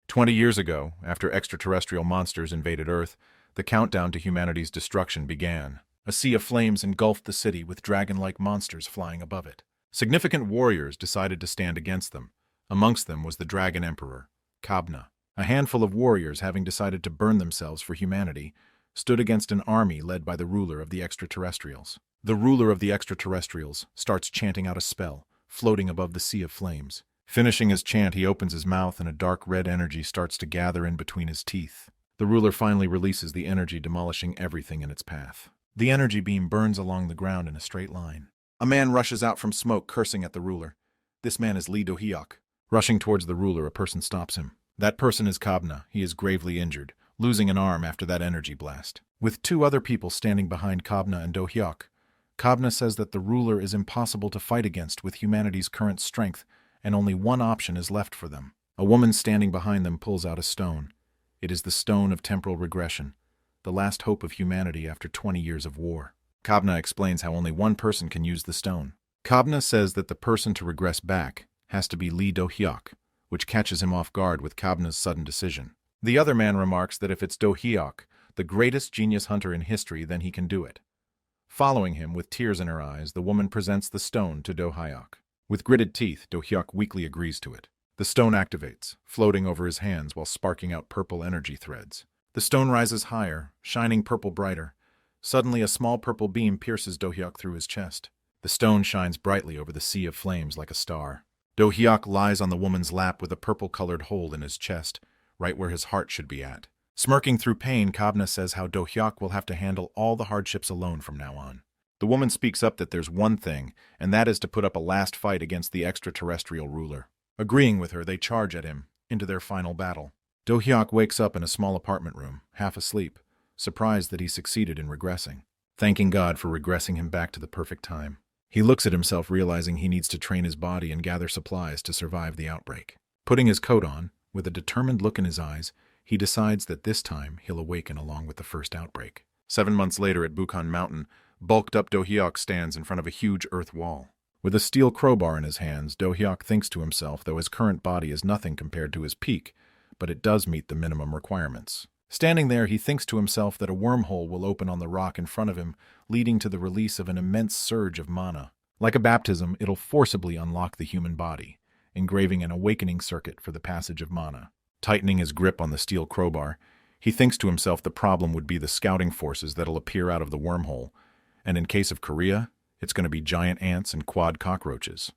20 years ago, after extraterrestrial monsters invaded Earth, the countdown to humanity's destruction began. A sea of flames engulfed the city with dragon-like monsters flying above it. Significant warriors decided to stand against them. Amongst them was the Dragon Emperor, Kabna. A handful of warriors, having decided to burn themselves for humanity, stood against an army led by the ruler of the extraterrestrials. The ruler of the extraterrestrials starts chanting out a spell, floating above the sea of flames. Finishing his chant, he opens his mouth and a dark red energy starts to gather in between his teeth. The ruler finally releases the energy, demolishing everything in its path. The energy beam burns along the ground in a straight line. A man rushes out from smoke, cursing at the ruler. This man is Lee Do-hyuk. Rushing towards the ruler, a person stops him. That person is Kabna. He is gravely injured, losing an arm after that energy blast. With two other people standing behind Kabna and Do-hyuk, Kabna says that the ruler is impossible to fight against with humanity's current strength, and only one option is left for them. A woman standing behind them pulls out a stone. It is the stone of temporal regression, the last hope of humanity after 20 years of war. Kabna explains how only one person can use the stone. Kabna says that the person to regress back has to be Lee Do-hyuk, which catches him off guard with Kabna's sudden decision. The other man remarks that if it's Do-hyuk, the greatest genius hunter in history, then he can do it. Following him, with tears in her eyes, the woman presents the stone to Do-hyuk. With gritted teeth, Do-hyuk weakly agrees to it. The stone activates, floating over his hands while sparking out purple energy threads. The stone rises higher, shining purple brighter. Suddenly, a small purple beam pierces Do-hyuk through his chest. The stone shines brightly over the sea of flames like a star. Do-hyuk lies on the woman's lap with a purple-colored hole in his chest, right where his heart should be at. Smirking through pain, Kabna says how Do-hyuk will have to handle all the hardships alone from now on. The woman speaks up that there's one thing, and that is to put up a last fight against the extraterrestrial ruler. Agreeing with her, they charge at him, into their final battle. Do-hyuk wakes up in a small apartment room, half asleep, surprised that he succeeded in regressing, thanking God for regressing him back to the perfect time. He looks at himself, realizing he needs to train his body and gather supplies to survive the outbreak. Putting his coat on, with a determined look in his eyes, he decides that this time he'll awaken along with the first outbreak. 7 months later at Bukhan Mountain, bulked-up Do-hyuk stands in front of a huge earth wall. With a steel crowbar in his hands, Do-hyuk thinks to himself, though his current body is nothing compared to his peak, but it does meet the minimum requirements. Standing there, he thinks to himself that a wormhole will open on the rock in front of him, leading to the release of an immense surge of mana. Like a baptism, it'll forcibly unlock the human body, engraving an awakening circuit for the passage of mana. Tightening his grip on the steel crowbar, he thinks to himself the problem would be the scouting forces that'll appear out of the wormhole, and in case of Korea, it's going to be giant ants and quad cockroaches.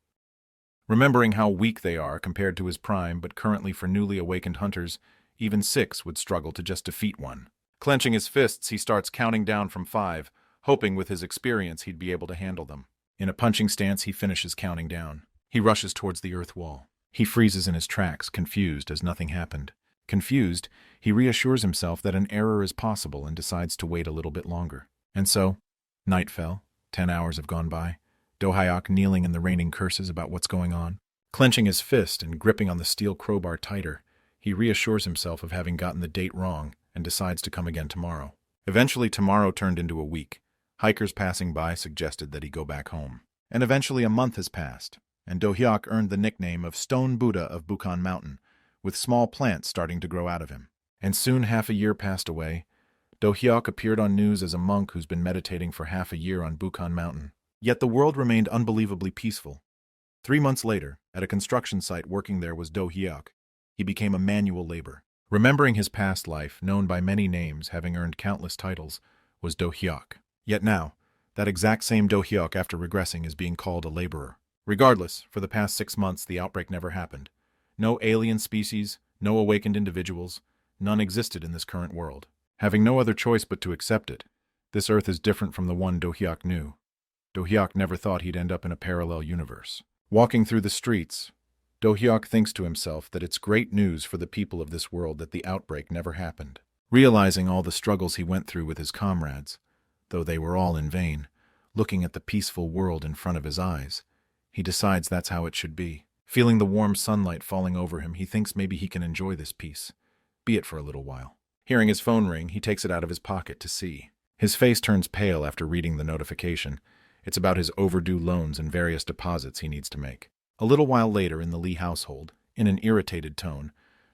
Remembering how weak they are compared to his prime, but currently for newly awakened hunters, even 6 would struggle to just defeat one. Clenching his fists, he starts counting down from 5, hoping with his experience he'd be able to handle them. In a punching stance, he finishes counting down. He rushes towards the earth wall. He freezes in his tracks, confused as nothing happened. Confused, he reassures himself that an error is possible and decides to wait a little bit longer. And so, night fell. 10 hours have gone by. Do-hyuk kneeling in the raining curses about what's going on. Clenching his fist and gripping on the steel crowbar tighter, he reassures himself of having gotten the date wrong and decides to come again tomorrow. Eventually, tomorrow turned into a week. Hikers passing by suggested that he go back home. And eventually a month has passed, and Do-hyuk earned the nickname of Stone Buddha of Bukhan Mountain, with small plants starting to grow out of him. And soon half a year passed away. Do-hyuk appeared on news as a monk who's been meditating for half a year on Bukhan Mountain. Yet the world remained unbelievably peaceful. 3 months later, at a construction site working there was Do-hyuk. He became a manual labor. Remembering his past life, known by many names, having earned countless titles, was Do-hyuk. Yet now, that exact same Do-hyuk after regressing is being called a laborer. Regardless, for the past 6 months the outbreak never happened. No alien species, no awakened individuals, none existed in this current world. Having no other choice but to accept it, this Earth is different from the one Do-hyuk knew. Do-hyuk never thought he'd end up in a parallel universe. Walking through the streets, Do-hyuk thinks to himself that it's great news for the people of this world that the outbreak never happened. Realizing all the struggles he went through with his comrades, though they were all in vain, looking at the peaceful world in front of his eyes, he decides that's how it should be. Feeling the warm sunlight falling over him, he thinks maybe he can enjoy this peace, be it for a little while. Hearing his phone ring, he takes it out of his pocket to see. His face turns pale after reading the notification. It's about his overdue loans and various deposits he needs to make. A little while later in the Lee household, in an irritated tone,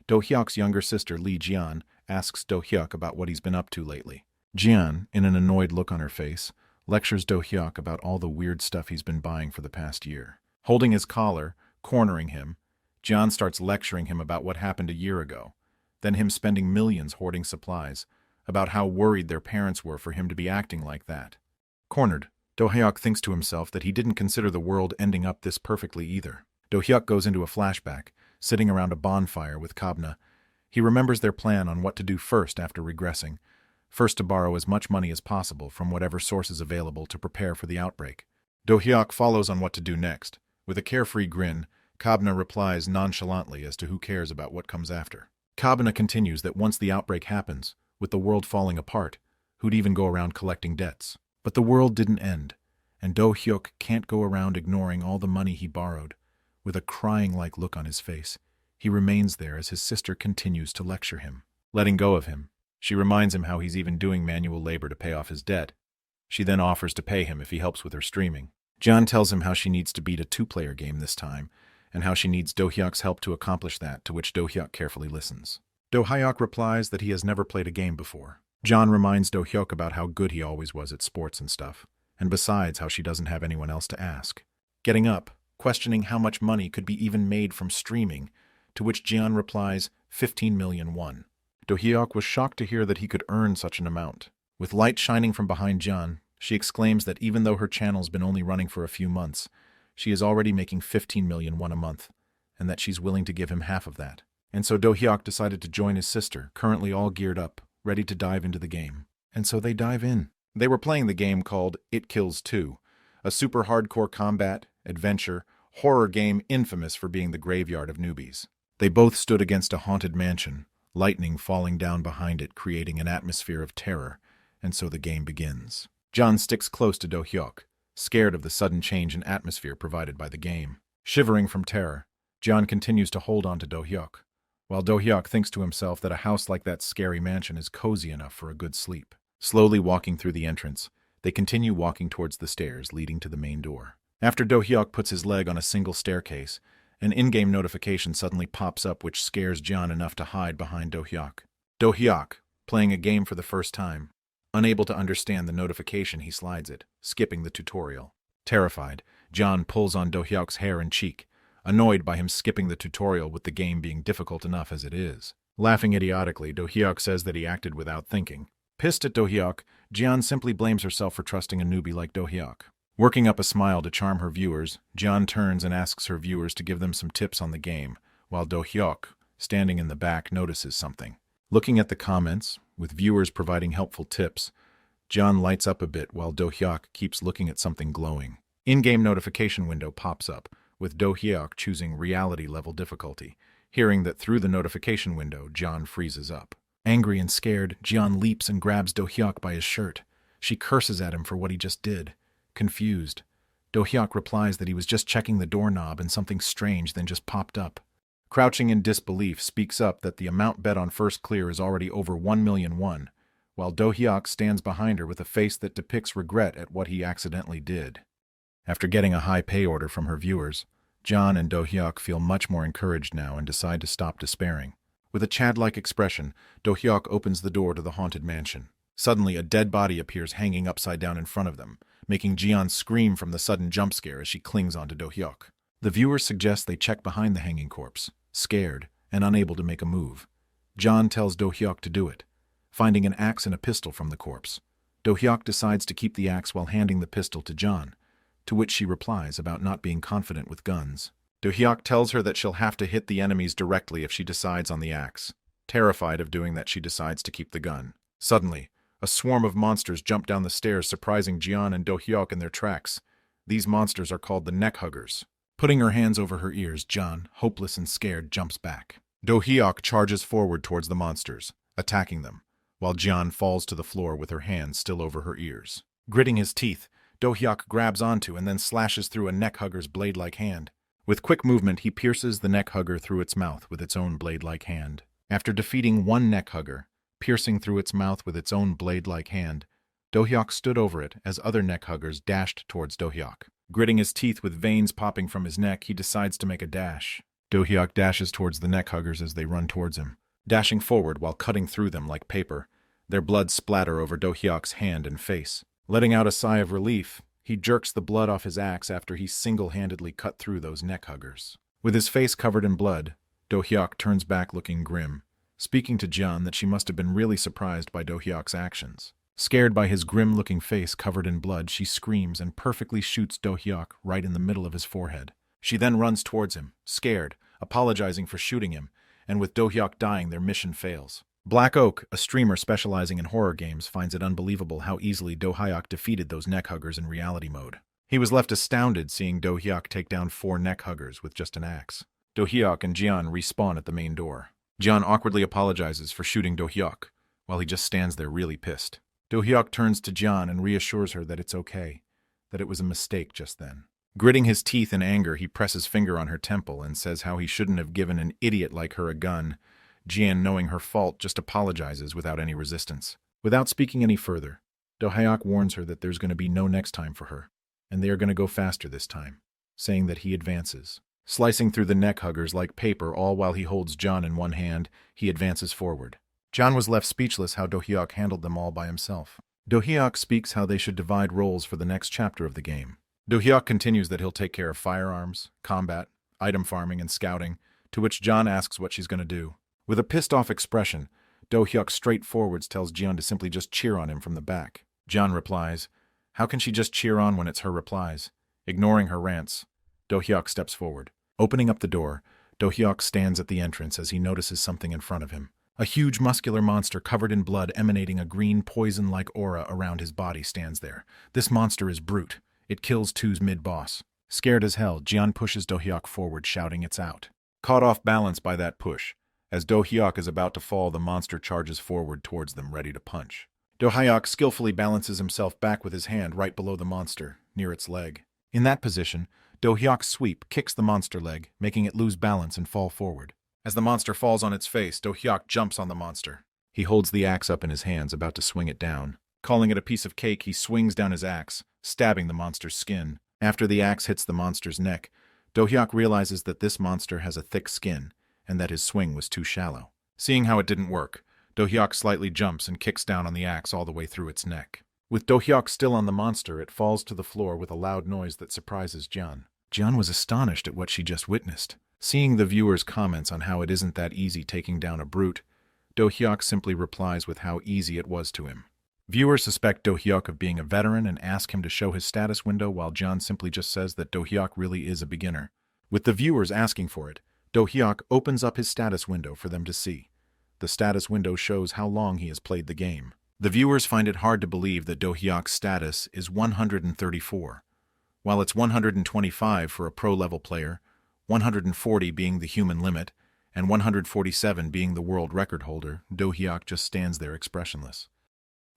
Do-hyuk's younger sister Lee Jian asks Do-hyuk about what he's been up to lately. Jian, in an annoyed look on her face, lectures Do-hyuk about all the weird stuff he's been buying for the past year. Holding his collar, cornering him, Jian starts lecturing him about what happened a year ago, then him spending millions hoarding supplies, about how worried their parents were for him to be acting like that. Cornered, Do-hyuk thinks to himself that he didn't consider the world ending up this perfectly either. Do-hyuk goes into a flashback, sitting around a bonfire with Kabna. He remembers their plan on what to do first after regressing. First to borrow as much money as possible from whatever source is available to prepare for the outbreak. Do-hyuk follows on what to do next. With a carefree grin, Kabna replies nonchalantly as to who cares about what comes after. Kabna continues that once the outbreak happens, with the world falling apart, who'd even go around collecting debts? But the world didn't end, and Do-hyuk can't go around ignoring all the money he borrowed. With a crying-like look on his face, he remains there as his sister continues to lecture him. Letting go of him, she reminds him how he's even doing manual labor to pay off his debt. She then offers to pay him if he helps with her streaming. Jian tells him how she needs to beat a 2-player game this time, and how she needs Do-hyuk's help to accomplish that, to which Do-hyuk carefully listens. Do-hyuk replies that he has never played a game before. Jian reminds Do-hyuk about how good he always was at sports and stuff, and besides how she doesn't have anyone else to ask. Getting up, questioning how much money could be even made from streaming, to which Jian replies, 15 million won. Do-hyuk was shocked to hear that he could earn such an amount. With light shining from behind Jian, she exclaims that even though her channel's been only running for a few months, she is already making 15 million won a month, and that she's willing to give him half of that. And so Do-hyuk decided to join his sister, currently all geared up, ready to dive into the game. And so they dive in. They were playing the game called It Kills 2, a super hardcore combat, adventure, horror game infamous for being the graveyard of newbies. They both stood against a haunted mansion, lightning falling down behind it creating an atmosphere of terror, and so the game begins. Jian sticks close to Do-hyuk, scared of the sudden change in atmosphere provided by the game. Shivering from terror, Jian continues to hold on to Do-hyuk, while Do-hyuk thinks to himself that a house like that scary mansion is cozy enough for a good sleep. Slowly walking through the entrance, they continue walking towards the stairs leading to the main door. After Do-hyuk puts his leg on a single staircase, an in-game notification suddenly pops up which scares Jian enough to hide behind Do-hyuk. Do-hyuk, playing a game for the first time. Unable to understand the notification, he slides it, skipping the tutorial. Terrified, Jian pulls on Do-hyuk's hair and cheek, annoyed by him skipping the tutorial with the game being difficult enough as it is. Laughing idiotically, Do-hyuk says that he acted without thinking. Pissed at Do-hyuk, Jian simply blames herself for trusting a newbie like Do-hyuk. Working up a smile to charm her viewers, Jian turns and asks her viewers to give them some tips on the game, while Do-hyuk, standing in the back, notices something. Looking at the comments, with viewers providing helpful tips, Jian lights up a bit while Do-hyuk keeps looking at something glowing. In-game notification window pops up, with Do-hyuk choosing reality level difficulty. Hearing that through the notification window, Jian freezes up. Angry and scared, Jian leaps and grabs Do-hyuk by his shirt. She curses at him for what he just did. Confused, Do-hyuk replies that he was just checking the doorknob and something strange then just popped up. Crouching in disbelief, speaks up that the amount bet on first clear is already over 1 million won, while Do-hyuk stands behind her with a face that depicts regret at what he accidentally did. After getting a high pay order from her viewers, Jian and Do-hyuk feel much more encouraged now and decide to stop despairing. With a Chad-like expression, Do-hyuk opens the door to the haunted mansion. Suddenly, a dead body appears hanging upside down in front of them, making Jian scream from the sudden jump scare as she clings onto Do-hyuk. The viewers suggest they check behind the hanging corpse, scared and unable to make a move. Jian tells Do-hyuk to do it, finding an axe and a pistol from the corpse. Do-hyuk decides to keep the axe while handing the pistol to Jian, to which she replies about not being confident with guns. Do-hyuk tells her that she'll have to hit the enemies directly if she decides on the axe. Terrified of doing that, she decides to keep the gun. Suddenly, a swarm of monsters jump down the stairs, surprising Jian and Do-hyuk in their tracks. These monsters are called the neck huggers. Putting her hands over her ears, Jian, hopeless and scared, jumps back. Do-hyuk charges forward towards the monsters, attacking them, while Jian falls to the floor with her hands still over her ears. Gritting his teeth, Do-hyuk grabs onto and then slashes through a neck hugger's blade-like hand. With quick movement, he pierces the neck hugger through its mouth with its own blade-like hand. After defeating one neck hugger, piercing through its mouth with its own blade-like hand, Do-hyuk stood over it as other neck huggers dashed towards Do-hyuk. Gritting his teeth with veins popping from his neck, he decides to make a dash. Do-hyuk dashes towards the neck-huggers as they run towards him, dashing forward while cutting through them like paper. Their blood splatter over Do-hyuk's hand and face. Letting out a sigh of relief, he jerks the blood off his axe after he single-handedly cut through those neck-huggers. With his face covered in blood, Do-hyuk turns back looking grim, speaking to Jeon that she must have been really surprised by Do-hyuk's actions. Scared by his grim-looking face covered in blood, she screams and perfectly shoots Do-hyuk right in the middle of his forehead. She then runs towards him, scared, apologizing for shooting him, and with Do-hyuk dying, their mission fails. Black Oak, a streamer specializing in horror games, finds it unbelievable how easily Do-hyuk defeated those neck-huggers in reality mode. He was left astounded seeing Do-hyuk take down 4 neck-huggers with just an axe. Do-hyuk and Jeon respawn at the main door. Jeon awkwardly apologizes for shooting Do-hyuk, while he just stands there really pissed. Do-hyuk turns to Jeon and reassures her that it's okay, that it was a mistake just then. Gritting his teeth in anger, he presses finger on her temple and says how he shouldn't have given an idiot like her a gun. Jeon, knowing her fault, just apologizes without any resistance. Without speaking any further, Do-hyuk warns her that there's going to be no next time for her, and they are going to go faster this time, saying that he advances. Slicing through the neck-huggers like paper, all while he holds Jeon in one hand, he advances forward. Jeon was left speechless how Do-hyuk handled them all by himself. Do-hyuk speaks how they should divide roles for the next chapter of the game. Do-hyuk continues that he'll take care of firearms, combat, item farming, and scouting, to which Jeon asks what she's going to do. With a pissed-off expression, Do-hyuk straightforwards tells Jeon to simply just cheer on him from the back. Jeon replies, how can she just cheer on when it's her replies? Ignoring her rants, Do-hyuk steps forward. Opening up the door, Do-hyuk stands at the entrance as he notices something in front of him. A huge muscular monster covered in blood emanating a green poison-like aura around his body stands there. This monster is Brute. It kills Two's mid-boss. Scared as hell, Jeon pushes Do-hyuk forward, shouting it's out. Caught off balance by that push, as Do-hyuk is about to fall, the monster charges forward towards them, ready to punch. Do-hyuk skillfully balances himself back with his hand right below the monster, near its leg. In that position, Do-hyuk's sweep kicks the monster leg, making it lose balance and fall forward. As the monster falls on its face, Do-hyuk jumps on the monster. He holds the axe up in his hands, about to swing it down. Calling it a piece of cake, he swings down his axe, stabbing the monster's skin. After the axe hits the monster's neck, Do-hyuk realizes that this monster has a thick skin, and that his swing was too shallow. Seeing how it didn't work, Do-hyuk slightly jumps and kicks down on the axe all the way through its neck. With Do-hyuk still on the monster, it falls to the floor with a loud noise that surprises Jeon. Jeon was astonished at what she just witnessed. Seeing the viewer's comments on how it isn't that easy taking down a brute, Do-hyuk simply replies with how easy it was to him. Viewers suspect Do-hyuk of being a veteran and ask him to show his status window, while Jeon simply just says that Do-hyuk really is a beginner. With the viewers asking for it, Do-hyuk opens up his status window for them to see. The status window shows how long he has played the game. The viewers find it hard to believe that Do-hyuk's status is 134. While it's 125 for a pro-level player, 140 being the human limit, and 147 being the world record holder, Do-hyuk just stands there expressionless.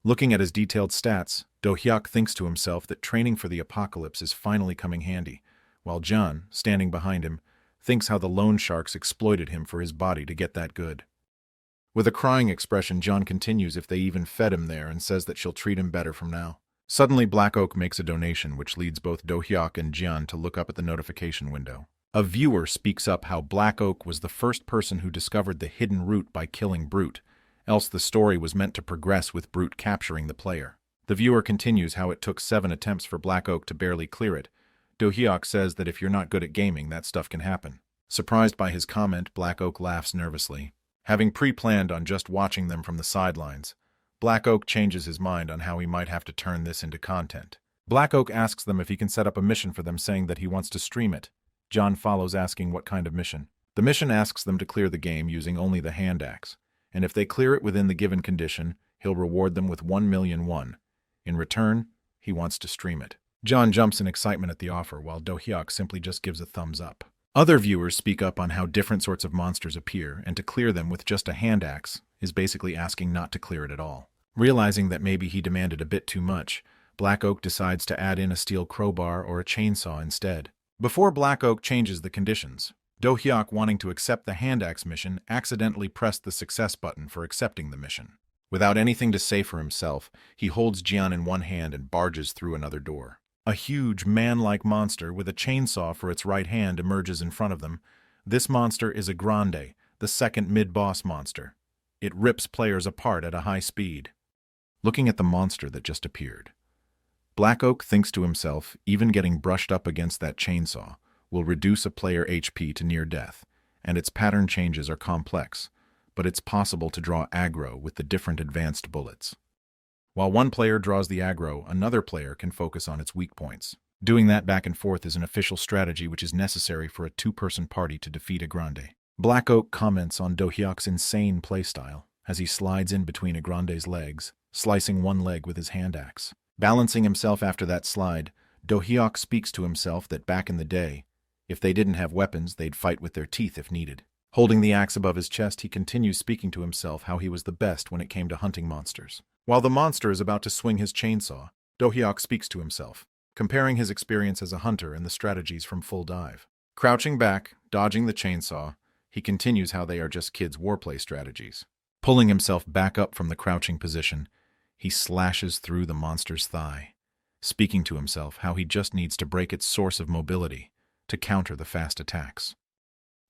Looking at his detailed stats, Do-hyuk thinks to himself that training for the apocalypse is finally coming handy, while Jeon, standing behind him, thinks how the loan sharks exploited him for his body to get that good. With a crying expression, Jeon continues if they even fed him there and says that she'll treat him better from now. Suddenly, Black Oak makes a donation, which leads both Do-hyuk and Jeon to look up at the notification window. A viewer speaks up how Black Oak was the first person who discovered the hidden route by killing Brute, else the story was meant to progress with Brute capturing the player. The viewer continues how it took 7 attempts for Black Oak to barely clear it. Do-hyuk says that if you're not good at gaming, that stuff can happen. Surprised by his comment, Black Oak laughs nervously. Having pre-planned on just watching them from the sidelines, Black Oak changes his mind on how he might have to turn this into content. Black Oak asks them if he can set up a mission for them, saying that he wants to stream it. Jeon follows, asking what kind of mission. The mission asks them to clear the game using only the hand axe, and if they clear it within the given condition, he'll reward them with 1,000,000 won. In return, he wants to stream it. Jeon jumps in excitement at the offer, while Do-hyuk simply just gives a thumbs up. Other viewers speak up on how different sorts of monsters appear, and to clear them with just a hand axe is basically asking not to clear it at all. Realizing that maybe he demanded a bit too much, Black Oak decides to add in a steel crowbar or a chainsaw instead. Before Black Oak changes the conditions, Do-hyuk, wanting to accept the hand axe mission, accidentally pressed the success button for accepting the mission. Without anything to say for himself, he holds Jeon in one hand and barges through another door. A huge, man-like monster with a chainsaw for its right hand emerges in front of them, This monster is a grande, the second mid-boss monster. It rips players apart at a high speed. Looking at the monster that just appeared, Black Oak thinks to himself, even getting brushed up against that chainsaw will reduce a player HP to near death, and its pattern changes are complex, but it's possible to draw aggro with the different advanced bullets. While one player draws the aggro, another player can focus on its weak points. Doing that back and forth is an official strategy which is necessary for a two-person party to defeat a grande. Black Oak comments on Do Hyuk's insane playstyle as he slides in between a grande's legs, slicing one leg with his hand axe. Balancing himself after that slide, Do Hyuk speaks to himself that back in the day, if they didn't have weapons, they'd fight with their teeth if needed. Holding the axe above his chest, he continues speaking to himself how he was the best when it came to hunting monsters. While the monster is about to swing his chainsaw, Do Hyuk speaks to himself, comparing his experience as a hunter and the strategies from Full Dive. Crouching back, dodging the chainsaw, he continues how they are just kids' warplay strategies. Pulling himself back up from the crouching position, he slashes through the monster's thigh, speaking to himself how he just needs to break its source of mobility to counter the fast attacks.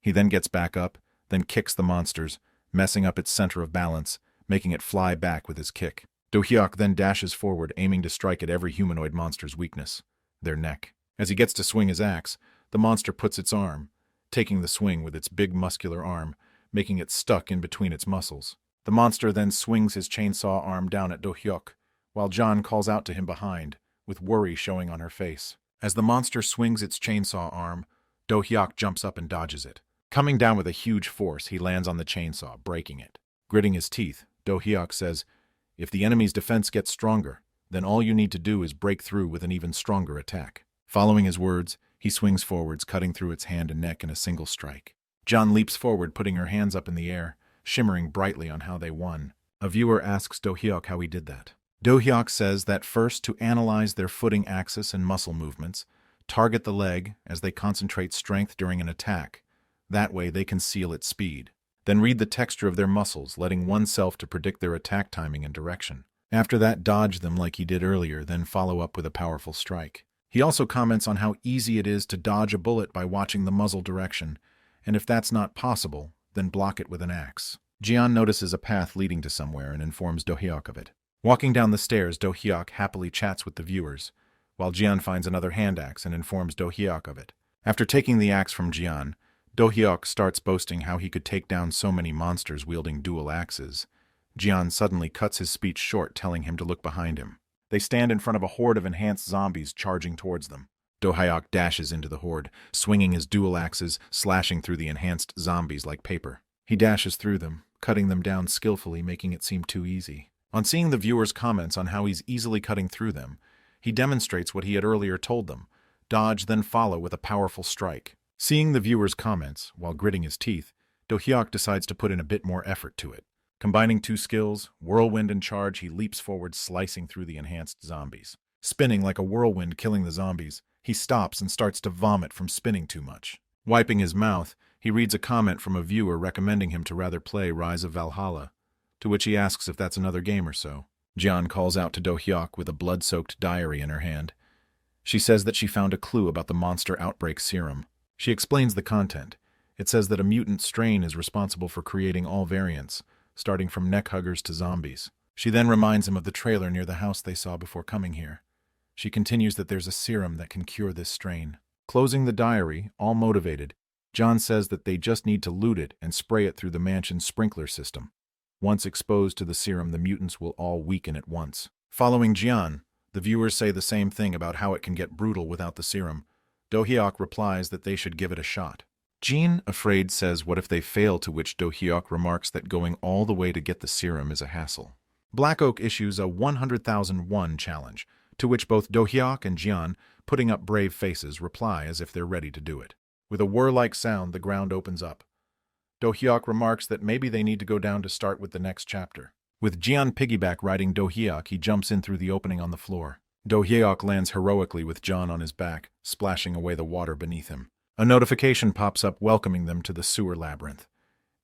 He then gets back up, then kicks the monster's, messing up its center of balance, making it fly back with his kick. Do Hyuk then dashes forward, aiming to strike at every humanoid monster's weakness, their neck. As he gets to swing his axe, the monster puts its arm, taking the swing with its big muscular arm, making it stuck in between its muscles. The monster then swings his chainsaw arm down at Do Hyuk, while John calls out to him behind, with worry showing on her face. As the monster swings its chainsaw arm, Do Hyuk jumps up and dodges it. Coming down with a huge force, he lands on the chainsaw, breaking it. Gritting his teeth, Do Hyuk says, "If the enemy's defense gets stronger, then all you need to do is break through with an even stronger attack." Following his words, he swings forwards, cutting through its hand and neck in a single strike. John leaps forward, putting her hands up in the air, shimmering brightly on how they won. A viewer asks Do Hyuk how he did that. Do Hyuk says that first, to analyze their footing axis and muscle movements, target the leg as they concentrate strength during an attack. That way they can seal its speed. Then read the texture of their muscles, letting oneself to predict their attack timing and direction. After that, dodge them like he did earlier, then follow up with a powerful strike. He also comments on how easy it is to dodge a bullet by watching the muzzle direction, and if that's not possible, then block it with an axe. Jian notices a path leading to somewhere and informs Do Hyuk of it. Walking down the stairs, Do Hyuk happily chats with the viewers, while Jian finds another hand axe and informs Do Hyuk of it. After taking the axe from Jian, Do Hyuk starts boasting how he could take down so many monsters wielding dual axes. Jian suddenly cuts his speech short, telling him to look behind him. They stand in front of a horde of enhanced zombies charging towards them. Do Hyuk dashes into the horde, swinging his dual axes, slashing through the enhanced zombies like paper. He dashes through them, cutting them down skillfully, making it seem too easy. On seeing the viewers' comments on how he's easily cutting through them, he demonstrates what he had earlier told them: dodge, then follow with a powerful strike. Seeing the viewers' comments, while gritting his teeth, Do Hyuk decides to put in a bit more effort to it. Combining two skills, whirlwind and charge, he leaps forward, slicing through the enhanced zombies. Spinning like a whirlwind, killing the zombies, he stops and starts to vomit from spinning too much. Wiping his mouth, he reads a comment from a viewer recommending him to rather play Rise of Valhalla, to which he asks if that's another game or so. Jian calls out to Do Hyuk with a blood-soaked diary in her hand. She says that she found a clue about the monster outbreak serum. She explains the content. It says that a mutant strain is responsible for creating all variants, starting from neck-huggers to zombies. She then reminds him of the trailer near the house they saw before coming here. She continues that there's a serum that can cure this strain. Closing the diary, all motivated, John says that they just need to loot it and spray it through the mansion's sprinkler system. Once exposed to the serum, the mutants will all weaken at once. Following Jian, the viewers say the same thing about how it can get brutal without the serum. Do Hyuk replies that they should give it a shot. Jean, afraid, says what if they fail, to which Do Hyuk remarks that going all the way to get the serum is a hassle. Black Oak issues a 100,000 won challenge, to which both Do Hyuk and Jian, putting up brave faces, reply as if they're ready to do it. With a whir-like sound, the ground opens up. Do Hyuk remarks that maybe they need to go down to start with the next chapter. With Jian piggyback riding Do Hyuk, he jumps in through the opening on the floor. Do Hyuk lands heroically with John on his back, splashing away the water beneath him. A notification pops up welcoming them to the sewer labyrinth.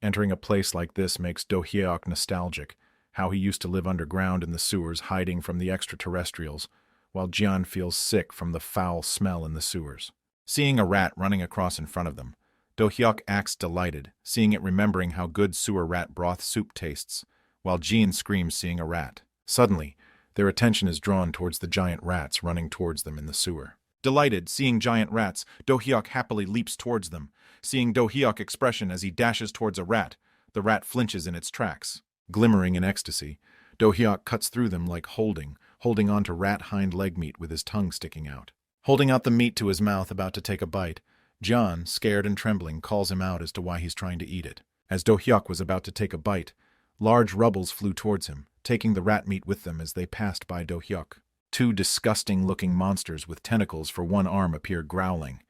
Entering a place like this makes Do Hyuk nostalgic, how he used to live underground in the sewers, hiding from the extraterrestrials, while Jian feels sick from the foul smell in the sewers. Seeing a rat running across in front of them, Do-hyuk acts delighted, seeing it remembering how good sewer rat broth soup tastes, while Jin screams seeing a rat. Suddenly, their attention is drawn towards the giant rats running towards them in the sewer. Delighted, seeing giant rats, Do-hyuk happily leaps towards them. Seeing Do-hyuk's expression as he dashes towards a rat, the rat flinches in its tracks. Glimmering in ecstasy, Do-hyuk cuts through them like holding on to rat hind leg meat with his tongue sticking out. Holding out the meat to his mouth about to take a bite, John, scared and trembling, calls him out as to why he's trying to eat it. As Do-hyuk was about to take a bite, large rubbles flew towards him, taking the rat meat with them as they passed by Do-hyuk. Two disgusting-looking monsters with tentacles for one arm appear growling.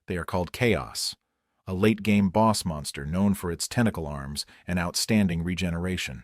They are called Chaos, a late-game boss monster known for its tentacle arms and outstanding regeneration.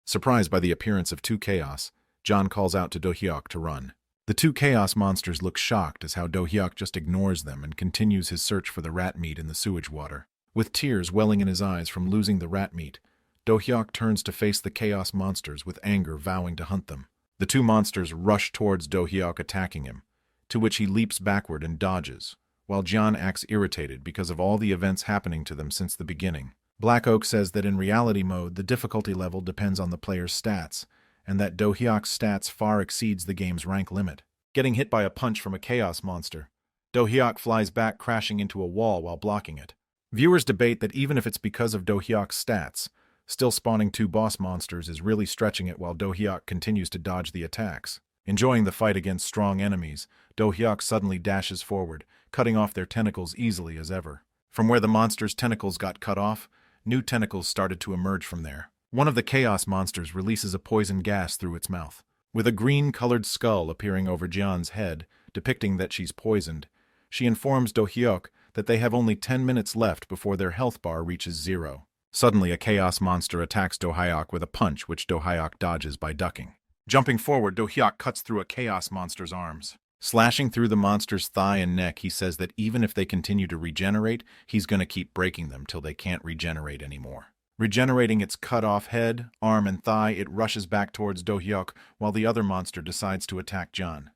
Surprised by the appearance of two Chaos, John calls out to Do-hyuk to run. The two Chaos monsters look shocked as how Do-hyuk just ignores them and continues his search for the rat meat in the sewage water. With tears welling in his eyes from losing the rat meat, Do-hyuk turns to face the Chaos monsters with anger, vowing to hunt them. The two monsters rush towards Do-hyuk, attacking him, to which he leaps backward and dodges, while John acts irritated because of all the events happening to them since the beginning. Black Oak says that in reality mode, the difficulty level depends on the player's stats, and that Do-hyuk's stats far exceeds the game's rank limit. Getting hit by a punch from a Chaos monster, Do-hyuk flies back, crashing into a wall while blocking it. Viewers debate that even if it's because of Do-hyuk's stats, still spawning two boss monsters is really stretching it, while Do-hyuk continues to dodge the attacks. Enjoying the fight against strong enemies, Do-hyuk suddenly dashes forward, cutting off their tentacles easily as ever. From where the monster's tentacles got cut off, new tentacles started to emerge from there. One of the Chaos monsters releases a poison gas through its mouth, with a green-colored skull appearing over Jian's head, depicting that she's poisoned. She informs Do-hyuk that they have only 10 minutes left before their health bar reaches 0. Suddenly, a Chaos monster attacks Do-hyuk with a punch, which Do-hyuk dodges by ducking. Jumping forward, Do-hyuk cuts through a Chaos monster's arms. Slashing through the monster's thigh and neck, he says that even if they continue to regenerate, he's going to keep breaking them till they can't regenerate anymore. Regenerating its cut-off head, arm, and thigh, it rushes back towards Do-hyuk, while the other monster decides to attack John.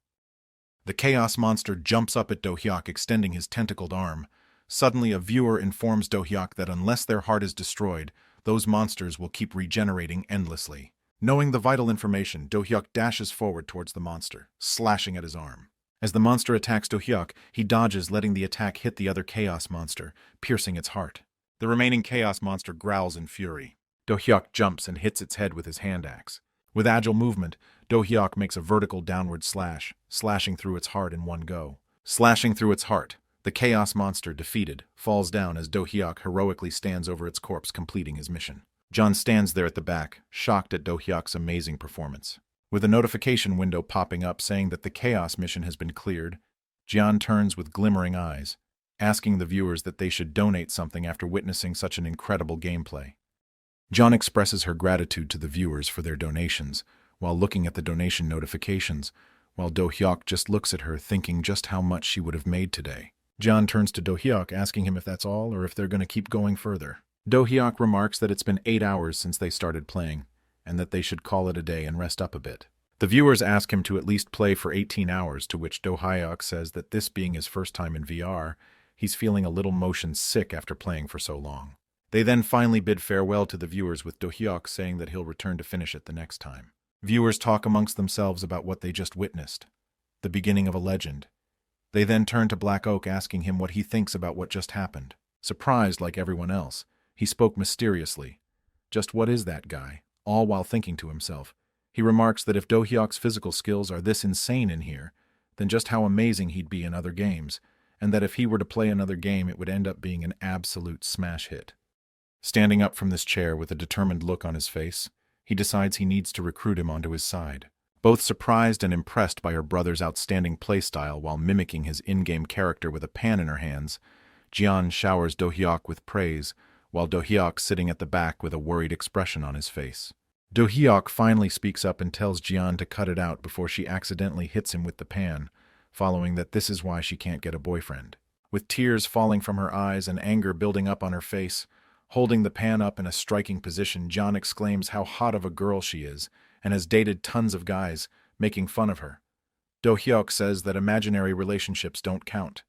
The Chaos monster jumps up at Do-hyuk, extending his tentacled arm. Suddenly, a viewer informs Do-hyuk that unless their heart is destroyed, those monsters will keep regenerating endlessly. Knowing the vital information, Do-hyuk dashes forward towards the monster, slashing at his arm. As the monster attacks Do-hyuk, he dodges, letting the attack hit the other Chaos monster, piercing its heart. The remaining Chaos monster growls in fury. Do-hyuk jumps and hits its head with his hand axe. With agile movement, Do-hyuk makes a vertical downward slash, slashing through its heart in one go. Slashing through its heart, the Chaos monster, defeated, falls down as Do-hyuk heroically stands over its corpse, completing his mission. John stands there at the back, shocked at Do-hyuk's amazing performance. With a notification window popping up saying that the Chaos mission has been cleared, John turns with glimmering eyes, asking the viewers that they should donate something after witnessing such an incredible gameplay. John expresses her gratitude to the viewers for their donations, while looking at the donation notifications, while Do-hyuk just looks at her, thinking just how much she would have made today. John turns to Do-hyuk, asking him if that's all or if they're going to keep going further. Do-hyuk remarks that it's been 8 hours since they started playing, and that they should call it a day and rest up a bit. The viewers ask him to at least play for 18 hours, to which Do-hyuk says that this being his first time in VR, he's feeling a little motion sick after playing for so long. They then finally bid farewell to the viewers, with Do-hyuk saying that he'll return to finish it the next time. Viewers talk amongst themselves about what they just witnessed, the beginning of a legend. They then turn to Black Oak, asking him what he thinks about what just happened. Surprised like everyone else, he spoke mysteriously. Just what is that guy? All while thinking to himself. He remarks that if Do-hyuk's physical skills are this insane in here, then just how amazing he'd be in other games, and that if he were to play another game it would end up being an absolute smash hit. Standing up from this chair with a determined look on his face, he decides he needs to recruit him onto his side. Both surprised and impressed by her brother's outstanding playstyle while mimicking his in-game character with a pan in her hands, Jian showers Do-hyuk with praise, while Do-hyuk sitting at the back with a worried expression on his face. Do-hyuk finally speaks up and tells Jian to cut it out before she accidentally hits him with the pan, following that this is why she can't get a boyfriend. With tears falling from her eyes and anger building up on her face, holding the pan up in a striking position, Jian exclaims how hot of a girl she is and has dated tons of guys, making fun of her. Do-hyuk says that imaginary relationships don't count.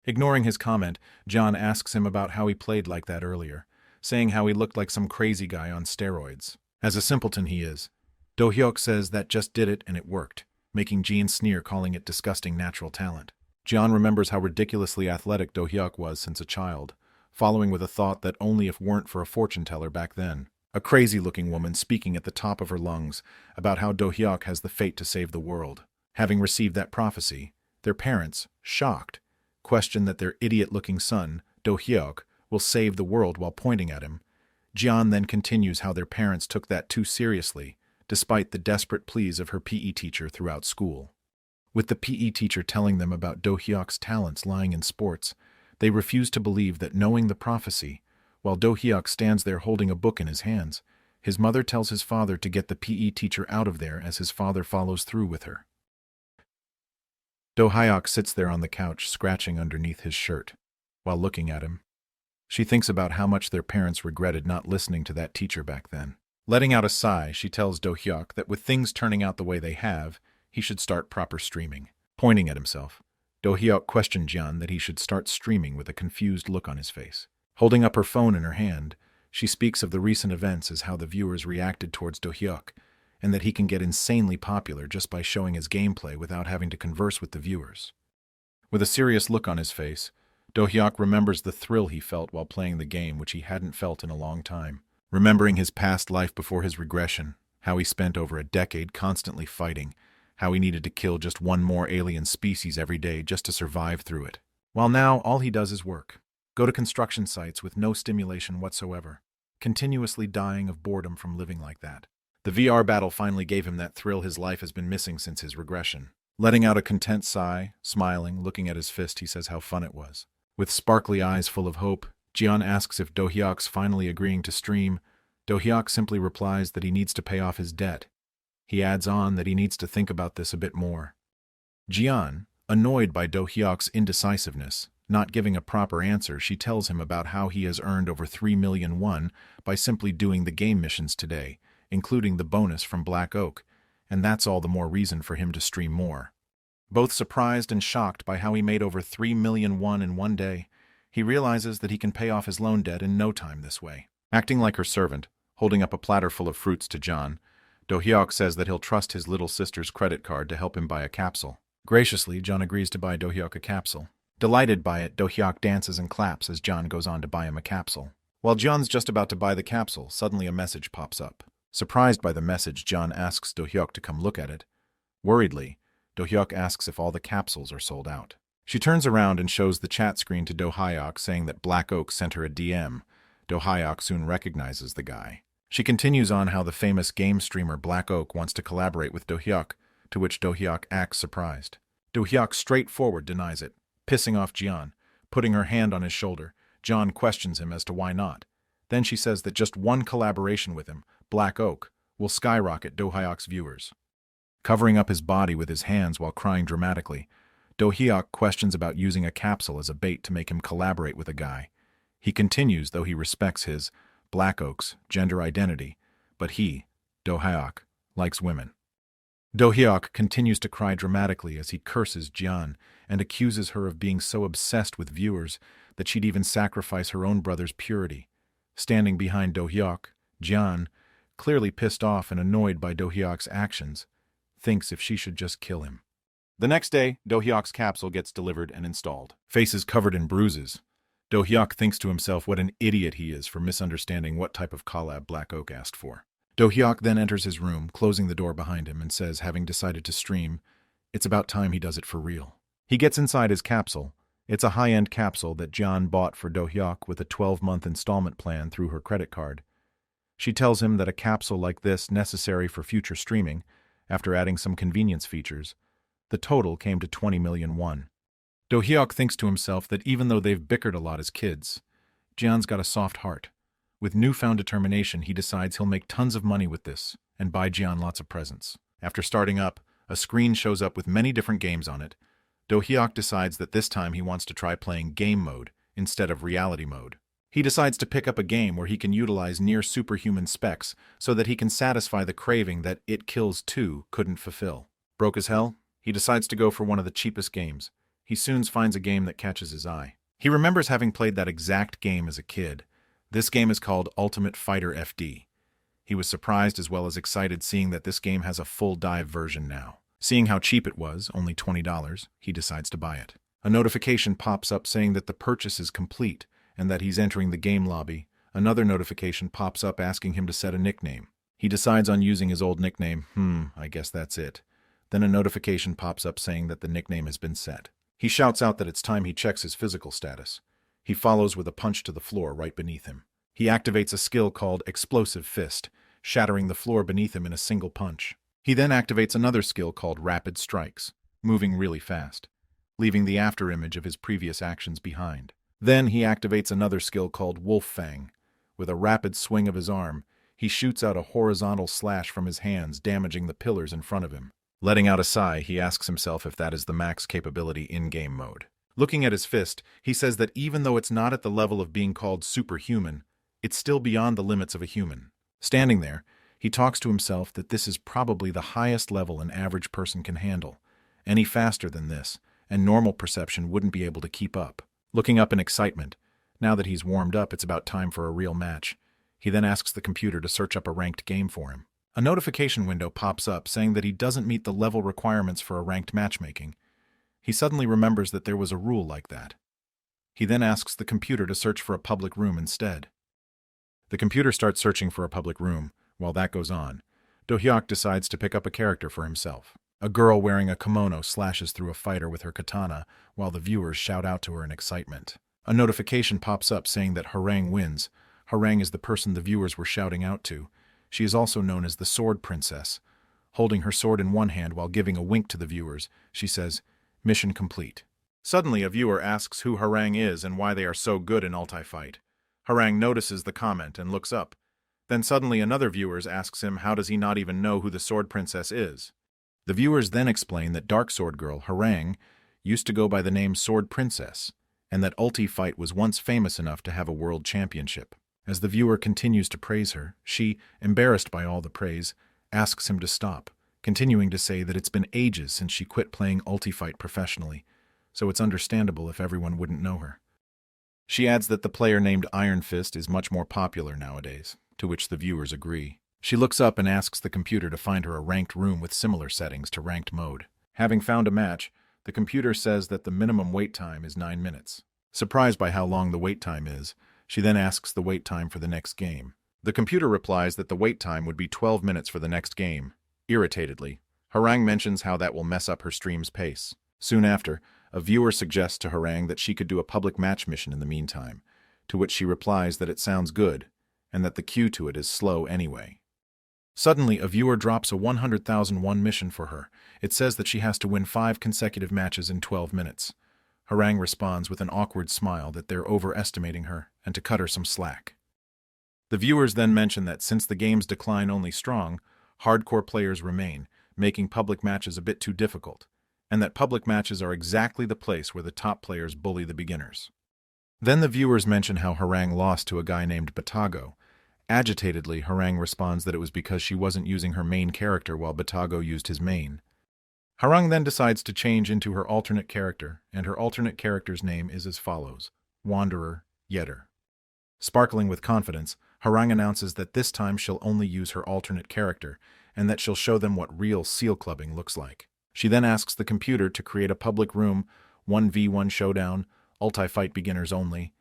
Ignoring his comment, John asks him about how he played like that earlier, saying how he looked like some crazy guy on steroids. As a simpleton he is, Do-hyuk says that just did it and it worked, making Jean sneer, calling it disgusting natural talent. John remembers how ridiculously athletic Do-hyuk was since a child, following with a thought that only if weren't for a fortune-teller back then. A crazy-looking woman speaking at the top of her lungs about how Do-hyuk has the fate to save the world. Having received that prophecy, their parents, shocked, question that their idiot-looking son, Do-hyuk, will save the world while pointing at him. Jian then continues how their parents took that too seriously, despite the desperate pleas of her PE teacher throughout school. With the PE teacher telling them about Do-hyuk's talents lying in sports, they refuse to believe that knowing the prophecy, while Do-hyuk stands there holding a book in his hands, his mother tells his father to get the PE teacher out of there as his father follows through with her. Do-hyuk sits there on the couch, scratching underneath his shirt, while looking at him. She thinks about how much their parents regretted not listening to that teacher back then. Letting out a sigh, she tells Do-hyuk that with things turning out the way they have, he should start proper streaming. Pointing at himself, Do-hyuk questioned Jian that he should start streaming with a confused look on his face. Holding up her phone in her hand, she speaks of the recent events as how the viewers reacted towards Do-hyuk, and that he can get insanely popular just by showing his gameplay without having to converse with the viewers. With a serious look on his face, Do-hyuk remembers the thrill he felt while playing the game, which he hadn't felt in a long time. Remembering his past life before his regression, how he spent over a decade constantly fighting, how he needed to kill just one more alien species every day just to survive through it. While now, all he does is work. Go to construction sites with no stimulation whatsoever, continuously dying of boredom from living like that. The VR battle finally gave him that thrill his life has been missing since his regression. Letting out a content sigh, smiling, looking at his fist, he says how fun it was. With sparkly eyes full of hope, Jian asks if Do-hyuk's finally agreeing to stream. Do-hyuk simply replies that he needs to pay off his debt. He adds on that he needs to think about this a bit more. Jian, annoyed by Do-hyuk's indecisiveness, not giving a proper answer, she tells him about how he has earned over 3 million won by simply doing the game missions today, including the bonus from Black Oak, and that's all the more reason for him to stream more. Both surprised and shocked by how he made over 3 million won in one day, he realizes that he can pay off his loan debt in no time this way. Acting like her servant, holding up a platter full of fruits to John, Do-hyuk says that he'll trust his little sister's credit card to help him buy a capsule. Graciously, John agrees to buy Do-hyuk a capsule. Delighted by it, Do-hyuk dances and claps as John goes on to buy him a capsule. While John's just about to buy the capsule, suddenly a message pops up. Surprised by the message, John asks Do-hyuk to come look at it. Worriedly, Do-hyuk asks if all the capsules are sold out. She turns around and shows the chat screen to Do-hyuk, saying that Black Oak sent her a DM. Do-hyuk soon recognizes the guy. She continues on how the famous game streamer Black Oak wants to collaborate with Do-hyuk, to which Do-hyuk acts surprised. Do-hyuk straightforward denies it, pissing off Jian. Putting her hand on his shoulder, John questions him as to why not. Then she says that just one collaboration with him, Black Oak, will skyrocket Do-hyuk's viewers. Covering up his body with his hands while crying dramatically, Do-hyuk questions about using a capsule as a bait to make him collaborate with a guy. He continues, though he respects his, Black Oak's, gender identity, but he, Do-hyuk, likes women. Do-hyuk continues to cry dramatically as he curses Jian and accuses her of being so obsessed with viewers that she'd even sacrifice her own brother's purity. Standing behind Do-hyuk, Jian, clearly pissed off and annoyed by Do-hyuk's actions, thinks if she should just kill him. The next day, Do-hyuk's capsule gets delivered and installed. Faces covered in bruises. Do-hyuk thinks to himself what an idiot he is for misunderstanding what type of collab Black Oak asked for. Do-hyuk then enters his room, closing the door behind him, and says, having decided to stream, it's about time he does it for real. He gets inside his capsule. It's a high-end capsule that Jian bought for Do-hyuk with a 12-month installment plan through her credit card. She tells him that a capsule like this necessary for future streaming, after adding some convenience features. The total came to 20 million won. Do-hyuk thinks to himself that even though they've bickered a lot as kids, Jian's got a soft heart. With newfound determination, he decides he'll make tons of money with this and buy Jian lots of presents. After starting up, a screen shows up with many different games on it. Do-hyuk decides that this time he wants to try playing game mode instead of reality mode. He decides to pick up a game where he can utilize near superhuman specs so that he can satisfy the craving that It Kills 2 couldn't fulfill. Broke as hell, he decides to go for one of the cheapest games. he soon finds a game that catches his eye. He remembers having played that exact game as a kid. This game is called Ultimate Fighter FD. He was surprised as well as excited seeing that this game has a full dive version now. Seeing how cheap it was, only $20, he decides to buy it. A notification pops up saying that the purchase is complete and that he's entering the game lobby. Another notification pops up asking him to set a nickname. He decides on using his old nickname. I guess that's it. Then a notification pops up saying that the nickname has been set. He shouts out that it's time he checks his physical status. He follows with a punch to the floor right beneath him. He activates a skill called Explosive Fist, shattering the floor beneath him in a single punch. He then activates another skill called Rapid Strikes, moving really fast, leaving the afterimage of his previous actions behind. Then he activates another skill called Wolf Fang. With a rapid swing of his arm, he shoots out a horizontal slash from his hands, damaging the pillars in front of him. Letting out a sigh, he asks himself if that is the max capability in-game mode. Looking at his fist, he says that even though it's not at the level of being called superhuman, it's still beyond the limits of a human. Standing there, he talks to himself that this is probably the highest level an average person can handle. Any faster than this, and normal perception wouldn't be able to keep up. Looking up in excitement, now that he's warmed up, it's about time for a real match. He then asks the computer to search up a ranked game for him. A notification window pops up saying that he doesn't meet the level requirements for a ranked matchmaking. He suddenly remembers that there was a rule like that. He then asks the computer to search for a public room instead. The computer starts searching for a public room. While that goes on, Do-hyuk decides to pick up a character for himself. A girl wearing a kimono slashes through a fighter with her katana, while the viewers shout out to her in excitement. A notification pops up saying that Harang wins. Harang is the person the viewers were shouting out to. She is also known as the Sword Princess. Holding her sword in one hand while giving a wink to the viewers, she says, "Mission complete." Suddenly, a viewer asks who Harang is and why they are so good in ulti-fight. Harang notices the comment and looks up. Then suddenly another viewer asks him how does he not even know who the Sword Princess is. The viewers then explain that Dark Sword Girl, Harang, used to go by the name Sword Princess, and that ulti-fight was once famous enough to have a world championship. As the viewer continues to praise her, she, embarrassed by all the praise, asks him to stop, continuing to say that it's been ages since she quit playing ulti-fight professionally, so it's understandable if everyone wouldn't know her. She adds that the player named Iron Fist is much more popular nowadays, to which the viewers agree. She looks up and asks the computer to find her a ranked room with similar settings to ranked mode. Having found a match, the computer says that the minimum wait time is 9 minutes. Surprised by how long the wait time is, she then asks the wait time for the next game. The computer replies that the wait time would be 12 minutes for the next game. Irritatedly, Harang mentions how that will mess up her stream's pace. Soon after, a viewer suggests to Harang that she could do a public match mission in the meantime, to which she replies that it sounds good, and that the queue to it is slow anyway. Suddenly, a viewer drops a 100,001 mission for her. It says that she has to win 5 consecutive matches in 12 minutes. Harang responds with an awkward smile that they're overestimating her and to cut her some slack. The viewers then mention that since the game's decline only strong, hardcore players remain, making public matches a bit too difficult, and that public matches are exactly the place where the top players bully the beginners. Then the viewers mention how Harang lost to a guy named Batago. Agitatedly, Harang responds that it was because she wasn't using her main character while Batago used his main. Harang then decides to change into her alternate character, and her alternate character's name is as follows: Wanderer Yetter. Sparkling with confidence, Harang announces that this time she'll only use her alternate character, and that she'll show them what real seal clubbing looks like. She then asks the computer to create a public room, 1v1 showdown, ulti-fight beginners only.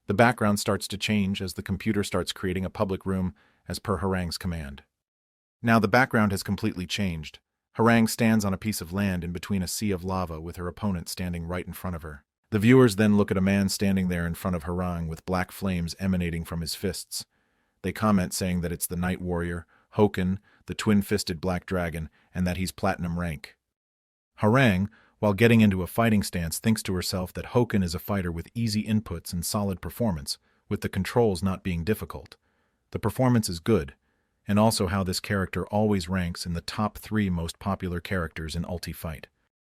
The background starts to change as the computer starts creating a public room as per Harang's command. Now the background has completely changed. Harang stands on a piece of land in between a sea of lava with her opponent standing right in front of her. The viewers then look at a man standing there in front of Harang with black flames emanating from his fists. They comment saying that it's the Night Warrior, Hoken, the twin-fisted Black Dragon, and that he's platinum rank. Harang, while getting into a fighting stance, thinks to herself that Hoken is a fighter with easy inputs and solid performance, with the controls not being difficult. The performance is good, and also how this character always ranks in the top 3 most popular characters in ulti-fight.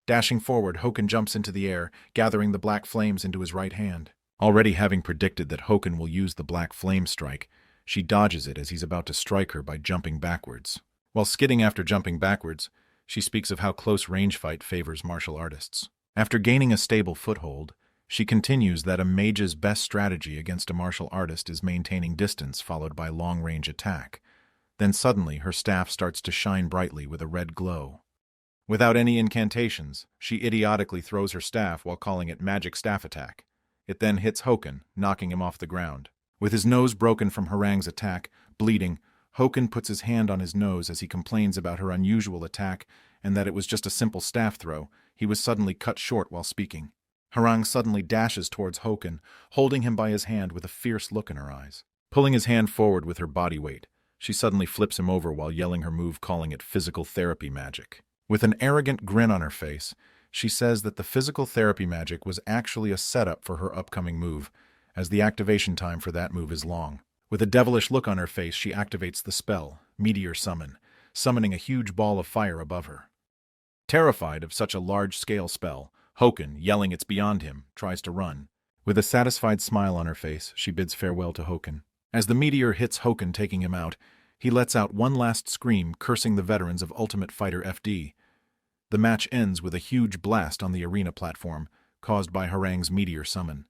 Dashing forward, Hoken jumps into the air, gathering the black flames into his right hand. Already having predicted that Hoken will use the black flame strike, she dodges it as he's about to strike her by jumping backwards. While skidding after jumping backwards, she speaks of how close range fight favors martial artists. After gaining a stable foothold, she continues that a mage's best strategy against a martial artist is maintaining distance followed by long-range attack. Then suddenly her staff starts to shine brightly with a red glow. Without any incantations, she idiotically throws her staff while calling it magic staff attack. It then hits Hoken, knocking him off the ground. With his nose broken from Harang's attack, bleeding, Hoken puts his hand on his nose as he complains about her unusual attack and that it was just a simple staff throw. He was suddenly cut short while speaking. Harang suddenly dashes towards Hoken, holding him by his hand with a fierce look in her eyes. Pulling his hand forward with her body weight, she suddenly flips him over while yelling her move, calling it physical therapy magic. With an arrogant grin on her face, she says that the physical therapy magic was actually a setup for her upcoming move, as the activation time for that move is long. With a devilish look on her face, she activates the spell, Meteor Summon, summoning a huge ball of fire above her. Terrified of such a large-scale spell, Hoken, yelling it's beyond him, tries to run. With a satisfied smile on her face, she bids farewell to Hoken. As the meteor hits Hoken, taking him out, he lets out one last scream, cursing the veterans of Ultimate Fighter FD. The match ends with a huge blast on the arena platform, caused by Harang's meteor summon.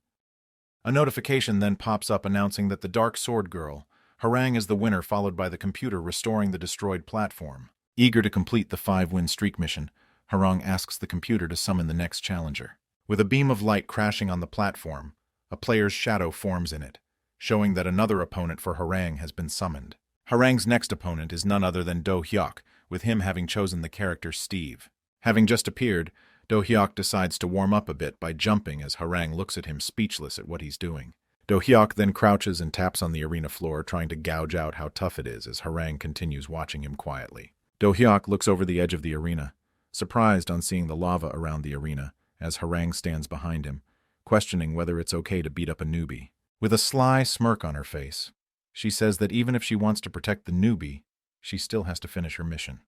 A notification then pops up announcing that the Dark Sword Girl, Harang, is the winner, followed by the computer restoring the destroyed platform. Eager to complete the 5-win streak mission, Harang asks the computer to summon the next challenger. With a beam of light crashing on the platform, a player's shadow forms in it, showing that another opponent for Harang has been summoned. Harang's next opponent is none other than Do Hyuk, with him having chosen the character Steve. Having just appeared, Do Hyuk decides to warm up a bit by jumping as Harang looks at him speechless at what he's doing. Do Hyuk then crouches and taps on the arena floor, trying to gouge out how tough it is as Harang continues watching him quietly. Do Hyuk looks over the edge of the arena, surprised on seeing the lava around the arena, as Harang stands behind him, questioning whether it's okay to beat up a newbie. With a sly smirk on her face, she says that even if she wants to protect the newbie, she still has to finish her mission,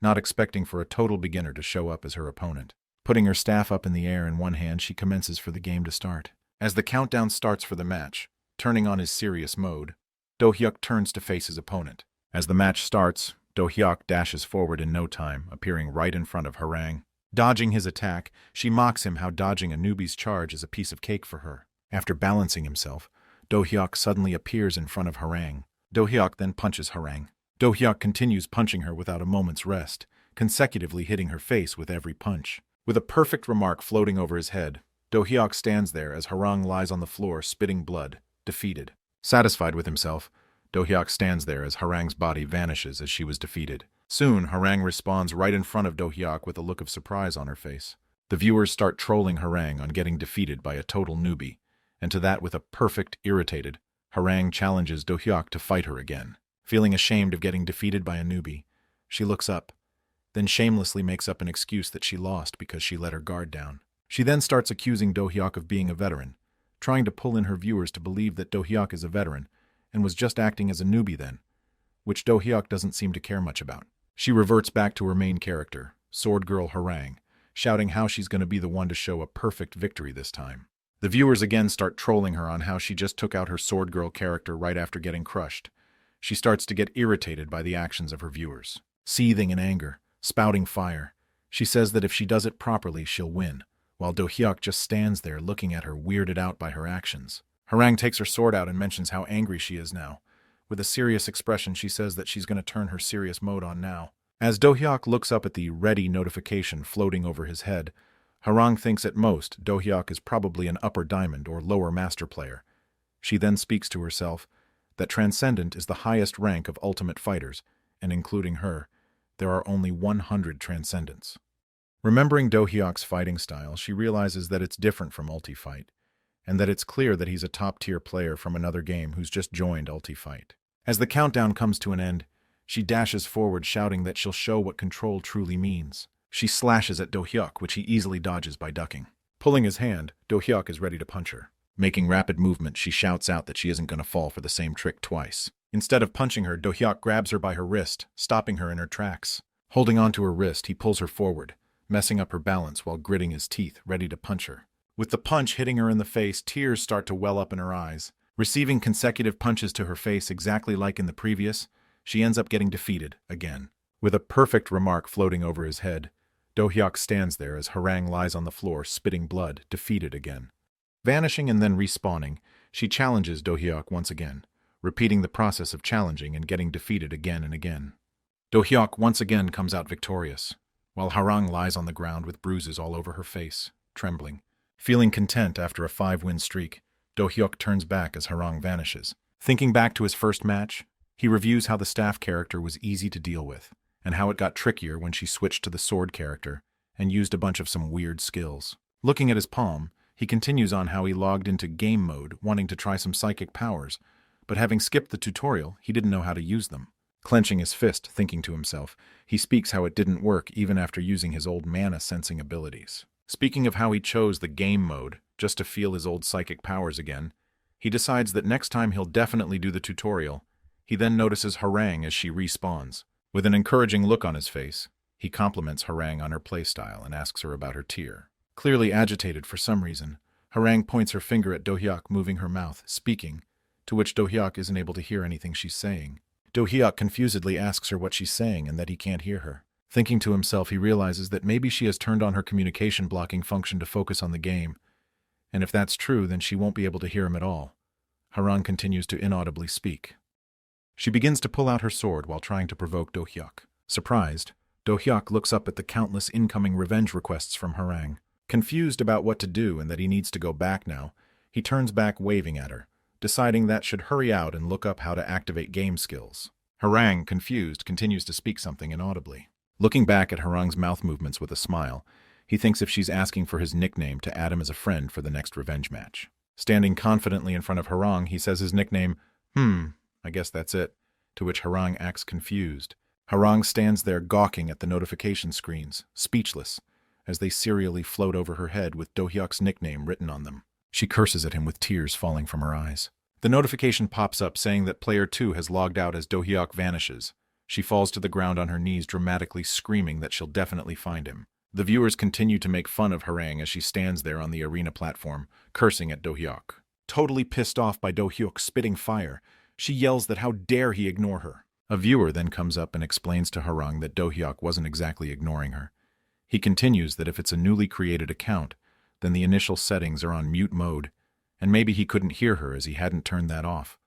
not expecting for a total beginner to show up as her opponent. Putting her staff up in the air in one hand, she commences for the game to start. As the countdown starts for the match, turning on his serious mode, Do Hyuk turns to face his opponent. As the match starts, Do Hyuk dashes forward in no time, appearing right in front of Harang. Dodging his attack, she mocks him how dodging a newbie's charge is a piece of cake for her. After balancing himself, Do Hyuk suddenly appears in front of Harang. Do Hyuk then punches Harang. Do Hyuk continues punching her without a moment's rest, consecutively hitting her face with every punch. With a perfect remark floating over his head, Do Hyuk stands there as Harang lies on the floor spitting blood, defeated. Satisfied with himself, Do Hyuk stands there as Harang's body vanishes as she was defeated. Soon, Harang responds right in front of Do Hyuk with a look of surprise on her face. The viewers start trolling Harang on getting defeated by a total newbie, and to that with a perfect, irritated, Harang challenges Do Hyuk to fight her again. Feeling ashamed of getting defeated by a newbie, she looks up, then shamelessly makes up an excuse that she lost because she let her guard down. She then starts accusing Do Hyuk of being a veteran, trying to pull in her viewers to believe that Do Hyuk is a veteran and was just acting as a newbie then, which Do Hyuk doesn't seem to care much about. She reverts back to her main character, Sword Girl Harang, shouting how she's going to be the one to show a perfect victory this time. The viewers again start trolling her on how she just took out her Sword Girl character right after getting crushed. She starts to get irritated by the actions of her viewers. Seething in anger, spouting fire, she says that if she does it properly, she'll win, while Do Hyuk just stands there looking at her, weirded out by her actions. Harang takes her sword out and mentions how angry she is now. With a serious expression, she says that she's going to turn her serious mode on now. As Do Hyuk looks up at the ready notification floating over his head, Harang thinks at most Do Hyuk is probably an upper diamond or lower master player. She then speaks to herself that Transcendent is the highest rank of Ultimate Fighters, and including her, there are only 100 Transcendents. Remembering Do Hyuk's fighting style, she realizes that it's different from Ulti-Fight, and that it's clear that he's a top-tier player from another game who's just joined Ulti-Fight. As the countdown comes to an end, she dashes forward shouting that she'll show what control truly means. She slashes at Do Hyuk, which he easily dodges by ducking. Pulling his hand, Do Hyuk is ready to punch her. Making rapid movement, she shouts out that she isn't going to fall for the same trick twice. Instead of punching her, Do Hyuk grabs her by her wrist, stopping her in her tracks. Holding onto her wrist, he pulls her forward, messing up her balance while gritting his teeth, ready to punch her. With the punch hitting her in the face, tears start to well up in her eyes. Receiving consecutive punches to her face exactly like in the previous, she ends up getting defeated again. With a perfect remark floating over his head, Do-hyuk stands there as Harang lies on the floor, spitting blood, defeated again. Vanishing and then respawning, she challenges Do-hyuk once again, repeating the process of challenging and getting defeated again and again. Do-hyuk once again comes out victorious, while Harang lies on the ground with bruises all over her face, trembling. Feeling content after a 5-win streak, Do-hyuk turns back as Harang vanishes. Thinking back to his first match, he reviews how the staff character was easy to deal with, and how it got trickier when she switched to the sword character and used a bunch of some weird skills. Looking at his palm, he continues on how he logged into game mode wanting to try some psychic powers, but having skipped the tutorial, he didn't know how to use them. Clenching his fist, thinking to himself, he speaks how it didn't work even after using his old mana sensing abilities. Speaking of how he chose the game mode just to feel his old psychic powers again, he decides that next time he'll definitely do the tutorial. He then notices Harang as she respawns. With an encouraging look on his face, he compliments Harang on her playstyle and asks her about her tier. Clearly agitated for some reason, Harang points her finger at Do-hyuk, moving her mouth, speaking, to which Do-hyuk isn't able to hear anything she's saying. Do-hyuk confusedly asks her what she's saying and that he can't hear her. Thinking to himself, he realizes that maybe she has turned on her communication blocking function to focus on the game, and if that's true, then she won't be able to hear him at all. Harang continues to inaudibly speak. She begins to pull out her sword while trying to provoke Do-hyuk. Surprised, Do-hyuk looks up at the countless incoming revenge requests from Harang. Confused about what to do and that he needs to go back now, he turns back waving at her, deciding that should hurry out and look up how to activate game skills. Harang, confused, continues to speak something inaudibly. Looking back at Harang's mouth movements with a smile, he thinks if she's asking for his nickname to add him as a friend for the next revenge match. Standing confidently in front of Harang, he says his nickname, I guess that's it, to which Harang acts confused. Harang stands there gawking at the notification screens, speechless, as they serially float over her head with Do-hyuk's nickname written on them. She curses at him with tears falling from her eyes. The notification pops up saying that player 2 has logged out as Do-hyuk vanishes. She falls to the ground on her knees, dramatically screaming that she'll definitely find him. The viewers continue to make fun of Harang as she stands there on the arena platform, cursing at Do-hyuk. Totally pissed off by Do-hyuk spitting fire, she yells that how dare he ignore her. A viewer then comes up and explains to Harang that Do-hyuk wasn't exactly ignoring her. He continues that if it's a newly created account, then the initial settings are on mute mode, and maybe he couldn't hear her as he hadn't turned that off,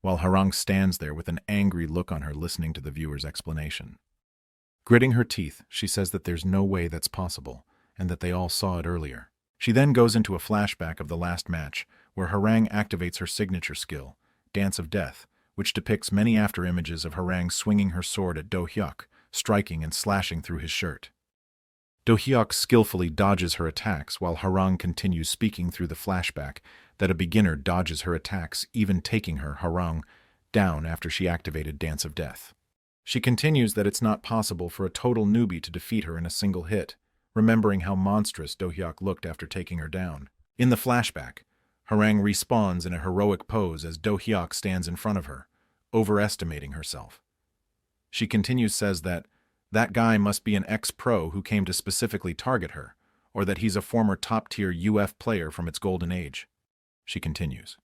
while Harang stands there with an angry look on her listening to the viewer's explanation. Gritting her teeth, she says that there's no way that's possible, and that they all saw it earlier. She then goes into a flashback of the last match, where Harang activates her signature skill, Dance of Death, which depicts many after-images of Harang swinging her sword at Do-hyuk, striking and slashing through his shirt. Do-hyuk skillfully dodges her attacks while Harang continues speaking through the flashback that a beginner dodges her attacks, even taking her, Harang, down after she activated Dance of Death. She continues that it's not possible for a total newbie to defeat her in a single hit, remembering how monstrous Do-hyuk looked after taking her down. In the flashback, Harang respawns in a heroic pose as Do-hyuk stands in front of her, overestimating herself. She continues says that guy must be an ex-pro who came to specifically target her, or that he's a former top-tier UF player from its golden age. She continues.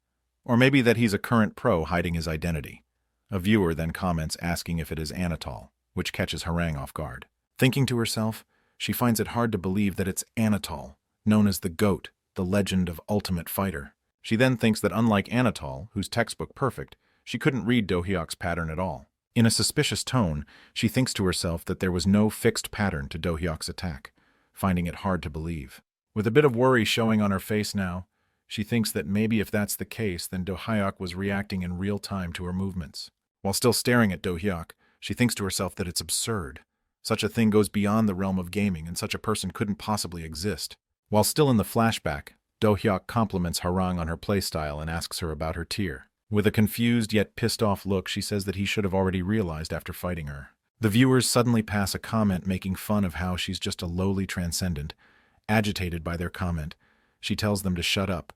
Or maybe that he's a current pro hiding his identity. A viewer then comments asking if it is Anatol, which catches Harang off guard. Thinking to herself, she finds it hard to believe that it's Anatol, known as the GOAT, the legend of Ultimate Fighter. She then thinks that unlike Anatol, who's textbook perfect, she couldn't read Do-hyuk's pattern at all. In a suspicious tone, she thinks to herself that there was no fixed pattern to Do-hyuk's attack, finding it hard to believe. With a bit of worry showing on her face now, she thinks that maybe if that's the case, then Do-hyuk was reacting in real time to her movements. While still staring at Do-hyuk, she thinks to herself that it's absurd. Such a thing goes beyond the realm of gaming, and such a person couldn't possibly exist. While still in the flashback, Do-hyuk compliments Harang on her playstyle and asks her about her tier. With a confused yet pissed-off look, she says that he should have already realized after fighting her. The viewers suddenly pass a comment making fun of how she's just a lowly transcendent. Agitated by their comment, she tells them to shut up.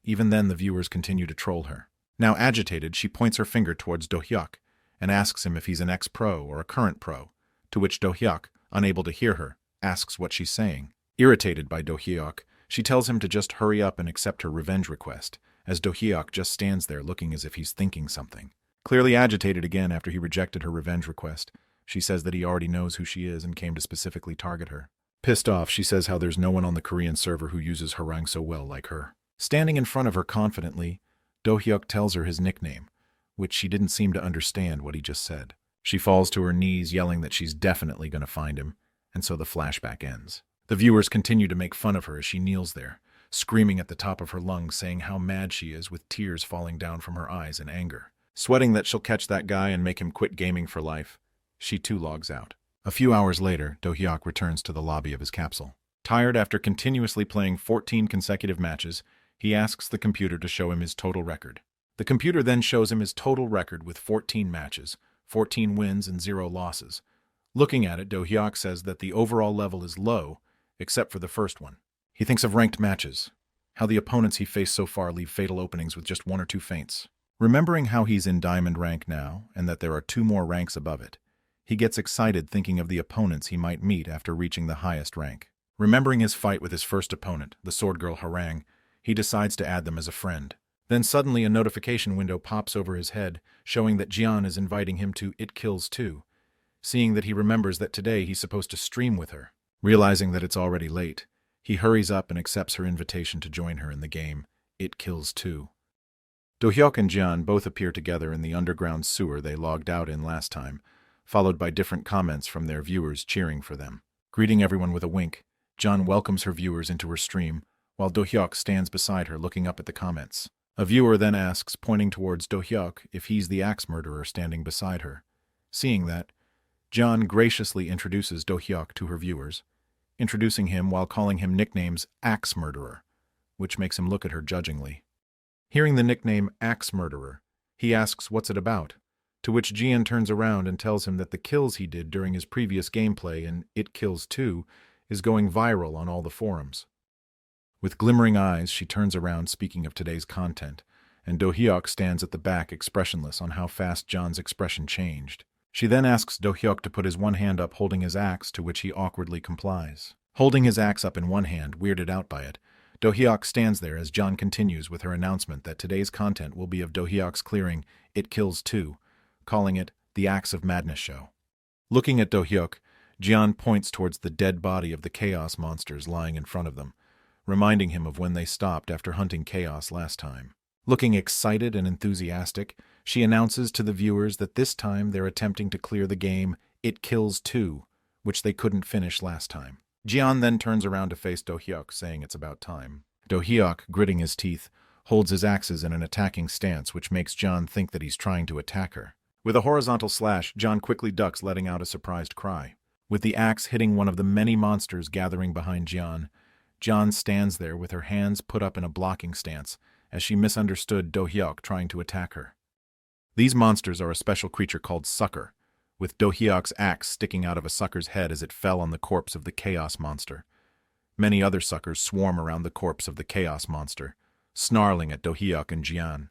Even then, the viewers continue to troll her. Now agitated, she points her finger towards Do-hyuk and asks him if he's an ex-pro or a current pro, to which Do-hyuk, unable to hear her, asks what she's saying. Irritated by Do-hyuk, she tells him to just hurry up and accept her revenge request, as Do-hyuk just stands there looking as if he's thinking something. Clearly agitated again after he rejected her revenge request, she says that he already knows who she is and came to specifically target her. Pissed off, she says how there's no one on the Korean server who uses harangue so well like her. Standing in front of her confidently, Do-hyuk tells her his nickname, which she didn't seem to understand what he just said. She falls to her knees, yelling that she's definitely going to find him, and so the flashback ends. The viewers continue to make fun of her as she kneels there, screaming at the top of her lungs, saying how mad she is, with tears falling down from her eyes in anger. Sweating that she'll catch that guy and make him quit gaming for life, she too logs out. A few hours later, Do-hyuk returns to the lobby of his capsule. Tired after continuously playing 14 consecutive matches, he asks the computer to show him his total record. The computer then shows him his total record with 14 matches, 14 wins and 0 losses. Looking at it, Do-hyuk says that the overall level is low, except for the first one. He thinks of ranked matches, how the opponents he faced so far leave fatal openings with just 1 or 2 feints. Remembering how he's in diamond rank now, and that there are 2 more ranks above it, he gets excited thinking of the opponents he might meet after reaching the highest rank. Remembering his fight with his first opponent, the sword girl Harangue, he decides to add them as a friend. Then suddenly a notification window pops over his head, showing that Jian is inviting him to It Kills 2, seeing that he remembers that today he's supposed to stream with her. Realizing that it's already late, he hurries up and accepts her invitation to join her in the game, It Kills 2. Do-hyuk and Jian both appear together in the underground sewer they logged out in last time, followed by different comments from their viewers cheering for them. Greeting everyone with a wink, Jian welcomes her viewers into her stream, while Do-hyuk stands beside her looking up at the comments. A viewer then asks, pointing towards Do-hyuk, if he's the axe murderer standing beside her. Seeing that, Jian graciously introduces Do-hyuk to her viewers, introducing him while calling him nicknames Axe Murderer, which makes him look at her judgingly. Hearing the nickname Axe Murderer, he asks what's it about, to which Jian turns around and tells him that the kills he did during his previous gameplay in It Kills 2 is going viral on all the forums. With glimmering eyes, she turns around speaking of today's content, and Do-hyuk stands at the back expressionless on how fast Jian's expression changed. She then asks Do-hyuk to put his one hand up holding his axe, to which he awkwardly complies. Holding his axe up in one hand, weirded out by it, Do-hyuk stands there as Jian continues with her announcement that today's content will be of Do-hyuk's clearing It Kills 2, calling it the Axe of Madness Show. Looking at Do-hyuk, Jian points towards the dead body of the chaos monsters lying in front of them, reminding him of when they stopped after hunting chaos last time. Looking excited and enthusiastic, she announces to the viewers that this time they're attempting to clear the game It Kills 2, which they couldn't finish last time. Jian then turns around to face Do-hyuk, saying it's about time. Do-hyuk, gritting his teeth, holds his axes in an attacking stance, which makes Jian think that he's trying to attack her. With a horizontal slash, Jian quickly ducks, letting out a surprised cry. With the axe hitting one of the many monsters gathering behind Jian stands there with her hands put up in a blocking stance, as she misunderstood Do-hyuk trying to attack her. These monsters are a special creature called Sucker, with Do-hyuk's axe sticking out of a sucker's head as it fell on the corpse of the chaos monster. Many other suckers swarm around the corpse of the chaos monster, snarling at Do-hyuk and Jian.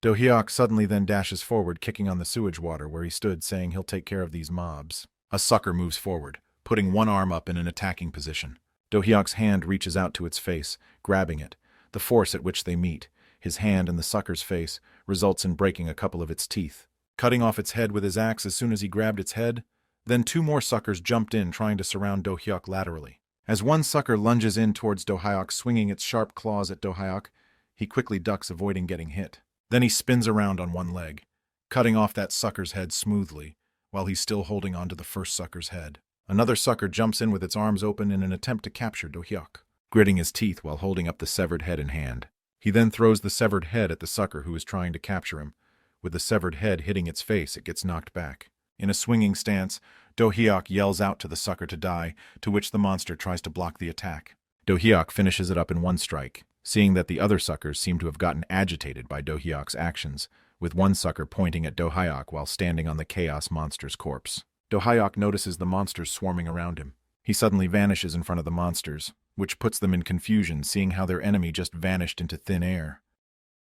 Do-hyuk suddenly then dashes forward, kicking on the sewage water where he stood, saying he'll take care of these mobs. A sucker moves forward, putting one arm up in an attacking position. Do-hyuk's hand reaches out to its face, grabbing it. The force at which they meet, his hand and the sucker's face, results in breaking a couple of its teeth. Cutting off its head with his axe as soon as he grabbed its head, then 2 more suckers jumped in, trying to surround Do-hyuk laterally. As one sucker lunges in towards Do-hyuk, swinging its sharp claws at Do-hyuk, he quickly ducks, avoiding getting hit. Then he spins around on one leg, cutting off that sucker's head smoothly, while he's still holding onto the first sucker's head. Another sucker jumps in with its arms open in an attempt to capture Do-hyuk, gritting his teeth while holding up the severed head in hand. He then throws the severed head at the sucker who is trying to capture him. With the severed head hitting its face, it gets knocked back. In a swinging stance, Do-hyuk yells out to the sucker to die, to which the monster tries to block the attack. Do-hyuk finishes it up in one strike, seeing that the other suckers seem to have gotten agitated by Do-hyuk's actions, with one sucker pointing at Do-hyuk while standing on the chaos monster's corpse. Do-hyuk notices the monsters swarming around him. He suddenly vanishes in front of the monsters, which puts them in confusion, seeing how their enemy just vanished into thin air.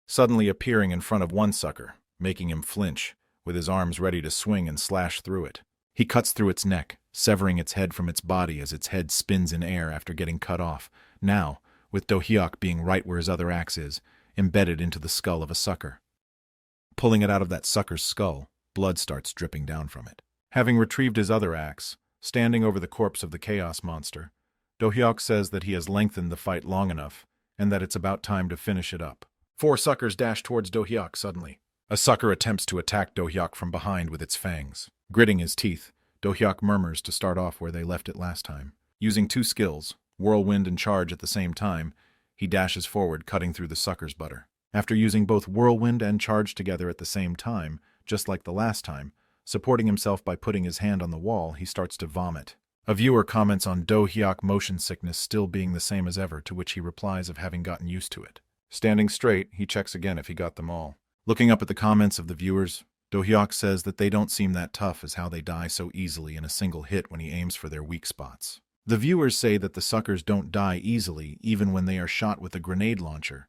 Suddenly appearing in front of one sucker, making him flinch, with his arms ready to swing and slash through it. He cuts through its neck, severing its head from its body as its head spins in air after getting cut off, now, with Do-hyuk being right where his other axe is, embedded into the skull of a sucker. Pulling it out of that sucker's skull, blood starts dripping down from it. Having retrieved his other axe, standing over the corpse of the chaos monster, Do-hyuk says that he has lengthened the fight long enough, and that it's about time to finish it up. 4 suckers dash towards Do-hyuk suddenly. A sucker attempts to attack Do-hyuk from behind with its fangs. Gritting his teeth, Do-hyuk murmurs to start off where they left it last time. Using 2 skills, whirlwind and charge at the same time, he dashes forward, cutting through the sucker's butter. After using both whirlwind and charge together at the same time, just like the last time, supporting himself by putting his hand on the wall, he starts to vomit. A viewer comments on Do-hyuk motion sickness still being the same as ever, to which he replies of having gotten used to it. Standing straight, he checks again if he got them all. Looking up at the comments of the viewers, Do-hyuk says that they don't seem that tough as how they die so easily in a single hit when he aims for their weak spots. The viewers say that the suckers don't die easily even when they are shot with a grenade launcher,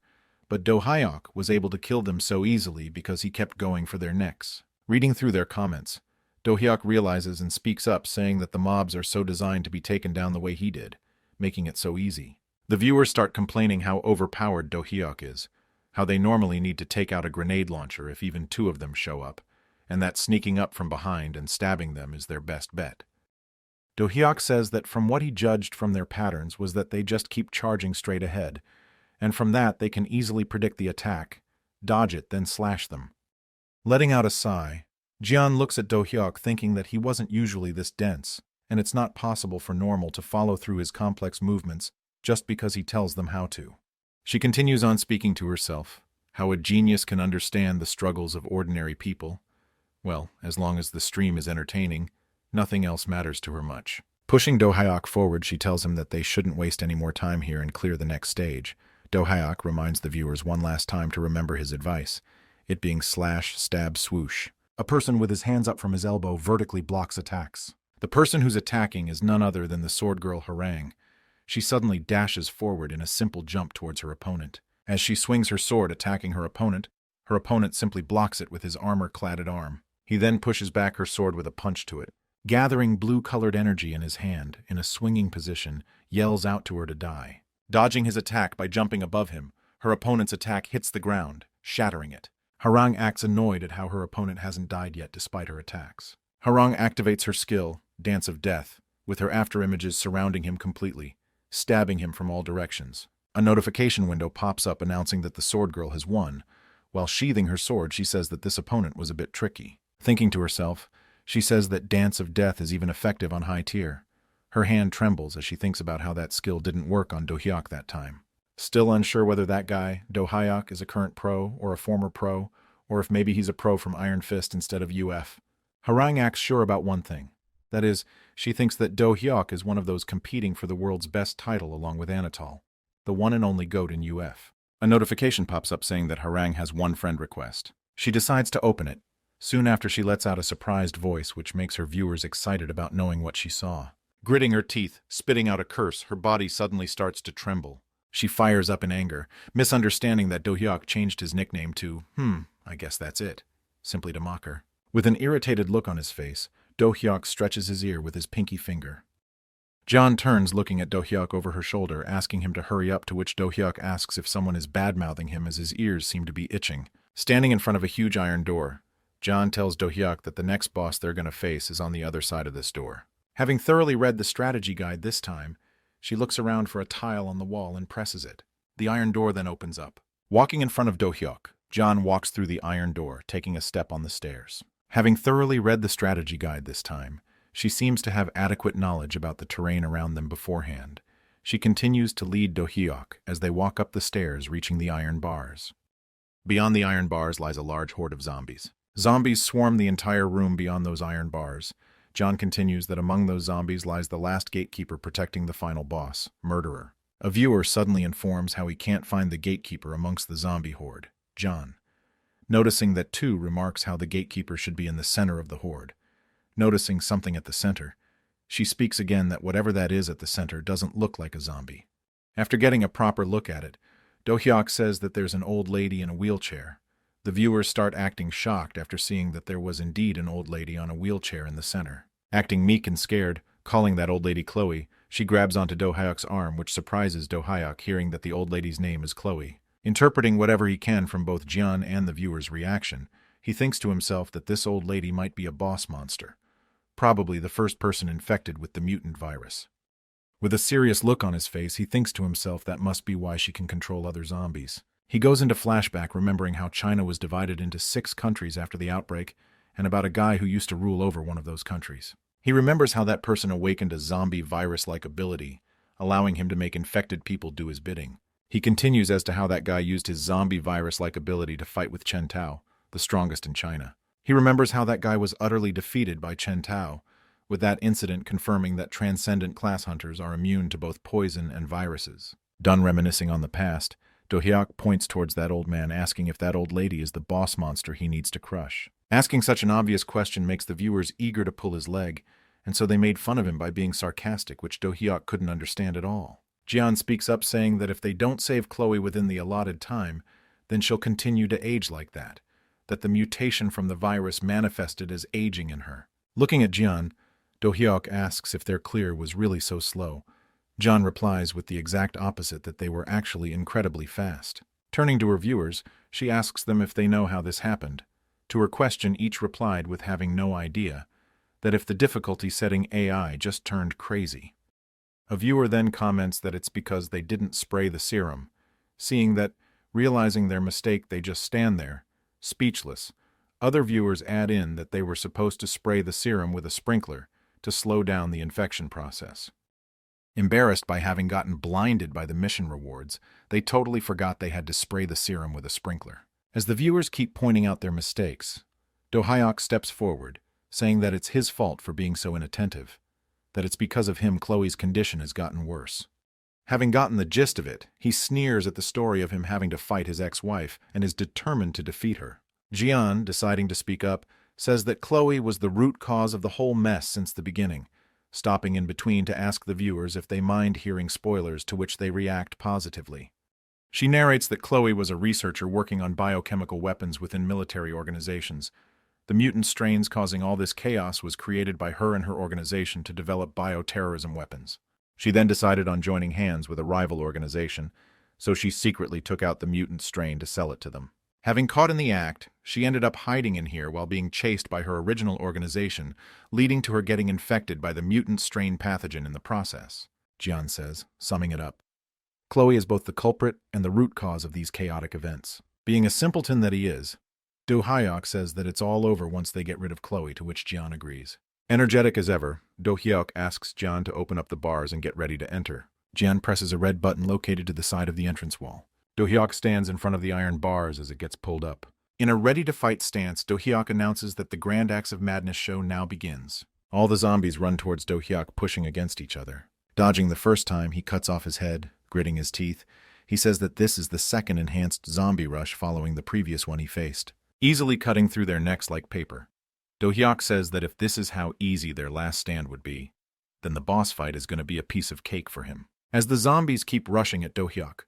but Do-hyuk was able to kill them so easily because he kept going for their necks. Reading through their comments, Do-hyuk realizes and speaks up, saying that the mobs are so designed to be taken down the way he did, making it so easy. The viewers start complaining how overpowered Do-hyuk is, how they normally need to take out a grenade launcher if even 2 of them show up, and that sneaking up from behind and stabbing them is their best bet. Do-hyuk says that from what he judged from their patterns was that they just keep charging straight ahead, and from that they can easily predict the attack, dodge it, then slash them. Letting out a sigh, Jian looks at Do-hyuk thinking that he wasn't usually this dense, and it's not possible for normal to follow through his complex movements just because he tells them how to. She continues on speaking to herself, how a genius can understand the struggles of ordinary people. Well, as long as the stream is entertaining, nothing else matters to her much. Pushing Do-hyuk forward, she tells him that they shouldn't waste any more time here and clear the next stage. Do-hyuk reminds the viewers one last time to remember his advice, it being slash, stab, swoosh. A person with his hands up from his elbow vertically blocks attacks. The person who's attacking is none other than the sword girl Harang. She suddenly dashes forward in a simple jump towards her opponent. As she swings her sword attacking her opponent simply blocks it with his armor-cladded arm. He then pushes back her sword with a punch to it. Gathering blue-colored energy in his hand, in a swinging position, yells out to her to die. Dodging his attack by jumping above him, her opponent's attack hits the ground, shattering it. Harang acts annoyed at how her opponent hasn't died yet despite her attacks. Harang activates her skill, Dance of Death, with her afterimages surrounding him completely, stabbing him from all directions. A notification window pops up announcing that the sword girl has won. While sheathing her sword, she says that this opponent was a bit tricky. Thinking to herself, she says that Dance of Death is even effective on high tier. Her hand trembles as she thinks about how that skill didn't work on Do-hyuk that time. Still unsure whether that guy, Do-hyuk, is a current pro or a former pro, or if maybe he's a pro from Iron Fist instead of UF. Harang acts sure about one thing. That is, she thinks that Do-hyuk is one of those competing for the world's best title along with Anatol, the one and only GOAT in UF. A notification pops up saying that Harang has one friend request. She decides to open it. Soon after, she lets out a surprised voice which makes her viewers excited about knowing what she saw. Gritting her teeth, spitting out a curse, her body suddenly starts to tremble. She fires up in anger, misunderstanding that Do-hyuk changed his nickname to, I guess that's it, simply to mock her. With an irritated look on his face, Do-hyuk stretches his ear with his pinky finger. John turns, looking at Do-hyuk over her shoulder, asking him to hurry up, to which Do-hyuk asks if someone is bad-mouthing him as his ears seem to be itching. Standing in front of a huge iron door, John tells Do-hyuk that the next boss they're going to face is on the other side of this door. Having thoroughly read the strategy guide this time, she looks around for a tile on the wall and presses it. The iron door then opens up. Walking in front of Do-hyuk, John walks through the iron door, taking a step on the stairs. Having thoroughly read the strategy guide this time, she seems to have adequate knowledge about the terrain around them beforehand. She continues to lead Do-hyuk as they walk up the stairs, reaching the iron bars. Beyond the iron bars lies a large horde of zombies. Zombies swarm the entire room beyond those iron bars. John continues that among those zombies lies the last gatekeeper protecting the final boss, Murderer. A viewer suddenly informs how he can't find the gatekeeper amongst the zombie horde, John. Noticing that 2 remarks how the gatekeeper should be in the center of the horde. Noticing something at the center, she speaks again that whatever that is at the center doesn't look like a zombie. After getting a proper look at it, Do-hyuk says that there's an old lady in a wheelchair. The viewers start acting shocked after seeing that there was indeed an old lady on a wheelchair in the center. Acting meek and scared, calling that old lady Chloe, she grabs onto Do-hyuk's arm, which surprises Do-hyuk hearing that the old lady's name is Chloe. Interpreting whatever he can from both Jian and the viewer's reaction, he thinks to himself that this old lady might be a boss monster, probably the first person infected with the mutant virus. With a serious look on his face, he thinks to himself that must be why she can control other zombies. He goes into flashback remembering how China was divided into 6 countries after the outbreak, and about a guy who used to rule over one of those countries. He remembers how that person awakened a zombie virus-like ability, allowing him to make infected people do his bidding. He continues as to how that guy used his zombie virus-like ability to fight with Chen Tao, the strongest in China. He remembers how that guy was utterly defeated by Chen Tao, with that incident confirming that transcendent class hunters are immune to both poison and viruses. Done reminiscing on the past, Do-hyuk points towards that old man, asking if that old lady is the boss monster he needs to crush. Asking such an obvious question makes the viewers eager to pull his leg, and so they made fun of him by being sarcastic, which Do-hyuk couldn't understand at all. Jian speaks up saying that if they don't save Chloe within the allotted time, then she'll continue to age like that the mutation from the virus manifested as aging in her. Looking at Jian, Do-hyuk asks if their clear was really so slow. Jian replies with the exact opposite, that they were actually incredibly fast. Turning to her viewers, she asks them if they know how this happened. To her question, each replied with having no idea, that if the difficulty setting AI just turned crazy. A viewer then comments that it's because they didn't spray the serum, seeing that, realizing their mistake, they just stand there, speechless. Other viewers add in that they were supposed to spray the serum with a sprinkler to slow down the infection process. Embarrassed by having gotten blinded by the mission rewards, they totally forgot they had to spray the serum with a sprinkler. As the viewers keep pointing out their mistakes, Do-hyuk steps forward, saying that it's his fault for being so inattentive, that it's because of him Chloe's condition has gotten worse. Having gotten the gist of it, he sneers at the story of him having to fight his ex-wife and is determined to defeat her. Jian, deciding to speak up, says that Chloe was the root cause of the whole mess since the beginning, stopping in between to ask the viewers if they mind hearing spoilers, to which they react positively. She narrates that Chloe was a researcher working on biochemical weapons within military organizations. The mutant strains causing all this chaos was created by her and her organization to develop bioterrorism weapons. She then decided on joining hands with a rival organization, so she secretly took out the mutant strain to sell it to them. Having caught in the act, she ended up hiding in here while being chased by her original organization, leading to her getting infected by the mutant strain pathogen in the process, Jian says, summing it up. Chloe is both the culprit and the root cause of these chaotic events. Being a simpleton that he is, Do-hyuk says that it's all over once they get rid of Chloe, to which Jian agrees. Energetic as ever, Do-hyuk asks Jian to open up the bars and get ready to enter. Jian presses a red button located to the side of the entrance wall. Do-hyuk stands in front of the iron bars as it gets pulled up. In a ready-to-fight stance, Do-hyuk announces that the Grand Acts of Madness show now begins. All the zombies run towards Do-hyuk, pushing against each other. Dodging the first time, he cuts off his head, gritting his teeth. He says that this is the second enhanced zombie rush following the previous one he faced, easily cutting through their necks like paper. Do-hyuk says that if this is how easy their last stand would be, then the boss fight is going to be a piece of cake for him. As the zombies keep rushing at Do-hyuk,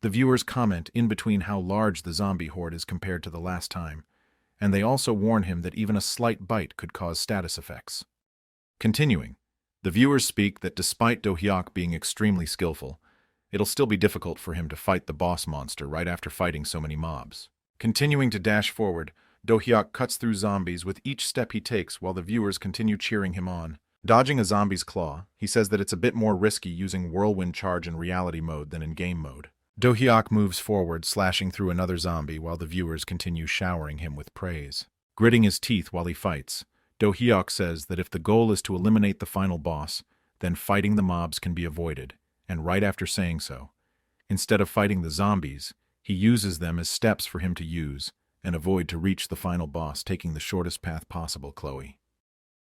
the viewers comment in between how large the zombie horde is compared to the last time, and they also warn him that even a slight bite could cause status effects. Continuing, the viewers speak that despite Do-hyuk being extremely skillful, it'll still be difficult for him to fight the boss monster right after fighting so many mobs. Continuing to dash forward, Do-hyuk cuts through zombies with each step he takes while the viewers continue cheering him on. Dodging a zombie's claw, he says that it's a bit more risky using whirlwind charge in reality mode than in game mode. Do-hyuk moves forward, slashing through another zombie while the viewers continue showering him with praise. Gritting his teeth while he fights, Do-hyuk says that if the goal is to eliminate the final boss, then fighting the mobs can be avoided, and right after saying so, instead of fighting the zombies, he uses them as steps for him to use and avoid to reach the final boss, taking the shortest path possible, Chloe.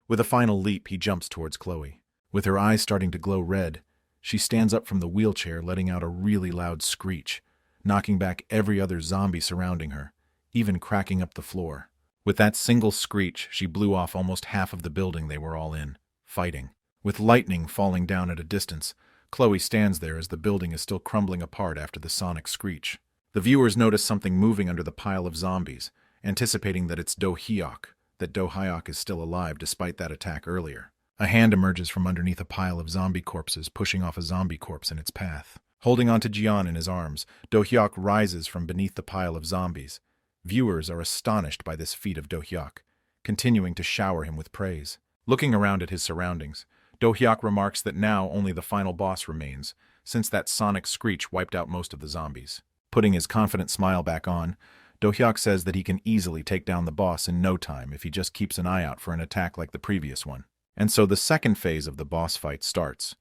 With a final leap, he jumps towards Chloe. With her eyes starting to glow red, she stands up from the wheelchair, letting out a really loud screech, knocking back every other zombie surrounding her, even cracking up the floor. With that single screech, she blew off almost half of the building they were all in, fighting. With lightning falling down at a distance, Chloe stands there as the building is still crumbling apart after the sonic screech. The viewers notice something moving under the pile of zombies, anticipating that it's Do-hyuk, that Do-hyuk is still alive despite that attack earlier. A hand emerges from underneath a pile of zombie corpses, pushing off a zombie corpse in its path. Holding onto Jian in his arms, Do-hyuk rises from beneath the pile of zombies. Viewers are astonished by this feat of Do-hyuk, continuing to shower him with praise. Looking around at his surroundings, Do-hyuk remarks that now only the final boss remains, since that sonic screech wiped out most of the zombies. Putting his confident smile back on, Do-hyuk says that he can easily take down the boss in no time if he just keeps an eye out for an attack like the previous one. And so the second phase of the boss fight starts,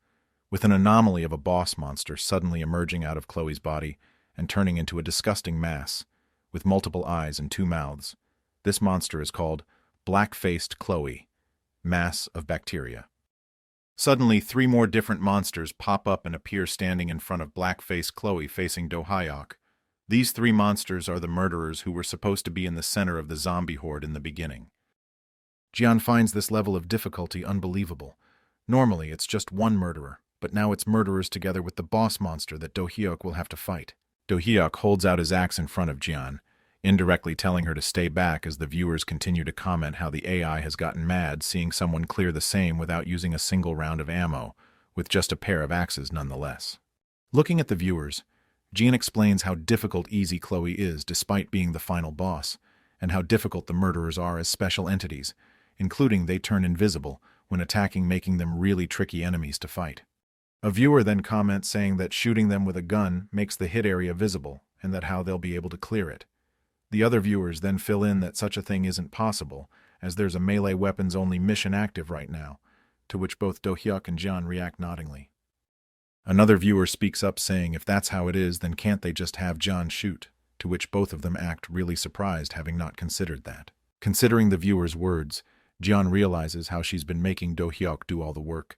with an anomaly of a boss monster suddenly emerging out of Chloe's body and turning into a disgusting mass, with multiple eyes and 2 mouths. This monster is called Black-Faced Chloe, Mass of Bacteria. Suddenly, 3 more different monsters pop up and appear standing in front of Black-Faced Chloe facing Do-hyuk. These 3 monsters are the murderers who were supposed to be in the center of the zombie horde in the beginning. Jian finds this level of difficulty unbelievable. Normally, it's just one murderer, but now it's murderers together with the boss monster that Do-hyuk will have to fight. Do-hyuk holds out his axe in front of Jian, indirectly telling her to stay back as the viewers continue to comment how the AI has gotten mad seeing someone clear the same without using a single round of ammo, with just a pair of axes nonetheless. Looking at the viewers, Jian explains how difficult Easy Chloe is despite being the final boss, and how difficult the murderers are as special entities, including they turn invisible when attacking, making them really tricky enemies to fight. A viewer then comments saying that shooting them with a gun makes the hit area visible, and that how they'll be able to clear it. The other viewers then fill in that such a thing isn't possible, as there's a melee weapons-only mission active right now, to which both Do-hyuk and Jian react noddingly. Another viewer speaks up saying if that's how it is, then can't they just have Jian shoot, to which both of them act really surprised having not considered that. Considering the viewer's words, Jian realizes how she's been making Do-hyuk do all the work,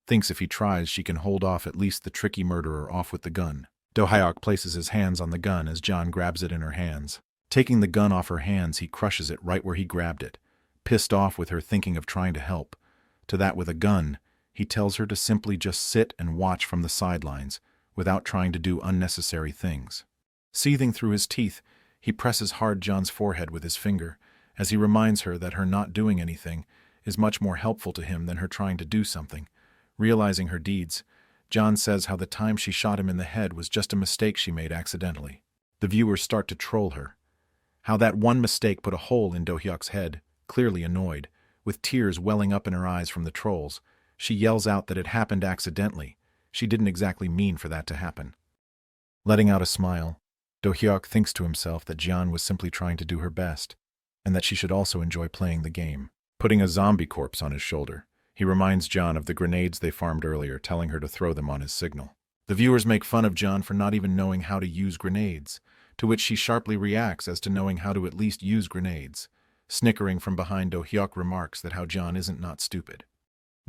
thinks if he tries she can hold off at least the tricky murderer off with the gun. Do-hyuk places his hands on the gun as Jian grabs it in her hands. Taking the gun off her hands, he crushes it right where he grabbed it, pissed off with her thinking of trying to help. To that with a gun, he tells her to simply just sit and watch from the sidelines, without trying to do unnecessary things. Seething through his teeth, he presses hard Jian's forehead with his finger, as he reminds her that her not doing anything is much more helpful to him than her trying to do something. Realizing her deeds, Jian says how the time she shot him in the head was just a mistake she made accidentally. The viewers start to troll her. How that one mistake put a hole in Do-hyuk's head, clearly annoyed, with tears welling up in her eyes from the trolls. She yells out that it happened accidentally. She didn't exactly mean for that to happen. Letting out a smile, Do-hyuk thinks to himself that Jian was simply trying to do her best, and that she should also enjoy playing the game. Putting a zombie corpse on his shoulder, he reminds Jian of the grenades they farmed earlier, telling her to throw them on his signal. The viewers make fun of Jian for not even knowing how to use grenades, to which she sharply reacts as to knowing how to at least use grenades. Snickering from behind, Do-hyuk remarks that how Jian isn't not stupid.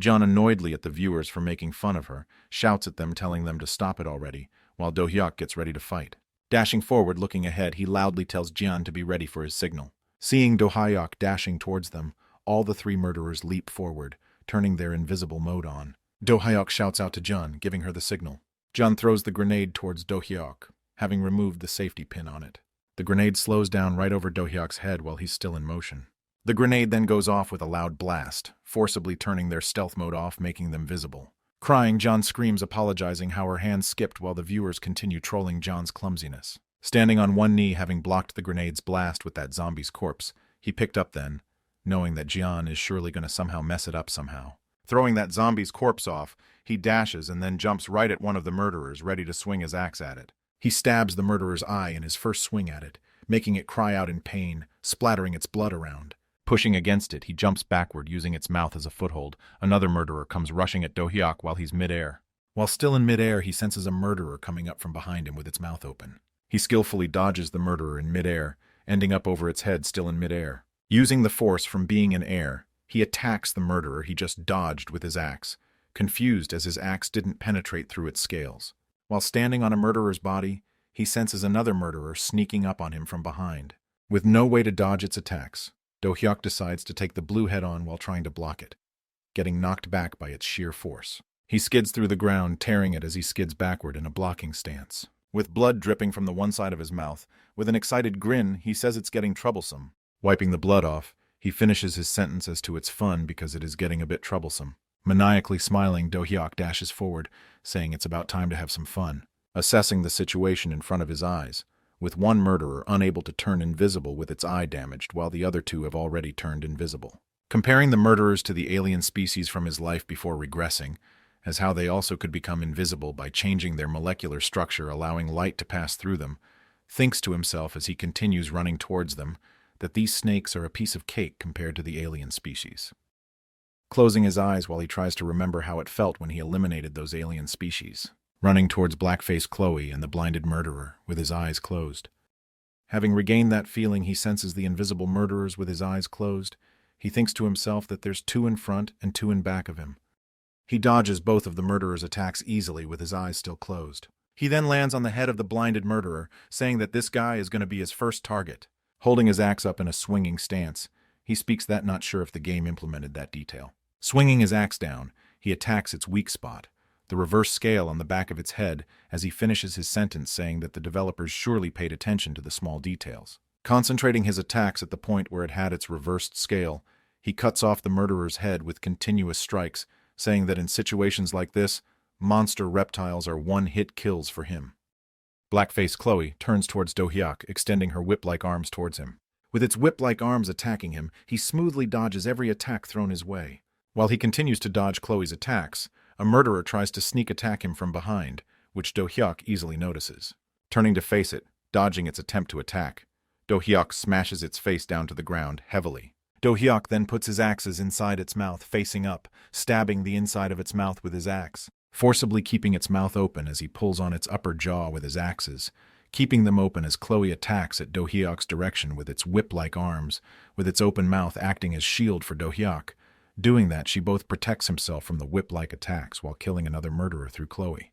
Jian, annoyedly at the viewers for making fun of her, shouts at them telling them to stop it already, while Do-hyuk gets ready to fight. Dashing forward, looking ahead, he loudly tells Jian to be ready for his signal. Seeing Do-hyuk dashing towards them, all the 3 murderers leap forward, turning their invisible mode on. Do-hyuk shouts out to Jian, giving her the signal. Jian throws the grenade towards Do-hyuk, having removed the safety pin on it. The grenade slows down right over Do-hyuk's head while he's still in motion. The grenade then goes off with a loud blast, forcibly turning their stealth mode off, making them visible. Crying, Jian screams, apologizing how her hands skipped while the viewers continue trolling Jian's clumsiness. Standing on one knee, having blocked the grenade's blast with that zombie's corpse, he picked up then, knowing that Jian is surely going to somehow mess it up somehow. Throwing that zombie's corpse off, he dashes and then jumps right at one of the murderers, ready to swing his axe at it. He stabs the murderer's eye in his first swing at it, making it cry out in pain, splattering its blood around. Pushing against it, he jumps backward, using its mouth as a foothold. Another murderer comes rushing at Do-hyuk while he's midair. While still in midair, he senses a murderer coming up from behind him with its mouth open. He skillfully dodges the murderer in midair, ending up over its head still in midair. Using the force from being in air, he attacks the murderer he just dodged with his axe, confused as his axe didn't penetrate through its scales. While standing on a murderer's body, he senses another murderer sneaking up on him from behind. With no way to dodge its attacks, Do-hyuk decides to take the blue head-on while trying to block it, getting knocked back by its sheer force. He skids through the ground, tearing it as he skids backward in a blocking stance. With blood dripping from the one side of his mouth, with an excited grin, he says it's getting troublesome. Wiping the blood off, he finishes his sentence as to it's fun because it is getting a bit troublesome. Maniacally smiling, Do-hyuk dashes forward, saying it's about time to have some fun. Assessing the situation in front of his eyes, with one murderer unable to turn invisible with its eye damaged while the other 2 have already turned invisible. comparing the murderers to the alien species from his life before regressing, as how they also could become invisible by changing their molecular structure, allowing light to pass through them, thinks to himself as he continues running towards them that these snakes are a piece of cake compared to the alien species. Closing his eyes while he tries to remember how it felt when he eliminated those alien species, running towards black-faced Chloe and the blinded murderer with his eyes closed. Having regained that feeling, he senses the invisible murderers with his eyes closed. He thinks to himself that there's 2 in front and 2 in back of him. He dodges both of the murderer's attacks easily with his eyes still closed. He then lands on the head of the blinded murderer, saying that this guy is going to be his first target. Holding his axe up in a swinging stance, he speaks that not sure if the game implemented that detail. Swinging his axe down, he attacks its weak spot, the reverse scale on the back of its head, as he finishes his sentence saying that the developers surely paid attention to the small details. Concentrating his attacks at the point where it had its reversed scale, he cuts off the murderer's head with continuous strikes, saying that in situations like this, monster reptiles are one-hit kills for him. Black-faced Chloe turns towards Do-hyuk, extending her whip-like arms towards him. With its whip-like arms attacking him, he smoothly dodges every attack thrown his way. While he continues to dodge Chloe's attacks, a murderer tries to sneak attack him from behind, which Do-hyuk easily notices. Turning to face it, dodging its attempt to attack, Do-hyuk smashes its face down to the ground heavily. Do-hyuk then puts his axes inside its mouth, facing up, stabbing the inside of its mouth with his axe, forcibly keeping its mouth open as he pulls on its upper jaw with his axes, keeping them open as Chloe attacks at Do-hyuk's direction with its whip-like arms, with its open mouth acting as shield for Do-hyuk. Doing that, she both protects himself from the whip-like attacks while killing another murderer through Chloe.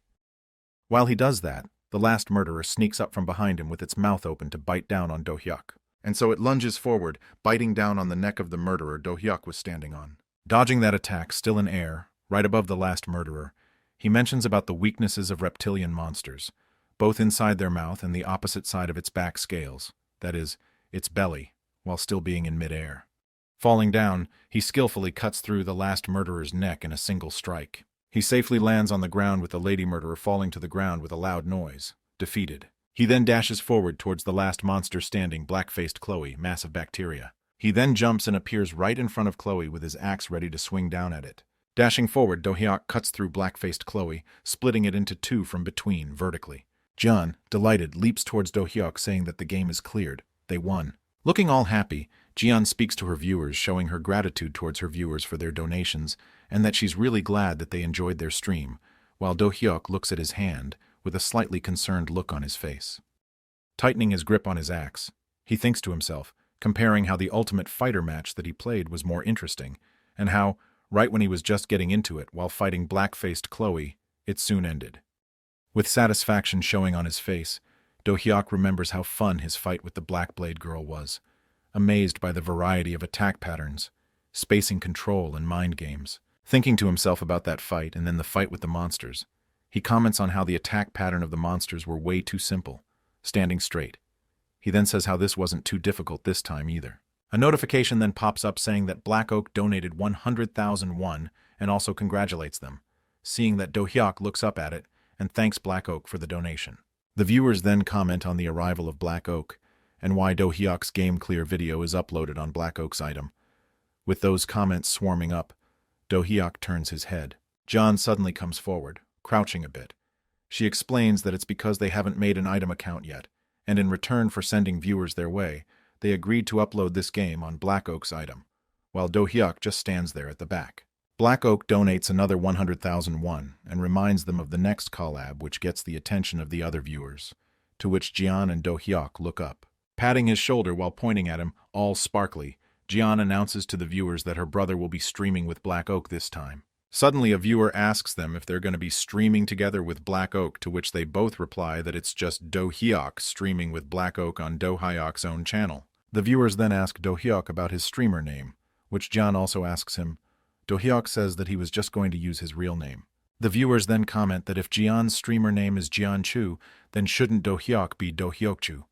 While he does that, the last murderer sneaks up from behind him with its mouth open to bite down on Do-hyuk. And so it lunges forward, biting down on the neck of the murderer Do-hyuk was standing on. Dodging that attack, still in air, right above the last murderer, he mentions about the weaknesses of reptilian monsters, both inside their mouth and the opposite side of its back scales, that is, its belly, while still being in mid-air. Falling down, he skillfully cuts through the last murderer's neck in a single strike. He safely lands on the ground with the lady murderer falling to the ground with a loud noise, defeated. He then dashes forward towards the last monster standing, black-faced Chloe, mass of bacteria. He then jumps and appears right in front of Chloe with his axe ready to swing down at it. Dashing forward, Do-hyuk cuts through black-faced Chloe, splitting it into 2 from between, vertically. John, delighted, leaps towards Do-hyuk, saying that the game is cleared. They won. Looking all happy, Jian speaks to her viewers, showing her gratitude towards her viewers for their donations, and that she's really glad that they enjoyed their stream, while Do-hyuk looks at his hand, with a slightly concerned look on his face. Tightening his grip on his axe, he thinks to himself, comparing how the Ultimate Fighter match that he played was more interesting, and how, right when he was just getting into it while fighting black-faced Chloe, it soon ended. With satisfaction showing on his face, Do-hyuk remembers how fun his fight with the Black Blade girl was, amazed by the variety of attack patterns, spacing control, and mind games. Thinking to himself about that fight and then the fight with the monsters, he comments on how the attack pattern of the monsters were way too simple, standing straight. He then says how this wasn't too difficult this time either. A notification then pops up saying that Black Oak donated 100,000 won and also congratulates them, seeing that Do-hyuk looks up at it and thanks Black Oak for the donation. The viewers then comment on the arrival of Black Oak and why Do-hyuk's Game Clear video is uploaded on Black Oak's item. With those comments swarming up, Do-hyuk turns his head. John suddenly comes forward, crouching a bit. She explains that it's because they haven't made an item account yet, and in return for sending viewers their way, they agreed to upload this game on Black Oak's item, while Do-hyuk just stands there at the back. Black Oak donates another 100,000 won and reminds them of the next collab, which gets the attention of the other viewers, to which Jian and Do-hyuk look up. Patting his shoulder while pointing at him, all sparkly, Jian announces to the viewers that her brother will be streaming with Black Oak this time. Suddenly, a viewer asks them if they're going to be streaming together with Black Oak, to which they both reply that it's just Do-hyuk streaming with Black Oak on Do-hyuk's own channel. The viewers then ask Do-hyuk about his streamer name, which John also asks him. Do-hyuk says that he was just going to use his real name. The viewers then comment that if Jian's streamer name is Jianchu, then shouldn't Do-hyuk be Do-hyukchu,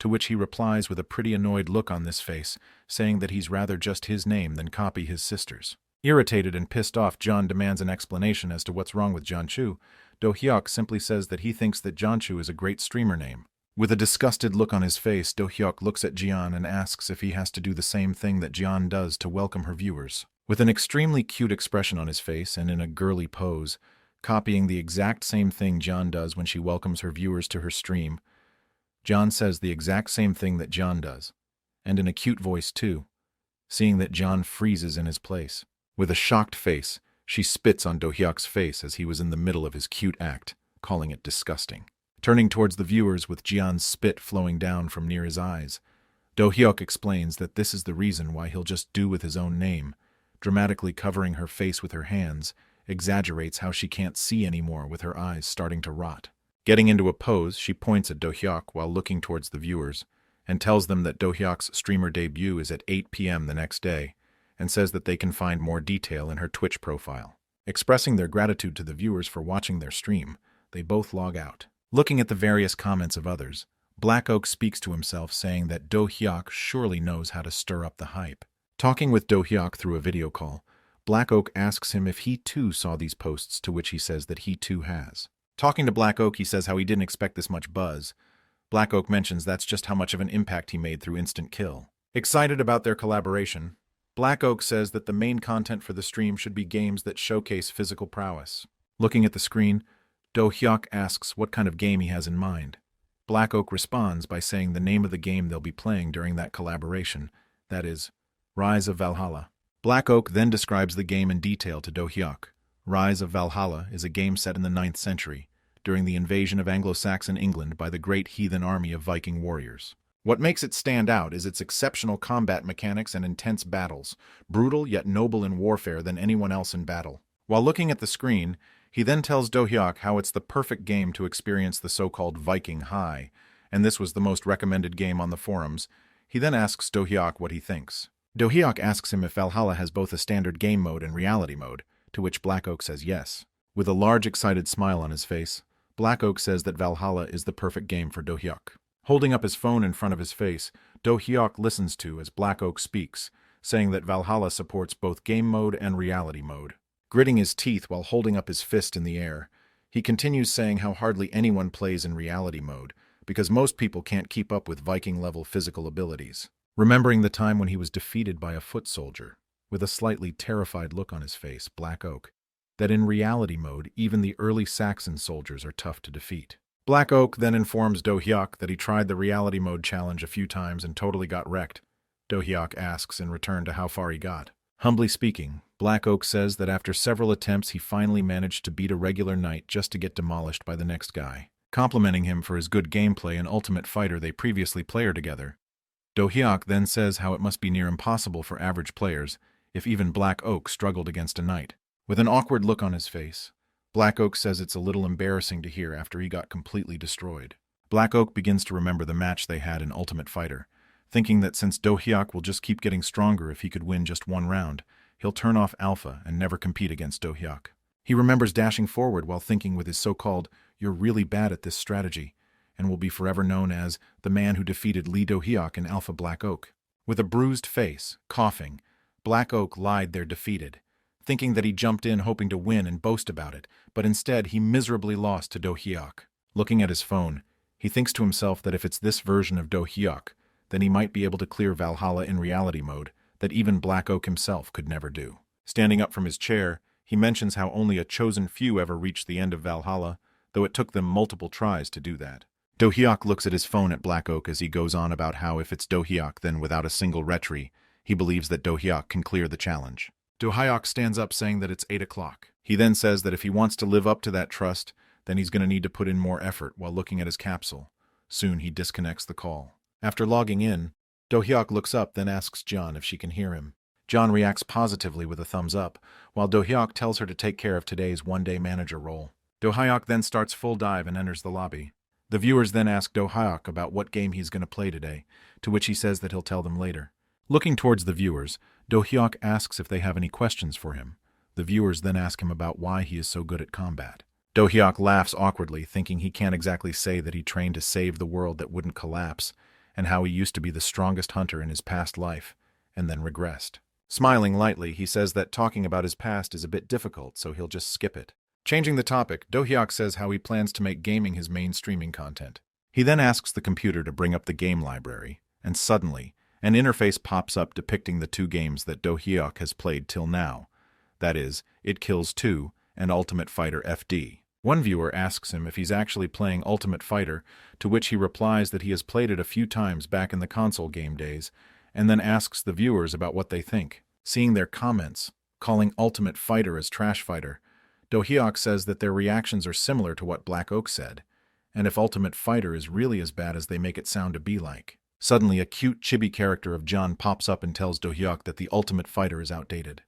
to which he replies with a pretty annoyed look on this face, saying that he's rather just his name than copy his sister's. Irritated and pissed off, John demands an explanation as to what's wrong with Jianchu. Do-hyuk simply says that he thinks that Jianchu is a great streamer name. With a disgusted look on his face, Do-hyuk looks at Jian and asks if he has to do the same thing that Jian does to welcome her viewers. With an extremely cute expression on his face and in a girly pose, copying the exact same thing Jian does when she welcomes her viewers to her stream, Jian says the exact same thing that Jian does, and in a cute voice too, seeing that Jian freezes in his place. With a shocked face, she spits on Do-hyuk's face as he was in the middle of his cute act, calling it disgusting. Turning towards the viewers with Jian's spit flowing down from near his eyes, Do-hyuk explains that this is the reason why he'll just do with his own name, dramatically covering her face with her hands, exaggerates how she can't see anymore with her eyes starting to rot. Getting into a pose, she points at Do-hyuk while looking towards the viewers, and tells them that Do-hyuk's streamer debut is at 8 p.m. the next day, and says that they can find more detail in her Twitch profile. Expressing their gratitude to the viewers for watching their stream, they both log out. Looking at the various comments of others, Black Oak speaks to himself saying that Do-hyuk surely knows how to stir up the hype. Talking with Do-hyuk through a video call, Black Oak asks him if he too saw these posts, to which he says that he too has. Talking to Black Oak, he says how he didn't expect this much buzz. Black Oak mentions that's just how much of an impact he made through Instant Kill. Excited about their collaboration, Black Oak says that the main content for the stream should be games that showcase physical prowess. Looking at the screen, Do-hyuk asks what kind of game he has in mind. Black Oak responds by saying the name of the game they'll be playing during that collaboration, that is, Rise of Valhalla. Black Oak then describes the game in detail to Do-hyuk. Rise of Valhalla is a game set in the 9th century, during the invasion of Anglo-Saxon England by the great heathen army of Viking warriors. What makes it stand out is its exceptional combat mechanics and intense battles, brutal yet noble in warfare than anyone else in battle. While looking at the screen, he then tells Do-hyuk how it's the perfect game to experience the so-called Viking high, and this was the most recommended game on the forums. He then asks Do-hyuk what he thinks. Do-hyuk asks him if Valhalla has both a standard game mode and reality mode, to which Black Oak says yes. With a large excited smile on his face, Black Oak says that Valhalla is the perfect game for Do-hyuk. Holding up his phone in front of his face, Do-hyuk listens to as Black Oak speaks, saying that Valhalla supports both game mode and reality mode. Gritting his teeth while holding up his fist in the air, he continues saying how hardly anyone plays in reality mode, because most people can't keep up with Viking-level physical abilities. Remembering the time when he was defeated by a foot soldier, with a slightly terrified look on his face, Black Oak, that in reality mode even the early Saxon soldiers are tough to defeat. Black Oak then informs Do-hyuk that he tried the reality mode challenge a few times and totally got wrecked. Do-hyuk asks in return to how far he got. Humbly speaking, Black Oak says that after several attempts he finally managed to beat a regular knight just to get demolished by the next guy. Complimenting him for his good gameplay and Ultimate Fighter they previously played together, Do-hyuk then says how it must be near impossible for average players if even Black Oak struggled against a knight. With an awkward look on his face, Black Oak says it's a little embarrassing to hear after he got completely destroyed. Black Oak begins to remember the match they had in Ultimate Fighter, thinking that since Do-hyuk will just keep getting stronger if he could win just one round, he'll turn off Alpha and never compete against Do-hyuk. He remembers dashing forward while thinking with his so-called, "You're really bad at this strategy," and will be forever known as the man who defeated Lee Do-hyuk in Alpha Black Oak. With a bruised face, coughing, Black Oak lied they're defeated, thinking that he jumped in hoping to win and boast about it, but instead he miserably lost to Do-hyuk. Looking at his phone, he thinks to himself that if it's this version of Do-hyuk, then he might be able to clear Valhalla in reality mode that even Black Oak himself could never do. Standing up from his chair, he mentions how only a chosen few ever reached the end of Valhalla, though it took them multiple tries to do that. Do-hyuk looks at his phone at Black Oak as he goes on about how if it's Do-hyuk, then without a single retry, he believes that Do-hyuk can clear the challenge. Do-hyuk stands up saying that it's 8 o'clock. He then says that if he wants to live up to that trust, then he's going to need to put in more effort while looking at his capsule. Soon he disconnects the call. After logging in, Do-hyuk looks up, then asks John if she can hear him. John reacts positively with a thumbs up, while Do-hyuk tells her to take care of today's one-day manager role. Do-hyuk then starts full dive and enters the lobby. The viewers then ask Do-hyuk about what game he's going to play today, to which he says that he'll tell them later. Looking towards the viewers, Do-hyuk asks if they have any questions for him. The viewers then ask him about why he is so good at combat. Do-hyuk laughs awkwardly, thinking he can't exactly say that he trained to save the world that wouldn't collapse, and how he used to be the strongest hunter in his past life, and then regressed. Smiling lightly, he says that talking about his past is a bit difficult, so he'll just skip it. Changing the topic, Do-hyuk says how he plans to make gaming his main streaming content. He then asks the computer to bring up the game library, and suddenly, an interface pops up depicting the two games that Do-hyuk has played till now. That is, It Kills 2 and Ultimate Fighter FD. One viewer asks him if he's actually playing Ultimate Fighter, to which he replies that he has played it a few times back in the console game days, and then asks the viewers about what they think. Seeing their comments, calling Ultimate Fighter as Trash Fighter, Do-hyuk says that their reactions are similar to what Black Oak said, and if Ultimate Fighter is really as bad as they make it sound to be like. Suddenly, a cute chibi character of John pops up and tells Do-hyuk that the Ultimate Fighter is outdated.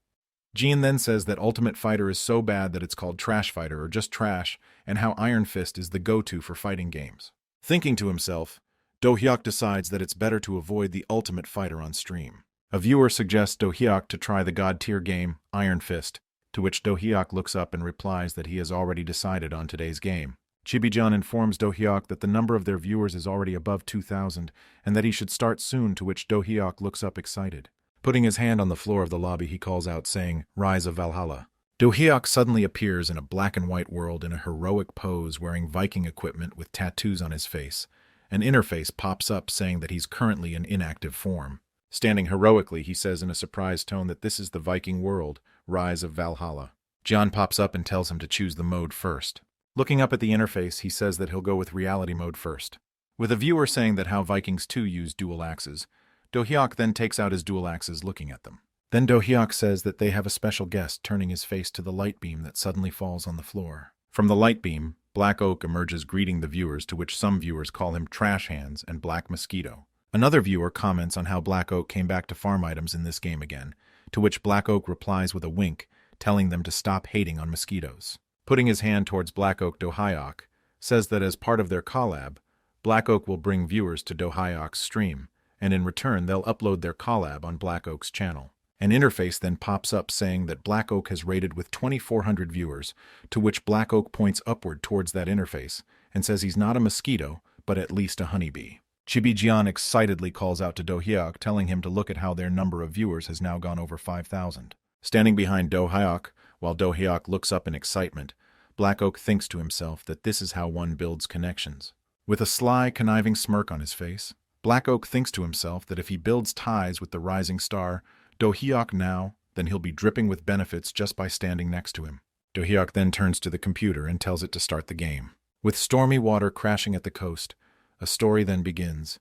Jean then says that Ultimate Fighter is so bad that it's called Trash Fighter or just Trash, and how Iron Fist is the go-to for fighting games. Thinking to himself, Do-hyuk decides that it's better to avoid the Ultimate Fighter on stream. A viewer suggests Do-hyuk to try the god-tier game, Iron Fist, to which Do-hyuk looks up and replies that he has already decided on today's game. Chibi-John informs Do-hyuk that the number of their viewers is already above 2,000 and that he should start soon, to which Do-hyuk looks up excited. Putting his hand on the floor of the lobby, he calls out saying, "Rise of Valhalla." Do-hyuk suddenly appears in a black and white world in a heroic pose wearing Viking equipment with tattoos on his face. An interface pops up saying that he's currently in inactive form. Standing heroically, he says in a surprised tone that this is the Viking world, Rise of Valhalla. John pops up and tells him to choose the mode first. Looking up at the interface, he says that he'll go with reality mode first. With a viewer saying that how Vikings 2 use dual axes, Do-hyuk then takes out his dual axes looking at them. Then Do-hyuk says that they have a special guest, turning his face to the light beam that suddenly falls on the floor. From the light beam, Black Oak emerges greeting the viewers, to which some viewers call him Trash Hands and Black Mosquito. Another viewer comments on how Black Oak came back to farm items in this game again, to which Black Oak replies with a wink, telling them to stop hating on mosquitoes. Putting his hand towards Black Oak, Do-hyuk says that as part of their collab, Black Oak will bring viewers to Do-hyuk's stream, and in return they'll upload their collab on Black Oak's channel. An interface then pops up saying that Black Oak has rated with 2,400 viewers, to which Black Oak points upward towards that interface and says he's not a mosquito, but at least a honeybee. Chibi-Jian excitedly calls out to Do-hyuk, telling him to look at how their number of viewers has now gone over 5,000. Standing behind Do-hyuk, while Do-hyuk looks up in excitement, Black Oak thinks to himself that this is how one builds connections. With a sly, conniving smirk on his face, Black Oak thinks to himself that if he builds ties with the rising star, Do-hyuk now, then he'll be dripping with benefits just by standing next to him. Do-hyuk then turns to the computer and tells it to start the game. With stormy water crashing at the coast, a story then begins.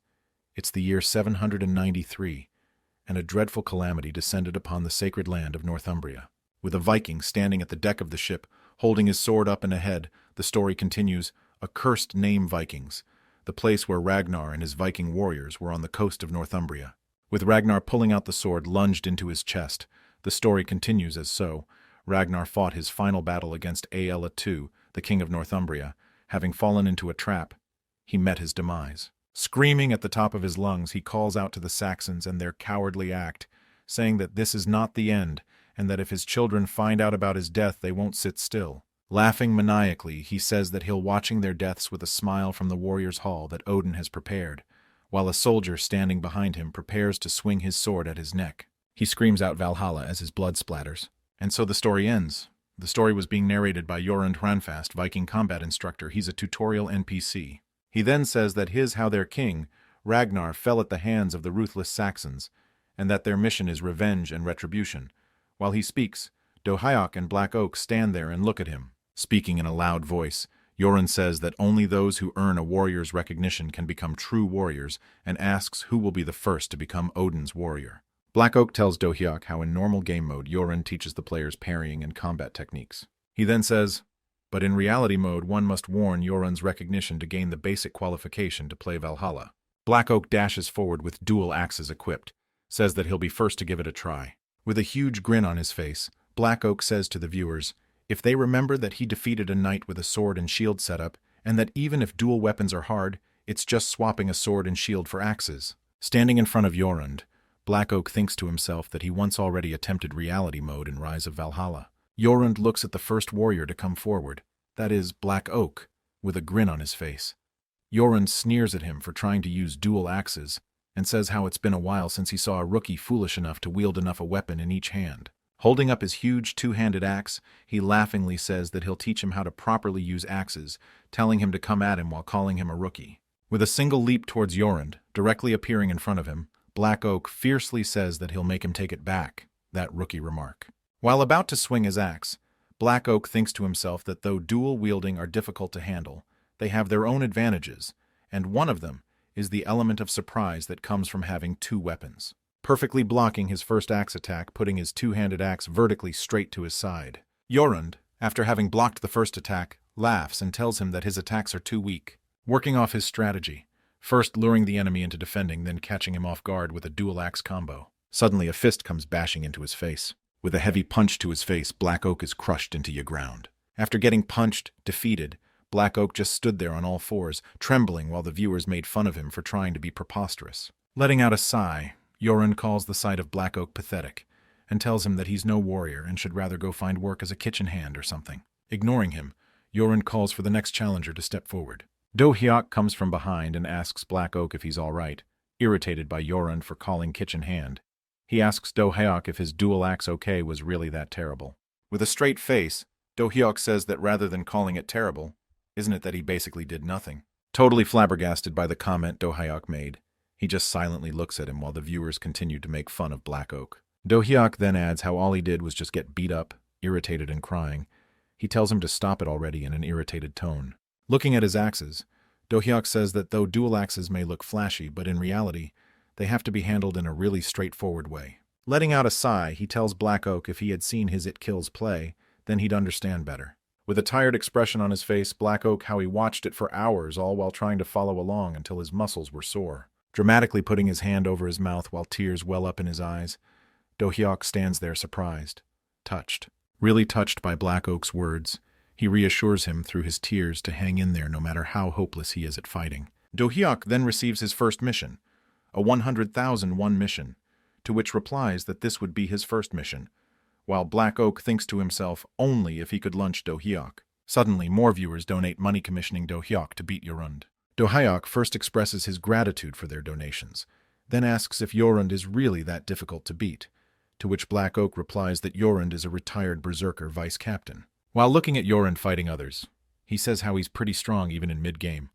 It's the year 793, and a dreadful calamity descended upon the sacred land of Northumbria. With a Viking standing at the deck of the ship, holding his sword up and ahead, the story continues, accursed name Vikings, the place where Ragnar and his Viking warriors were on the coast of Northumbria. With Ragnar pulling out the sword lunged into his chest, the story continues as so. Ragnar fought his final battle against Aella II, the king of Northumbria. Having fallen into a trap, he met his demise. Screaming at the top of his lungs, he calls out to the Saxons and their cowardly act, saying that this is not the end, and that if his children find out about his death, they won't sit still. Laughing maniacally, he says that he'll watching their deaths with a smile from the warriors' hall that Odin has prepared, while a soldier standing behind him prepares to swing his sword at his neck. He screams out Valhalla as his blood splatters. And so the story ends. The story was being narrated by Jorund Hranfast, Viking combat instructor. He's a tutorial NPC. He then says that how their king, Ragnar, fell at the hands of the ruthless Saxons, and that their mission is revenge and retribution. While he speaks, Do-hyuk and Black Oak stand there and look at him. Speaking in a loud voice, Jorund says that only those who earn a warrior's recognition can become true warriors, and asks who will be the first to become Odin's warrior. Black Oak tells Do-hyuk how in normal game mode Jorund teaches the players parrying and combat techniques. He then says, but in reality mode one must warn Jorund's recognition to gain the basic qualification to play Valhalla. Black Oak dashes forward with dual axes equipped, says that he'll be first to give it a try. With a huge grin on his face, Black Oak says to the viewers, if they remember that he defeated a knight with a sword and shield setup, and that even if dual weapons are hard, it's just swapping a sword and shield for axes. Standing in front of Jorund, Black Oak thinks to himself that he once already attempted reality mode in Rise of Valhalla. Jorund looks at the first warrior to come forward, that is, Black Oak, with a grin on his face. Jorund sneers at him for trying to use dual axes, and says how it's been a while since he saw a rookie foolish enough to wield enough a weapon in each hand. Holding up his huge two-handed axe, he laughingly says that he'll teach him how to properly use axes, telling him to come at him while calling him a rookie. With a single leap towards Yorund, directly appearing in front of him, Black Oak fiercely says that he'll make him take it back, that rookie remark. While about to swing his axe, Black Oak thinks to himself that though dual-wielding are difficult to handle, they have their own advantages, and one of them is the element of surprise that comes from having two weapons. Perfectly blocking his first axe attack, putting his two-handed axe vertically straight to his side. Yorund, after having blocked the first attack, laughs and tells him that his attacks are too weak. Working off his strategy, first luring the enemy into defending, then catching him off guard with a dual-axe combo. Suddenly a fist comes bashing into his face. With a heavy punch to his face, Black Oak is crushed into the ground. After getting punched, defeated, Black Oak just stood there on all fours, trembling while the viewers made fun of him for trying to be preposterous. Letting out a sigh, Yorund calls the sight of Black Oak pathetic, and tells him that he's no warrior and should rather go find work as a kitchen hand or something. Ignoring him, Yorund calls for the next challenger to step forward. Do Hyuk comes from behind and asks Black Oak if he's all right, irritated by Yorund for calling kitchen hand. He asks Do Hyuk if his dual axe okay was really that terrible. With a straight face, Do Hyuk says that rather than calling it terrible, isn't it that he basically did nothing? Totally flabbergasted by the comment Do Hyuk made, he just silently looks at him while the viewers continue to make fun of Black Oak. Do Hyuk then adds how all he did was just get beat up, irritated and crying. He tells him to stop it already in an irritated tone. Looking at his axes, Do Hyuk says that though dual axes may look flashy, but in reality, they have to be handled in a really straightforward way. Letting out a sigh, he tells Black Oak if he had seen his It Kills play, then he'd understand better. With a tired expression on his face, Black Oak how he watched it for hours, all while trying to follow along until his muscles were sore. Dramatically putting his hand over his mouth while tears well up in his eyes, Do Hyuk stands there surprised, touched. Really touched by Black Oak's words, he reassures him through his tears to hang in there no matter how hopeless he is at fighting. Do Hyuk then receives his first mission, a 100,001 mission, to which replies that this would be his first mission, while Black Oak thinks to himself only if he could lunch Do Hyuk. Suddenly, more viewers donate money commissioning Do Hyuk to beat Yorund. Do Hyuk first expresses his gratitude for their donations, then asks if Yorund is really that difficult to beat, to which Black Oak replies that Yorund is a retired berserker vice-captain. While looking at Yorund fighting others, he says how he's pretty strong even in mid-game,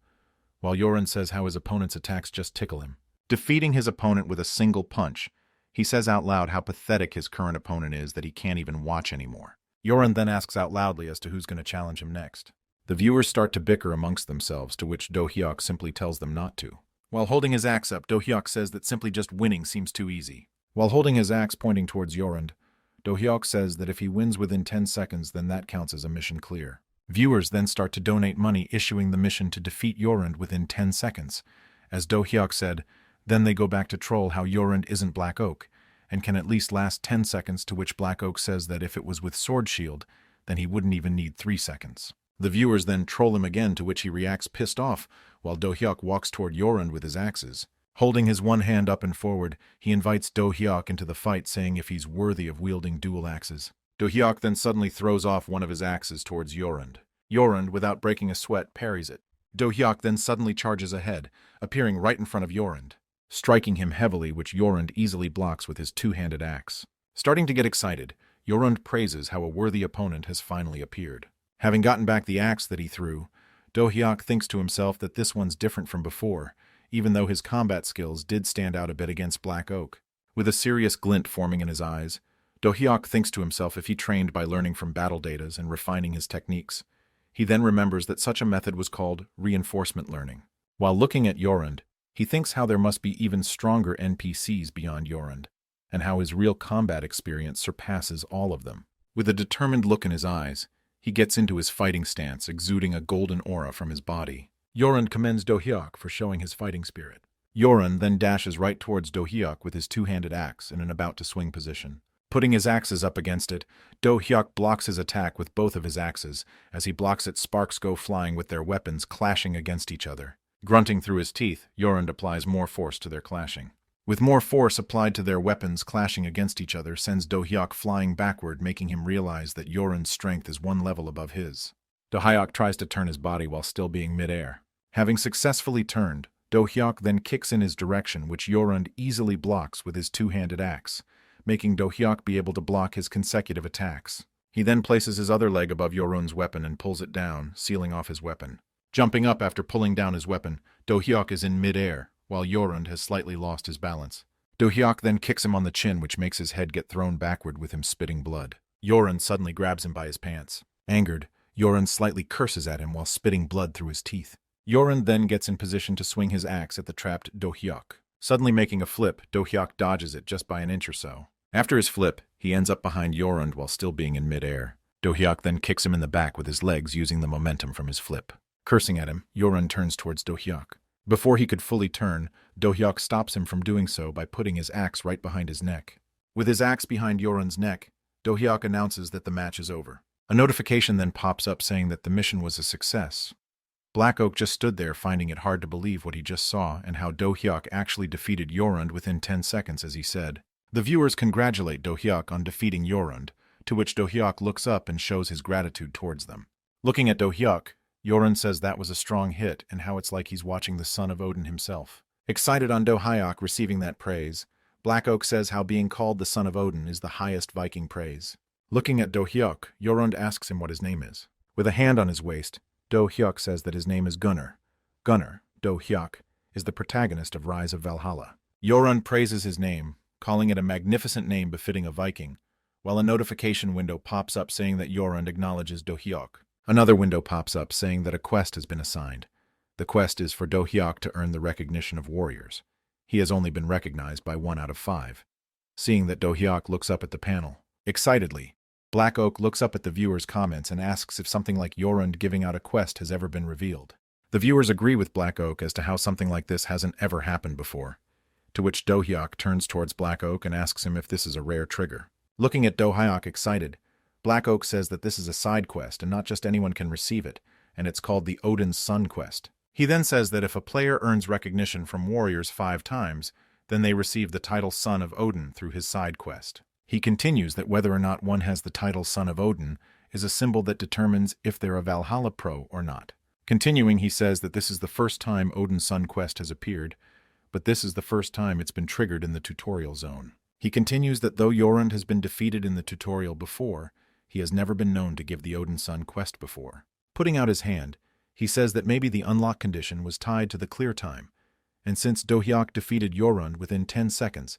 while Yorund says how his opponent's attacks just tickle him. Defeating his opponent with a single punch, he says out loud how pathetic his current opponent is that he can't even watch anymore. Yorund then asks out loudly as to who's going to challenge him next. The viewers start to bicker amongst themselves, to which Do Hyuk simply tells them not to. While holding his axe up, Do Hyuk says that simply just winning seems too easy. While holding his axe pointing towards Yorund, Do Hyuk says that if he wins within 10 seconds, then that counts as a mission clear. Viewers then start to donate money issuing the mission to defeat Yorund within 10 seconds. As Do Hyuk said, then they go back to troll how Yorund isn't Black Oak, and can at least last 10 seconds, to which Black Oak says that if it was with Sword Shield, then he wouldn't even need 3 seconds. The viewers then troll him again, to which he reacts pissed off, while Do Hyuk walks toward Yorund with his axes. Holding his one hand up and forward, he invites Do Hyuk into the fight, saying if he's worthy of wielding dual axes. Do Hyuk then suddenly throws off one of his axes towards Yorund. Yorund, without breaking a sweat, parries it. Do Hyuk then suddenly charges ahead, appearing right in front of Yorund, striking him heavily, which Yorund easily blocks with his two-handed axe. Starting to get excited, Yorund praises how a worthy opponent has finally appeared. Having gotten back the axe that he threw, Do Hyuk thinks to himself that this one's different from before, even though his combat skills did stand out a bit against Black Oak. With a serious glint forming in his eyes, Do Hyuk thinks to himself if he trained by learning from battle datas and refining his techniques. He then remembers that such a method was called reinforcement learning. While looking at Yorund, he thinks how there must be even stronger NPCs beyond Yorund, and how his real combat experience surpasses all of them. With a determined look in his eyes, he gets into his fighting stance, exuding a golden aura from his body. Yorund commends Do Hyuk for showing his fighting spirit. Yorund then dashes right towards Do Hyuk with his two-handed axe in an about-to-swing position. Putting his axes up against it, Do Hyuk blocks his attack with both of his axes. As he blocks it, sparks go flying with their weapons clashing against each other. Grunting through his teeth, Yorund applies more force to their clashing. With more force applied to their weapons clashing against each other sends Do Hyuk flying backward, making him realize that Yorund's strength is one level above his. Do Hyuk tries to turn his body while still being mid-air. Having successfully turned, Do Hyuk then kicks in his direction, which Yorund easily blocks with his two-handed axe, making Do Hyuk be able to block his consecutive attacks. He then places his other leg above Yorund's weapon and pulls it down, sealing off his weapon. Jumping up after pulling down his weapon, Do-hyuk is in mid-air, while Yorund has slightly lost his balance. Do-hyuk then kicks him on the chin, which makes his head get thrown backward with him spitting blood. Yorund suddenly grabs him by his pants. Angered, Yorund slightly curses at him while spitting blood through his teeth. Yorund then gets in position to swing his axe at the trapped Do-hyuk. Suddenly making a flip, Do-hyuk dodges it just by an inch or so. After his flip, he ends up behind Yorund while still being in mid-air. Do-hyuk then kicks him in the back with his legs using the momentum from his flip. Cursing at him, Yorund turns towards Do-hyuk. Before he could fully turn, Do-hyuk stops him from doing so by putting his axe right behind his neck. With his axe behind Yorund's neck, Do-hyuk announces that the match is over. A notification then pops up saying that the mission was a success. Black Oak just stood there finding it hard to believe what he just saw and how Do-hyuk actually defeated Yorund within 10 seconds as he said. The viewers congratulate Do-hyuk on defeating Yorund, to which Do-hyuk looks up and shows his gratitude towards them. Looking at Do-hyuk, Yorund says that was a strong hit and how it's like he's watching the son of Odin himself. Excited on Do-hyuk receiving that praise, Black Oak says how being called the son of Odin is the highest Viking praise. Looking at Do-hyuk, Yorund asks him what his name is. With a hand on his waist, Do-hyuk says that his name is Gunnar. Gunnar, Do-hyuk, is the protagonist of Rise of Valhalla. Yorund praises his name, calling it a magnificent name befitting a Viking, while a notification window pops up saying that Yorund acknowledges Do-hyuk. Another window pops up saying that a quest has been assigned. The quest is for Do-hyuk to earn the recognition of warriors. He has only been recognized by 1 out of 5. Seeing that Do-hyuk looks up at the panel, excitedly, Black Oak looks up at the viewers' comments and asks if something like Yorund giving out a quest has ever been revealed. The viewers agree with Black Oak as to how something like this hasn't ever happened before, to which Do-hyuk turns towards Black Oak and asks him if this is a rare trigger. Looking at Do-hyuk excited, Black Oak says that this is a side quest and not just anyone can receive it, and it's called the Odin's Son quest. He then says that if a player earns recognition from warriors 5 times, then they receive the title Son of Odin through his side quest. He continues that whether or not one has the title Son of Odin is a symbol that determines if they're a Valhalla pro or not. Continuing, he says that this is the first time Odin's Son quest has appeared, but this is the first time it's been triggered in the tutorial zone. He continues that though Yorund has been defeated in the tutorial before, he has never been known to give the Odin's Son quest before. Putting out his hand, he says that maybe the unlock condition was tied to the clear time, and since Do-hyuk defeated Yorund within 10 seconds,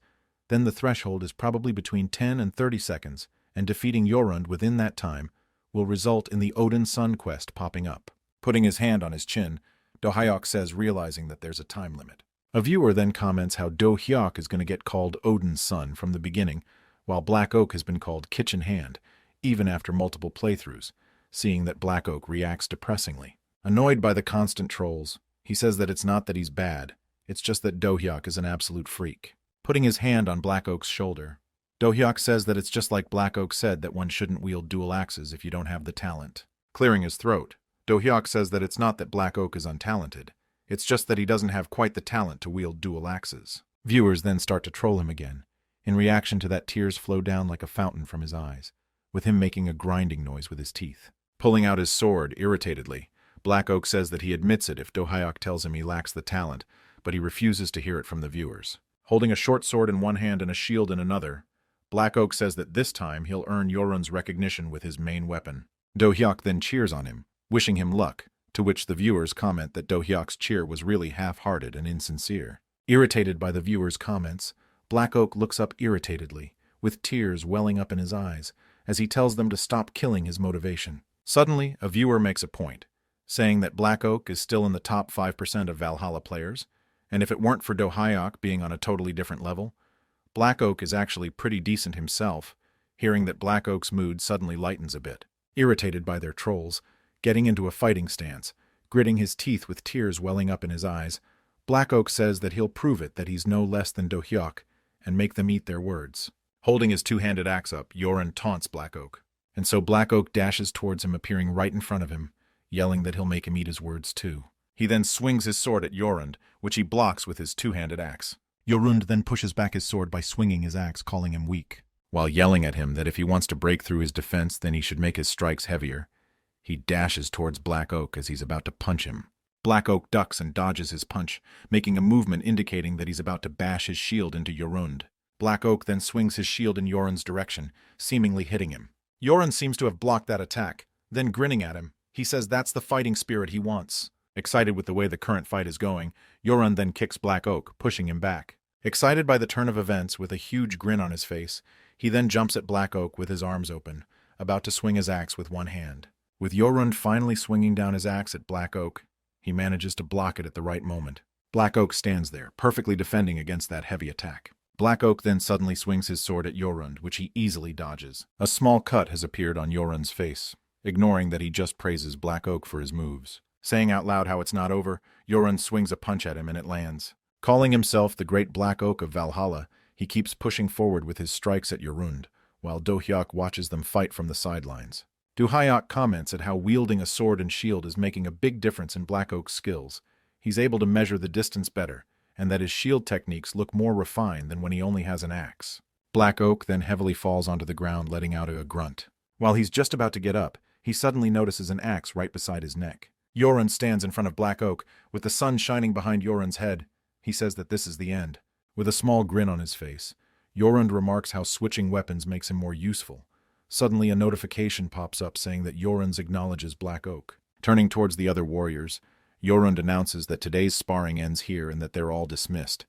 then the threshold is probably between 10 and 30 seconds, and defeating Yorund within that time will result in the Odin's Son quest popping up. Putting his hand on his chin, Do-hyuk says realizing that there's a time limit. A viewer then comments how Do-hyuk is going to get called Odin's Son from the beginning, while Black Oak has been called Kitchen Hand, even after multiple playthroughs, seeing that Black Oak reacts depressingly. Annoyed by the constant trolls, he says that it's not that he's bad, it's just that Do-hyuk is an absolute freak. Putting his hand on Black Oak's shoulder, Do-hyuk says that it's just like Black Oak said that one shouldn't wield dual axes if you don't have the talent. Clearing his throat, Do-hyuk says that it's not that Black Oak is untalented, it's just that he doesn't have quite the talent to wield dual axes. Viewers then start to troll him again. In reaction to that, tears flow down like a fountain from his eyes, with him making a grinding noise with his teeth. Pulling out his sword irritatedly, Black Oak says that he admits it if Do-hyuk tells him he lacks the talent, but he refuses to hear it from the viewers. Holding a short sword in one hand and a shield in another, Black Oak says that this time he'll earn Yorund's recognition with his main weapon. Do-hyuk then cheers on him, wishing him luck, to which the viewers comment that Do-hyuk's cheer was really half-hearted and insincere. Irritated by the viewers' comments, Black Oak looks up irritatedly, with tears welling up in his eyes, as he tells them to stop killing his motivation. Suddenly, a viewer makes a point, saying that Black Oak is still in the top 5% of Valhalla players, and if it weren't for Do-hyuk being on a totally different level, Black Oak is actually pretty decent himself. Hearing that, Black Oak's mood suddenly lightens a bit. Irritated by their trolls, getting into a fighting stance, gritting his teeth with tears welling up in his eyes, Black Oak says that he'll prove it that he's no less than Do-hyuk, and make them eat their words. Holding his two-handed axe up, Yorund taunts Black Oak, and so Black Oak dashes towards him, appearing right in front of him, yelling that he'll make him eat his words too. He then swings his sword at Yorund, which he blocks with his two-handed axe. Yorund then pushes back his sword by swinging his axe, calling him weak. While yelling at him that if he wants to break through his defense, then he should make his strikes heavier, he dashes towards Black Oak as he's about to punch him. Black Oak ducks and dodges his punch, making a movement indicating that he's about to bash his shield into Yorund. Black Oak then swings his shield in Yorund's direction, seemingly hitting him. Yorund seems to have blocked that attack. Then grinning at him, he says that's the fighting spirit he wants. Excited with the way the current fight is going, Yoran then kicks Black Oak, pushing him back. Excited by the turn of events with a huge grin on his face, he then jumps at Black Oak with his arms open, about to swing his axe with one hand. With Yoran finally swinging down his axe at Black Oak, he manages to block it at the right moment. Black Oak stands there, perfectly defending against that heavy attack. Black Oak then suddenly swings his sword at Yoran, which he easily dodges. A small cut has appeared on Yoran's face, ignoring that he just praises Black Oak for his moves. Saying out loud how it's not over, Yoran swings a punch at him and it lands. Calling himself the Great Black Oak of Valhalla, he keeps pushing forward with his strikes at Yorund, while Do-hyuk watches them fight from the sidelines. Do-hyuk comments at how wielding a sword and shield is making a big difference in Black Oak's skills. He's able to measure the distance better, and that his shield techniques look more refined than when he only has an axe. Black Oak then heavily falls onto the ground, letting out a grunt. While he's just about to get up, he suddenly notices an axe right beside his neck. Yoran stands in front of Black Oak, with the sun shining behind Yoran's head. He says that this is the end. With a small grin on his face, Yoran remarks how switching weapons makes him more useful. Suddenly a notification pops up saying that Yoran acknowledges Black Oak. Turning towards the other warriors, Yoran announces that today's sparring ends here and that they're all dismissed.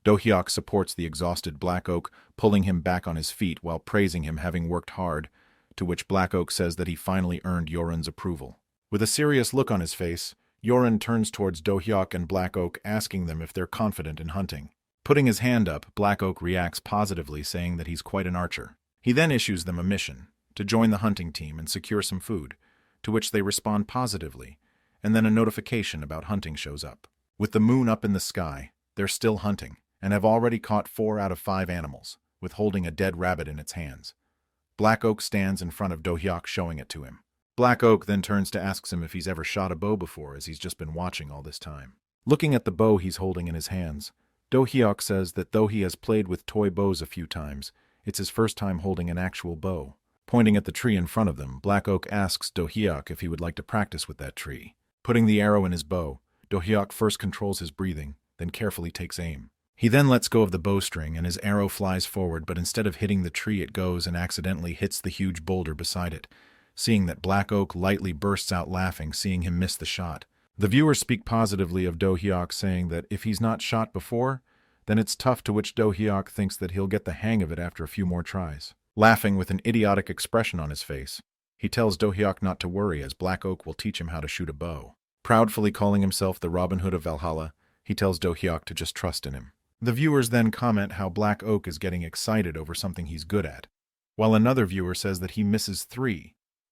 Do-hyuk supports the exhausted Black Oak, pulling him back on his feet while praising him having worked hard, to which Black Oak says that he finally earned Yoran's approval. With a serious look on his face, Yoran turns towards Do-hyuk and Black Oak, asking them if they're confident in hunting. Putting his hand up, Black Oak reacts positively, saying that he's quite an archer. He then issues them a mission, to join the hunting team and secure some food, to which they respond positively, and then a notification about hunting shows up. With the moon up in the sky, they're still hunting, and have already caught 4 out of 5 animals, with holding a dead rabbit in its hands. Black Oak stands in front of Do-hyuk, showing it to him. Black Oak then turns to ask him if he's ever shot a bow before, as he's just been watching all this time. Looking at the bow he's holding in his hands, Do-hyuk says that though he has played with toy bows a few times, it's his first time holding an actual bow. Pointing at the tree in front of them, Black Oak asks Do-hyuk if he would like to practice with that tree. Putting the arrow in his bow, Do-hyuk first controls his breathing, then carefully takes aim. He then lets go of the bowstring and his arrow flies forward, but instead of hitting the tree it goes and accidentally hits the huge boulder beside it. Seeing that, Black Oak lightly bursts out laughing, seeing him miss the shot. The viewers speak positively of Do-hyuk, saying that if he's not shot before, then it's tough, to which Do-hyuk thinks that he'll get the hang of it after a few more tries. Laughing with an idiotic expression on his face, he tells Do-hyuk not to worry, as Black Oak will teach him how to shoot a bow. Proudly calling himself the Robin Hood of Valhalla, he tells Do-hyuk to just trust in him. The viewers then comment how Black Oak is getting excited over something he's good at, while another viewer says that he misses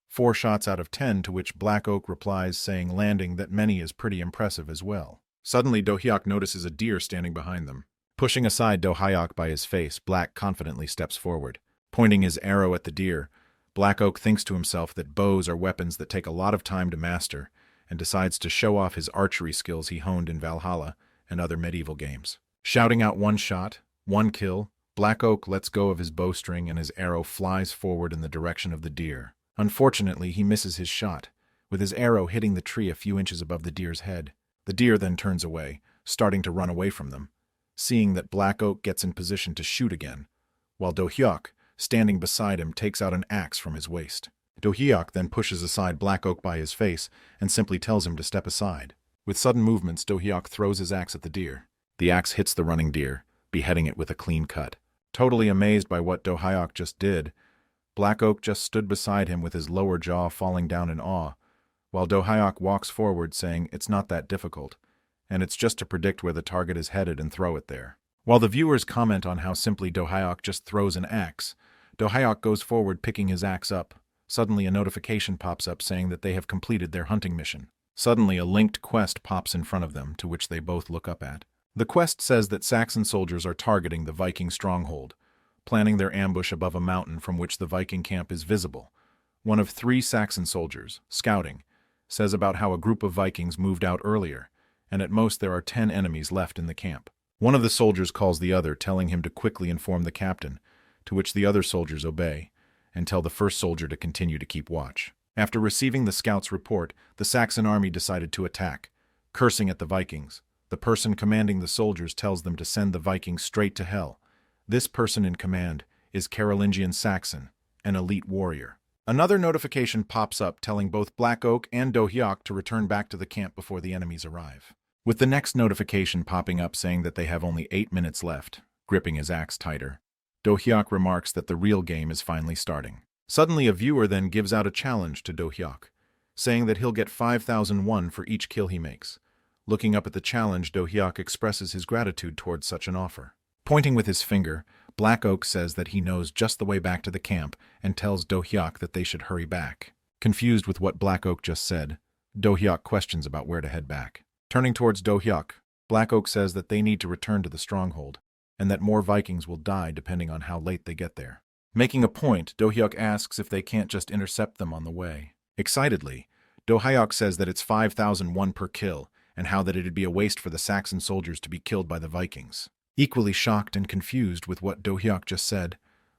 4 shots out of 10, to which Black Oak replies saying landing that many is pretty impressive as well. Suddenly Do-hyuk notices a deer standing behind them. Pushing aside Do-hyuk by his face, Black confidently steps forward. Pointing his arrow at the deer, Black Oak thinks to himself that bows are weapons that take a lot of time to master, and decides to show off his archery skills he honed in Valhalla and other medieval games. Shouting out 1 shot, 1 kill, Black Oak lets go of his bowstring and his arrow flies forward in the direction of the deer. Unfortunately, he misses his shot, with his arrow hitting the tree a few inches above the deer's head. The deer then turns away, starting to run away from them. Seeing that, Black Oak gets in position to shoot again, while Do-hyuk, standing beside him, takes out an axe from his waist. Do-hyuk then pushes aside Black Oak by his face and simply tells him to step aside. With sudden movements, Do-hyuk throws his axe at the deer. The axe hits the running deer, beheading it with a clean cut. Totally amazed by what Do-hyuk just did, Black Oak just stood beside him with his lower jaw falling down in awe, while Do-hyuk walks forward saying it's not that difficult, and it's just to predict where the target is headed and throw it there. While the viewers comment on how simply Do-hyuk just throws an axe, Do-hyuk goes forward picking his axe up. Suddenly a notification pops up saying that they have completed their hunting mission. Suddenly a linked quest pops in front of them, to which they both look up at. The quest says that Saxon soldiers are targeting the Viking stronghold, planning their ambush above a mountain from which the Viking camp is visible. One of 3 Saxon soldiers, scouting, says about how a group of Vikings moved out earlier, and at most there are 10 enemies left in the camp. One of the soldiers calls the other, telling him to quickly inform the captain, to which the other soldiers obey, and tell the first soldier to continue to keep watch. After receiving the scout's report, the Saxon army decided to attack, cursing at the Vikings. The person commanding the soldiers tells them to send the Vikings straight to hell. This person in command is Carolingian Saxon, an elite warrior. Another notification pops up telling both Black Oak and Do-hyuk to return back to the camp before the enemies arrive, with the next notification popping up saying that they have only 8 minutes left, gripping his axe tighter. Do-hyuk remarks that the real game is finally starting. Suddenly a viewer then gives out a challenge to Do-hyuk, saying that he'll get 5,000 won for each kill he makes. Looking up at the challenge, Do-hyuk expresses his gratitude towards such an offer. Pointing with his finger, Black Oak says that he knows just the way back to the camp and tells Do-hyuk that they should hurry back. Confused with what Black Oak just said, Do-hyuk questions about where to head back. Turning towards Do-hyuk, Black Oak says that they need to return to the stronghold, and that more Vikings will die depending on how late they get there. Making a point, Do-hyuk asks if they can't just intercept them on the way. Excitedly, Do-hyuk says that it's 5,000 won per kill, and how that it'd be a waste for the Saxon soldiers to be killed by the Vikings. Equally shocked and confused with what Do-hyuk just said,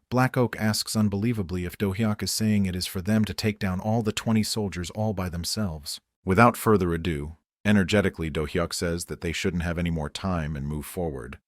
Black Oak asks unbelievably if Do-hyuk is saying it is for them to take down all the 20 soldiers all by themselves. Without further ado, energetically Do-hyuk says that they shouldn't have any more time and move forward.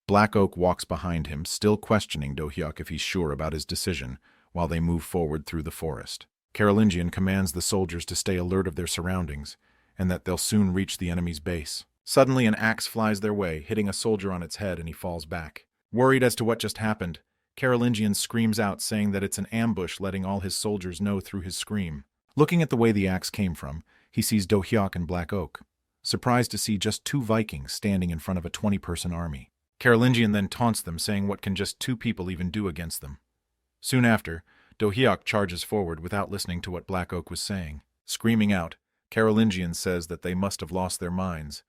Black Oak walks behind him, still questioning Do-hyuk if he's sure about his decision, while they move forward through the forest. Carolingian commands the soldiers to stay alert of their surroundings, and that they'll soon reach the enemy's base. Suddenly an axe flies their way, hitting a soldier on its head, and he falls back. Worried as to what just happened, Carolingian screams out, saying that it's an ambush, letting all his soldiers know through his scream. Looking at the way the axe came from, he sees Do-hyuk and Black Oak, surprised to see just 2 Vikings standing in front of a 20-person army. Carolingian then taunts them, saying what can just 2 people even do against them. Soon after, Do-hyuk charges forward without listening to what Black Oak was saying. Screaming out, Carolingian says that they must have lost their minds,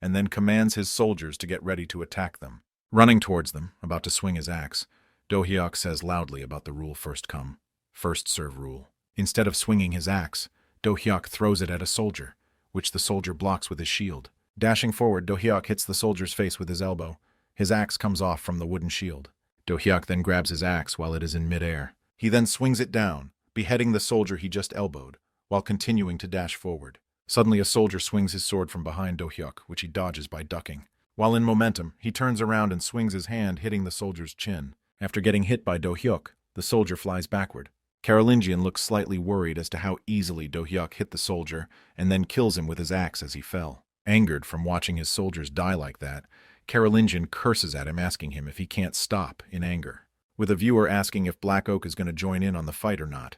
and then commands his soldiers to get ready to attack them. Running towards them, about to swing his axe, Do-hyuk says loudly about the rule first come, first serve rule. Instead of swinging his axe, Do-hyuk throws it at a soldier, which the soldier blocks with his shield. Dashing forward, Do-hyuk hits the soldier's face with his elbow. His axe comes off from the wooden shield. Do-hyuk then grabs his axe while it is in midair. He then swings it down, beheading the soldier he just elbowed, while continuing to dash forward. Suddenly a soldier swings his sword from behind Do-hyuk, which he dodges by ducking. While in momentum, he turns around and swings his hand, hitting the soldier's chin. After getting hit by Do-hyuk, the soldier flies backward. Carolingian looks slightly worried as to how easily Do-hyuk hit the soldier, and then kills him with his axe as he fell. Angered from watching his soldiers die like that, Carolingian curses at him, asking him if he can't stop in anger, with a viewer asking if Black Oak is going to join in on the fight or not,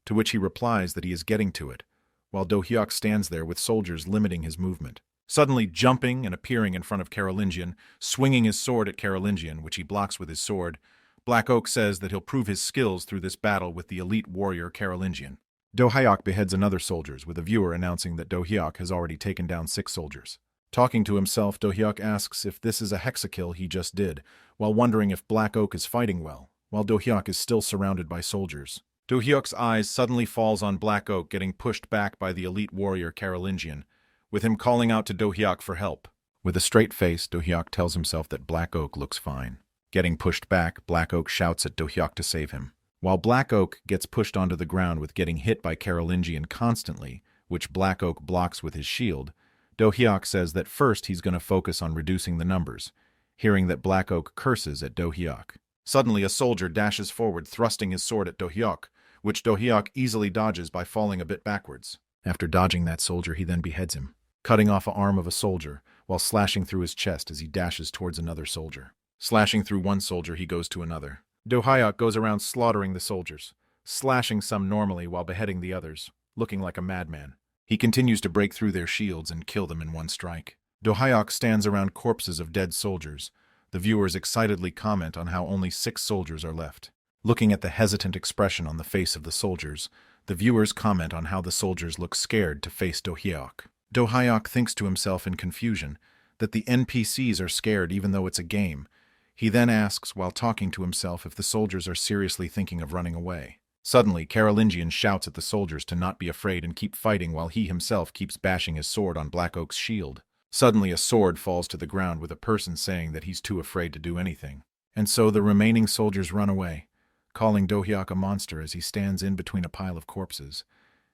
to which he replies that he is getting to it, while Do-hyuk stands there with soldiers limiting his movement. Suddenly jumping and appearing in front of Carolingian, swinging his sword at Carolingian, which he blocks with his sword, Black Oak says that he'll prove his skills through this battle with the elite warrior Carolingian. Do-hyuk beheads another soldiers, with a viewer announcing that Do-hyuk has already taken down 6 soldiers. Talking to himself, Do-hyuk asks if this is a hexakill he just did, while wondering if Black Oak is fighting well, while Do-hyuk is still surrounded by soldiers. Do-hyuk's eyes suddenly falls on Black Oak getting pushed back by the elite warrior Carolingian, with him calling out to Do-hyuk for help. With a straight face, Do-hyuk tells himself that Black Oak looks fine. Getting pushed back, Black Oak shouts at Do-hyuk to save him. While Black Oak gets pushed onto the ground with getting hit by Carolingian constantly, which Black Oak blocks with his shield, Do-hyuk says that first he's going to focus on reducing the numbers, hearing that Black Oak curses at Do-hyuk. Suddenly a soldier dashes forward, thrusting his sword at Do-hyuk, which Do-hyuk easily dodges by falling a bit backwards. After dodging that soldier, he then beheads him, cutting off an arm of a soldier, while slashing through his chest as he dashes towards another soldier. Slashing through one soldier, he goes to another. Do-hyuk goes around slaughtering the soldiers, slashing some normally while beheading the others, looking like a madman. He continues to break through their shields and kill them in one strike. Do-hyuk stands around corpses of dead soldiers. The viewers excitedly comment on how only 6 soldiers are left. Looking at the hesitant expression on the face of the soldiers, the viewers comment on how the soldiers look scared to face Do-hyuk. Do-hyuk thinks to himself in confusion that the NPCs are scared even though it's a game. He then asks while talking to himself if the soldiers are seriously thinking of running away. Suddenly, Carolingian shouts at the soldiers to not be afraid and keep fighting while he himself keeps bashing his sword on Black Oak's shield. Suddenly, a sword falls to the ground with a person saying that he's too afraid to do anything. And so the remaining soldiers run away, calling Do-hyuk a monster as he stands in between a pile of corpses,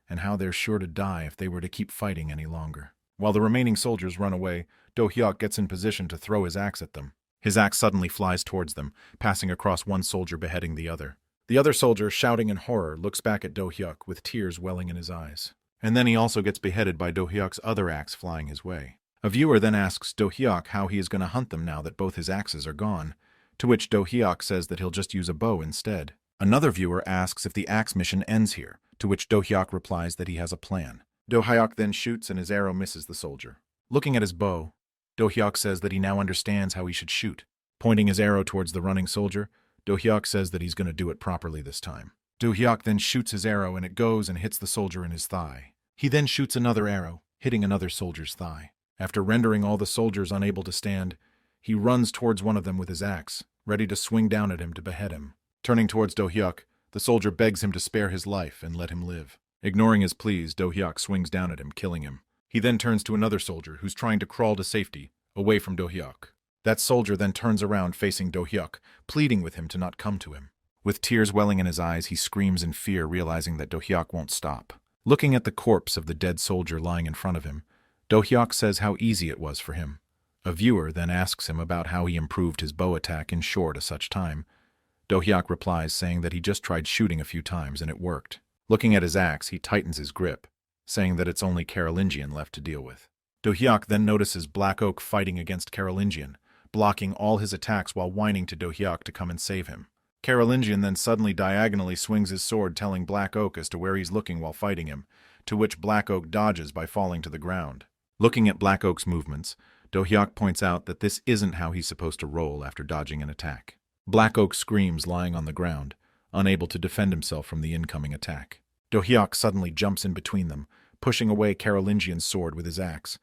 and how they're sure to die if they were to keep fighting any longer. While the remaining soldiers run away, Do-hyuk gets in position to throw his axe at them. His axe suddenly flies towards them, passing across one soldier, beheading the other. The other soldier, shouting in horror, looks back at Do-hyuk with tears welling in his eyes. And then he also gets beheaded by Do-hyuk's other axe flying his way. A viewer then asks Do-hyuk how he is going to hunt them now that both his axes are gone, to which Do-hyuk says that he'll just use a bow instead. Another viewer asks if the axe mission ends here, to which Do-hyuk replies that he has a plan. Do-hyuk then shoots and his arrow misses the soldier. Looking at his bow, Do-hyuk says that he now understands how he should shoot. Pointing his arrow towards the running soldier, Do-hyuk says that he's going to do it properly this time. Do-hyuk then shoots his arrow and it goes and hits the soldier in his thigh. He then shoots another arrow, hitting another soldier's thigh. After rendering all the soldiers unable to stand, he runs towards one of them with his axe, ready to swing down at him to behead him. Turning towards Do-hyuk, the soldier begs him to spare his life and let him live. Ignoring his pleas, Do-hyuk swings down at him, killing him. He then turns to another soldier who's trying to crawl to safety, away from Do-hyuk. That soldier then turns around facing Do-hyuk, pleading with him to not come to him. With tears welling in his eyes, he screams in fear, realizing that Do-hyuk won't stop. Looking at the corpse of the dead soldier lying in front of him, Do-hyuk says how easy it was for him. A viewer then asks him about how he improved his bow attack in short a such time. Do-hyuk replies saying that he just tried shooting a few times and it worked. Looking at his axe, he tightens his grip, saying that it's only Carolingian left to deal with. Do-hyuk then notices Black Oak fighting against Carolingian, blocking all his attacks while whining to Do-hyuk to come and save him. Carolingian then suddenly diagonally swings his sword, telling Black Oak as to where he's looking while fighting him, to which Black Oak dodges by falling to the ground. Looking at Black Oak's movements, Do-hyuk points out that this isn't how he's supposed to roll after dodging an attack. Black Oak screams lying on the ground, unable to defend himself from the incoming attack. Do-hyuk suddenly jumps in between them, pushing away Carolingian's sword with his axe,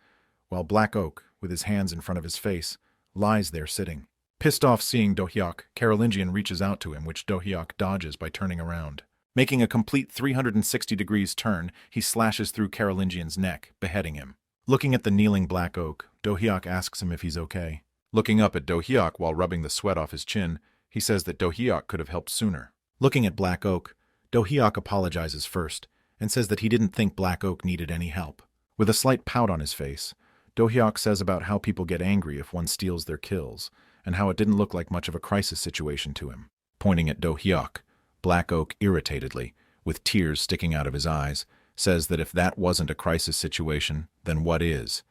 while Black Oak, with his hands in front of his face, lies there sitting. Pissed off seeing Do-hyuk, Carolingian reaches out to him, which Do-hyuk dodges by turning around. Making a complete 360 degrees turn, he slashes through Carolingian's neck, beheading him. Looking at the kneeling Black Oak, Do-hyuk asks him if he's okay. Looking up at Do-hyuk while rubbing the sweat off his chin, he says that Do-hyuk could have helped sooner. Looking at Black Oak, Do-hyuk apologizes first, and says that he didn't think Black Oak needed any help. With a slight pout on his face, Do-hyuk says about how people get angry if one steals their kills, and how it didn't look like much of a crisis situation to him. Pointing at Do-hyuk, Black Oak irritatedly, with tears sticking out of his eyes, says that if that wasn't a crisis situation, then what is?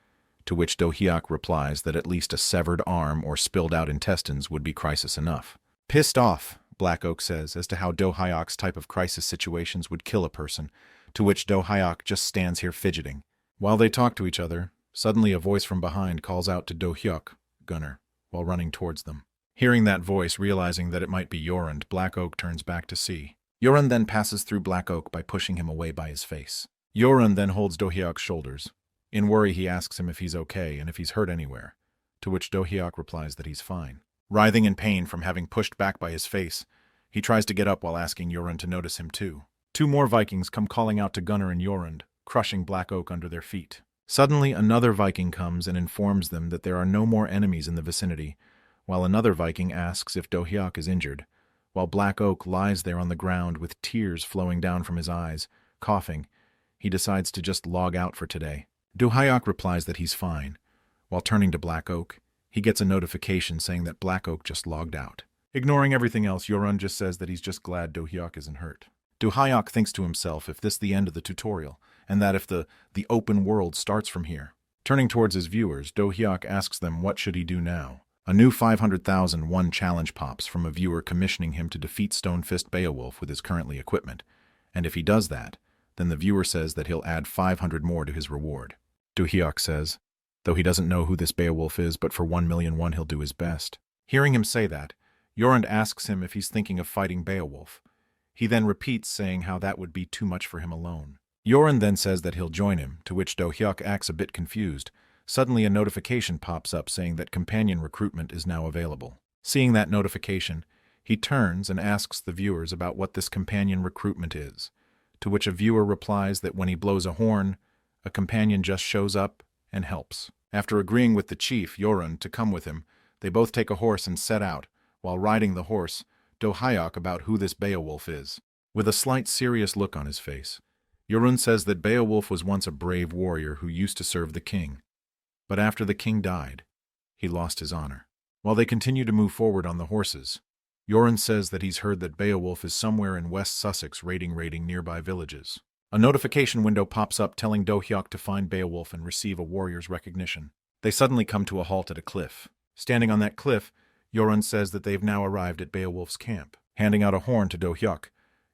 To which Do-hyuk replies that at least a severed arm or spilled-out intestines would be crisis enough. Pissed off, Black Oak says as to how Do-hyuk's type of crisis situations would kill a person, to which Do-hyuk just stands here fidgeting. While they talk to each other, suddenly a voice from behind calls out to Do-hyuk, Gunner, while running towards them. Hearing that voice, realizing that it might be Yorund, Black Oak turns back to see. Yorund then passes through Black Oak by pushing him away by his face. Yorund then holds Do-hyuk's shoulders. In worry, he asks him if he's okay and if he's hurt anywhere, to which Do-hyuk replies that he's fine. Writhing in pain from having pushed back by his face, he tries to get up while asking Yorund to notice him too. Two more Vikings come calling out to Gunner and Yorund, crushing Black Oak under their feet. Suddenly, another Viking comes and informs them that there are no more enemies in the vicinity, while another Viking asks if Do-hyuk is injured, while Black Oak lies there on the ground with tears flowing down from his eyes, coughing. He decides to just log out for today. Do-hyuk replies that he's fine. While turning to Black Oak, he gets a notification saying that Black Oak just logged out. Ignoring everything else, Yorund just says that he's just glad Do-hyuk isn't hurt. Do-hyuk thinks to himself if this the end of the tutorial, and that if the open world starts from here. Turning towards his viewers, Do-hyuk asks them what should he do now. A new 500,001 challenge pops from a viewer commissioning him to defeat Stone Fist Beowulf with his currently equipment, and if he does that, then the viewer says that he'll add 500 more to his reward. Do-hyuk says, though he doesn't know who this Beowulf is, but for 1,000,001 he'll do his best. Hearing him say that, Yorund asks him if he's thinking of fighting Beowulf. He then repeats saying how that would be too much for him alone. Yorund then says that he'll join him, to which Do-hyuk acts a bit confused. Suddenly a notification pops up saying that companion recruitment is now available. Seeing that notification, he turns and asks the viewers about what this companion recruitment is, to which a viewer replies that when he blows a horn, a companion just shows up and helps. After agreeing with the chief, Yorund, to come with him, they both take a horse and set out. While riding the horse, Do-hyuk about who this Beowulf is. With a slight serious look on his face, Yorund says that Beowulf was once a brave warrior who used to serve the king. But after the king died, he lost his honor. While they continue to move forward on the horses, Yoren says that he's heard that Beowulf is somewhere in West Sussex raiding nearby villages. A notification window pops up telling Do-hyuk to find Beowulf and receive a warrior's recognition. They suddenly come to a halt at a cliff. Standing on that cliff, Yoren says that they've now arrived at Beowulf's camp. Handing out a horn to Do-hyuk,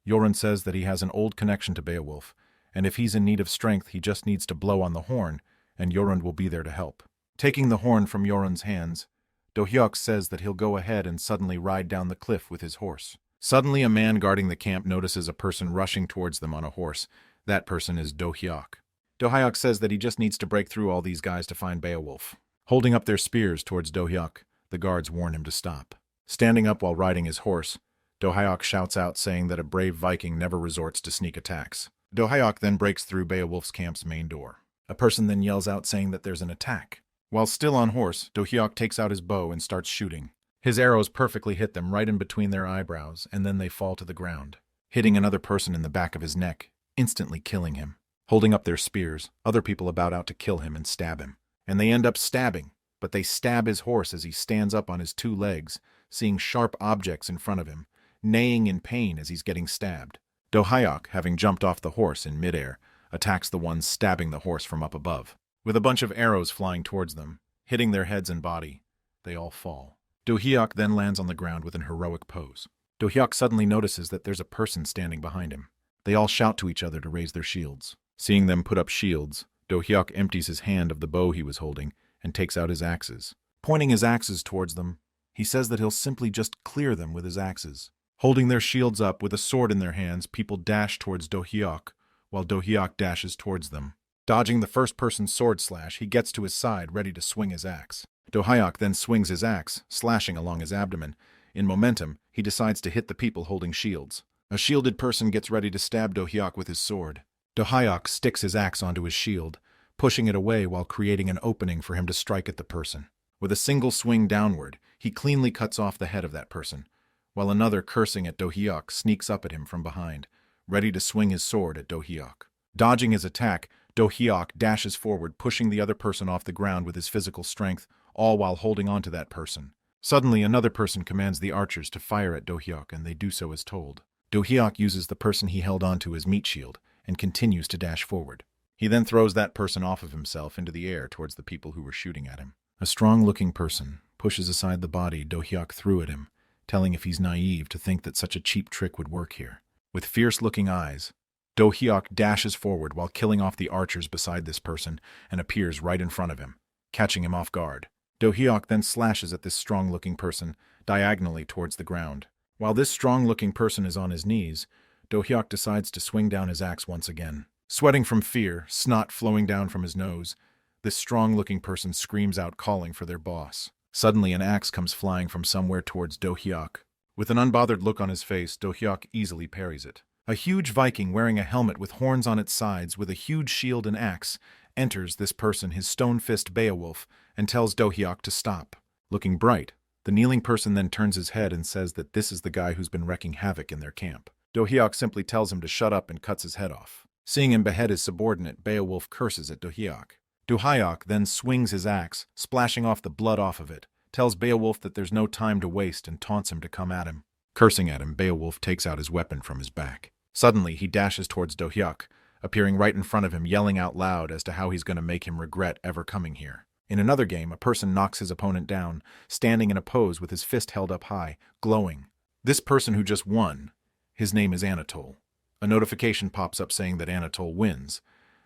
Yoren says that he has an old connection to Beowulf, and if he's in need of strength, he just needs to blow on the horn, and Yoren will be there to help. Taking the horn from Yoren's hands, Do-hyuk says that he'll go ahead and suddenly ride down the cliff with his horse. Suddenly, a man guarding the camp notices a person rushing towards them on a horse. That person is Do-hyuk. Do-hyuk says that he just needs to break through all these guys to find Beowulf. Holding up their spears towards Do-hyuk, the guards warn him to stop. Standing up while riding his horse, Do-hyuk shouts out saying that a brave Viking never resorts to sneak attacks. Do-hyuk then breaks through Beowulf's camp's main door. A person then yells out saying that there's an attack. While still on horse, Do-hyuk takes out his bow and starts shooting. His arrows perfectly hit them right in between their eyebrows, and then they fall to the ground, hitting another person in the back of his neck, instantly killing him. Holding up their spears, other people about out to kill him and stab him. And they end up stabbing, but they stab his horse as he stands up on his two legs, seeing sharp objects in front of him, neighing in pain as he's getting stabbed. Do-hyuk, having jumped off the horse in midair, attacks the ones stabbing the horse from up above. With a bunch of arrows flying towards them, hitting their heads and body, they all fall. Do-hyuk then lands on the ground with an heroic pose. Do-hyuk suddenly notices that there's a person standing behind him. They all shout to each other to raise their shields. Seeing them put up shields, Do-hyuk empties his hand of the bow he was holding and takes out his axes. Pointing his axes towards them, he says that he'll simply just clear them with his axes. Holding their shields up with a sword in their hands, people dash towards Do-hyuk, while Do-hyuk dashes towards them. Dodging the first-person sword slash, he gets to his side, ready to swing his axe. Do-hyuk then swings his axe, slashing along his abdomen. In momentum, he decides to hit the people holding shields. A shielded person gets ready to stab Do-hyuk with his sword. Do-hyuk sticks his axe onto his shield, pushing it away while creating an opening for him to strike at the person. With a single swing downward, he cleanly cuts off the head of that person, while another, cursing at Do-hyuk, sneaks up at him from behind, ready to swing his sword at Do-hyuk. Dodging his attack, Do-hyuk dashes forward, pushing the other person off the ground with his physical strength, all while holding on to that person. Suddenly, another person commands the archers to fire at Do-hyuk, and they do so as told. Do-hyuk uses the person he held onto as meat shield, and continues to dash forward. He then throws that person off of himself into the air towards the people who were shooting at him. A strong-looking person pushes aside the body Do-hyuk threw at him, telling if he's naive to think that such a cheap trick would work here. With fierce-looking eyes, Do-hyuk dashes forward while killing off the archers beside this person and appears right in front of him, catching him off guard. Do-hyuk then slashes at this strong-looking person diagonally towards the ground. While this strong-looking person is on his knees, Do-hyuk decides to swing down his axe once again. Sweating from fear, snot flowing down from his nose, this strong-looking person screams out calling for their boss. Suddenly, an axe comes flying from somewhere towards Do-hyuk. With an unbothered look on his face, Do-hyuk easily parries it. A huge Viking wearing a helmet with horns on its sides with a huge shield and axe enters this person, his stone fist Beowulf, and tells Do-hyuk to stop. Looking bright, the kneeling person then turns his head and says that this is the guy who's been wreaking havoc in their camp. Do-hyuk simply tells him to shut up and cuts his head off. Seeing him behead his subordinate, Beowulf curses at Do-hyuk. Do-hyuk then swings his axe, splashing off the blood off of it, tells Beowulf that there's no time to waste and taunts him to come at him. Cursing at him, Beowulf takes out his weapon from his back. Suddenly, he dashes towards Do-hyuk, appearing right in front of him, yelling out loud as to how he's going to make him regret ever coming here. In another game, a person knocks his opponent down, standing in a pose with his fist held up high, glowing. This person who just won, his name is Anatole. A notification pops up saying that Anatole wins.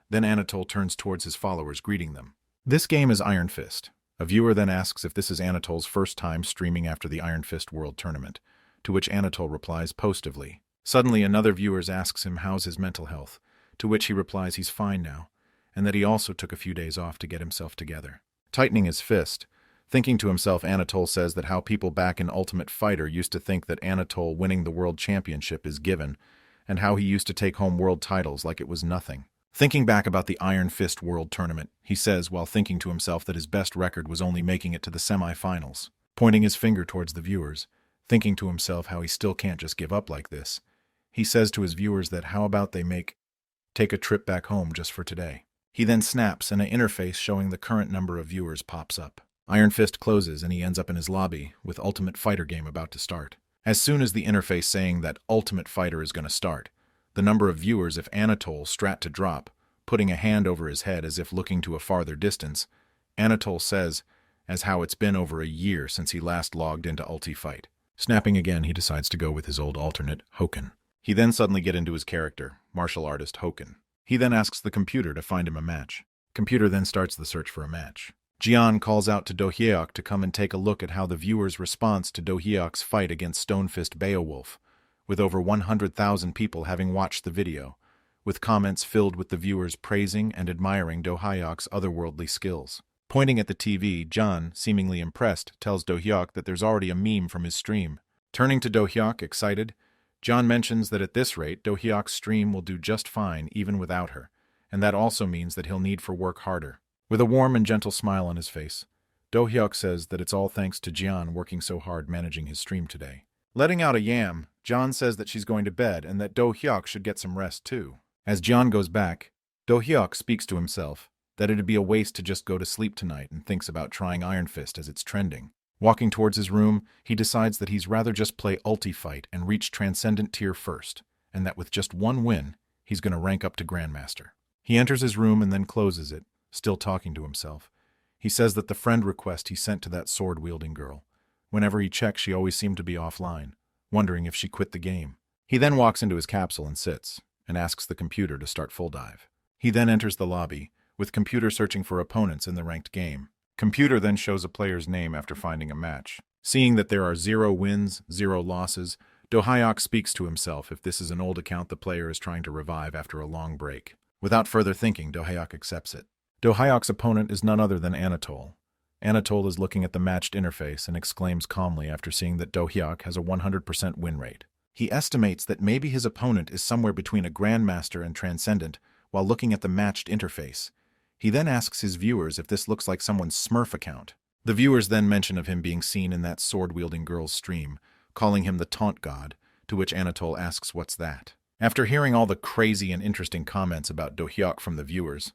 Then Anatole turns towards his followers, greeting them. This game is Iron Fist. A viewer then asks if this is Anatole's first time streaming after the Iron Fist World Tournament, to which Anatole replies positively. Suddenly, another viewer asks him how's his mental health, to which he replies he's fine now, and that he also took a few days off to get himself together. Tightening his fist, thinking to himself, Anatole says that how people back in Ultimate Fighter used to think that Anatole winning the world championship is given, and how he used to take home world titles like it was nothing. Thinking back about the Iron Fist World Tournament, he says while thinking to himself that his best record was only making it to the semi-finals. Pointing his finger towards the viewers, thinking to himself how he still can't just give up like this, he says to his viewers that how about they take a trip back home just for today. He then snaps and an interface showing the current number of viewers pops up. Iron Fist closes and he ends up in his lobby with Ultimate Fighter game about to start. As soon as the interface saying that Ultimate Fighter is going to start, the number of viewers if Anatole strat to drop, putting a hand over his head as if looking to a farther distance, Anatole says, as how it's been over a year since he last logged into Ulti Fight. Snapping again, he decides to go with his old alternate, Hoken. He then suddenly get into his character, martial artist Hoken. He then asks the computer to find him a match. Computer then starts the search for a match. Jian calls out to Do Hyuk to come and take a look at how the viewer's response to Do Hyuk's fight against Stonefist Beowulf, with over 100,000 people having watched the video, with comments filled with the viewers praising and admiring Do Hyuk's otherworldly skills. Pointing at the TV, John, seemingly impressed, tells Do Hyuk that there's already a meme from his stream. Turning to Do Hyuk, excited, John mentions that at this rate, Do Hyuk's stream will do just fine even without her, and that also means that he'll need for work harder. With a warm and gentle smile on his face, Do Hyuk says that it's all thanks to Jian working so hard managing his stream today. Letting out a yam, John says that she's going to bed and that Do Hyuk should get some rest too. As Jian goes back, Do Hyuk speaks to himself that it'd be a waste to just go to sleep tonight and thinks about trying Iron Fist as it's trending. Walking towards his room, he decides that he's rather just play Ulti Fight and reach Transcendent Tier first, and that with just one win, he's going to rank up to Grandmaster. He enters his room and then closes it, still talking to himself. He says that the friend request he sent to that sword-wielding girl, whenever he checks she always seemed to be offline, wondering if she quit the game. He then walks into his capsule and sits, and asks the computer to start full dive. He then enters the lobby, with computer searching for opponents in the ranked game. Computer then shows a player's name after finding a match. Seeing that there are 0 wins, 0 losses, Do Hyuk speaks to himself if this is an old account the player is trying to revive after a long break. Without further thinking, Do Hyuk accepts it. Do Hyuk's opponent is none other than Anatole. Anatole is looking at the matched interface and exclaims calmly after seeing that Do Hyuk has a 100% win rate. He estimates that maybe his opponent is somewhere between a Grandmaster and Transcendent while looking at the matched interface. He then asks his viewers if this looks like someone's Smurf account. The viewers then mention of him being seen in that sword-wielding girl's stream, calling him the Taunt God, to which Anatole asks what's that. After hearing all the crazy and interesting comments about Do Hyuk from the viewers,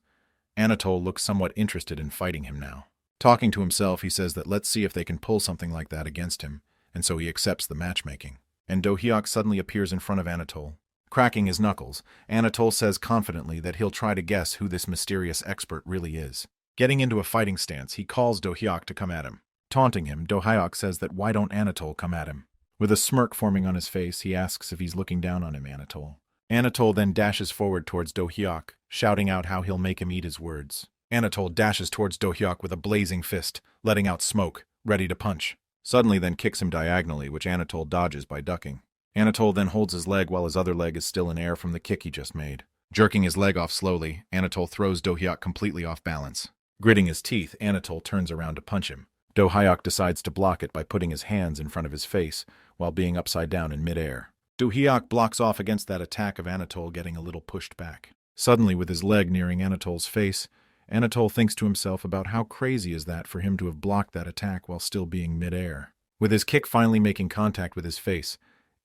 Anatole looks somewhat interested in fighting him now. Talking to himself, he says that let's see if they can pull something like that against him, and so he accepts the matchmaking. And Do Hyuk suddenly appears in front of Anatole. Cracking his knuckles, Anatole says confidently that he'll try to guess who this mysterious expert really is. Getting into a fighting stance, he calls Do Hyuk to come at him. Taunting him, Do Hyuk says that why don't Anatole come at him? With a smirk forming on his face, he asks if he's looking down on him, Anatole. Anatole then dashes forward towards Do Hyuk, shouting out how he'll make him eat his words. Anatole dashes towards Do Hyuk with a blazing fist, letting out smoke, ready to punch. Suddenly then kicks him diagonally, which Anatole dodges by ducking. Anatole then holds his leg while his other leg is still in air from the kick he just made. Jerking his leg off slowly, Anatole throws Do Hyuk completely off balance. Gritting his teeth, Anatole turns around to punch him. Do Hyuk decides to block it by putting his hands in front of his face while being upside down in midair. Do Hyuk blocks off against that attack of Anatole, getting a little pushed back. Suddenly, with his leg nearing Anatole's face, Anatole thinks to himself about how crazy is that for him to have blocked that attack while still being midair. With his kick finally making contact with his face,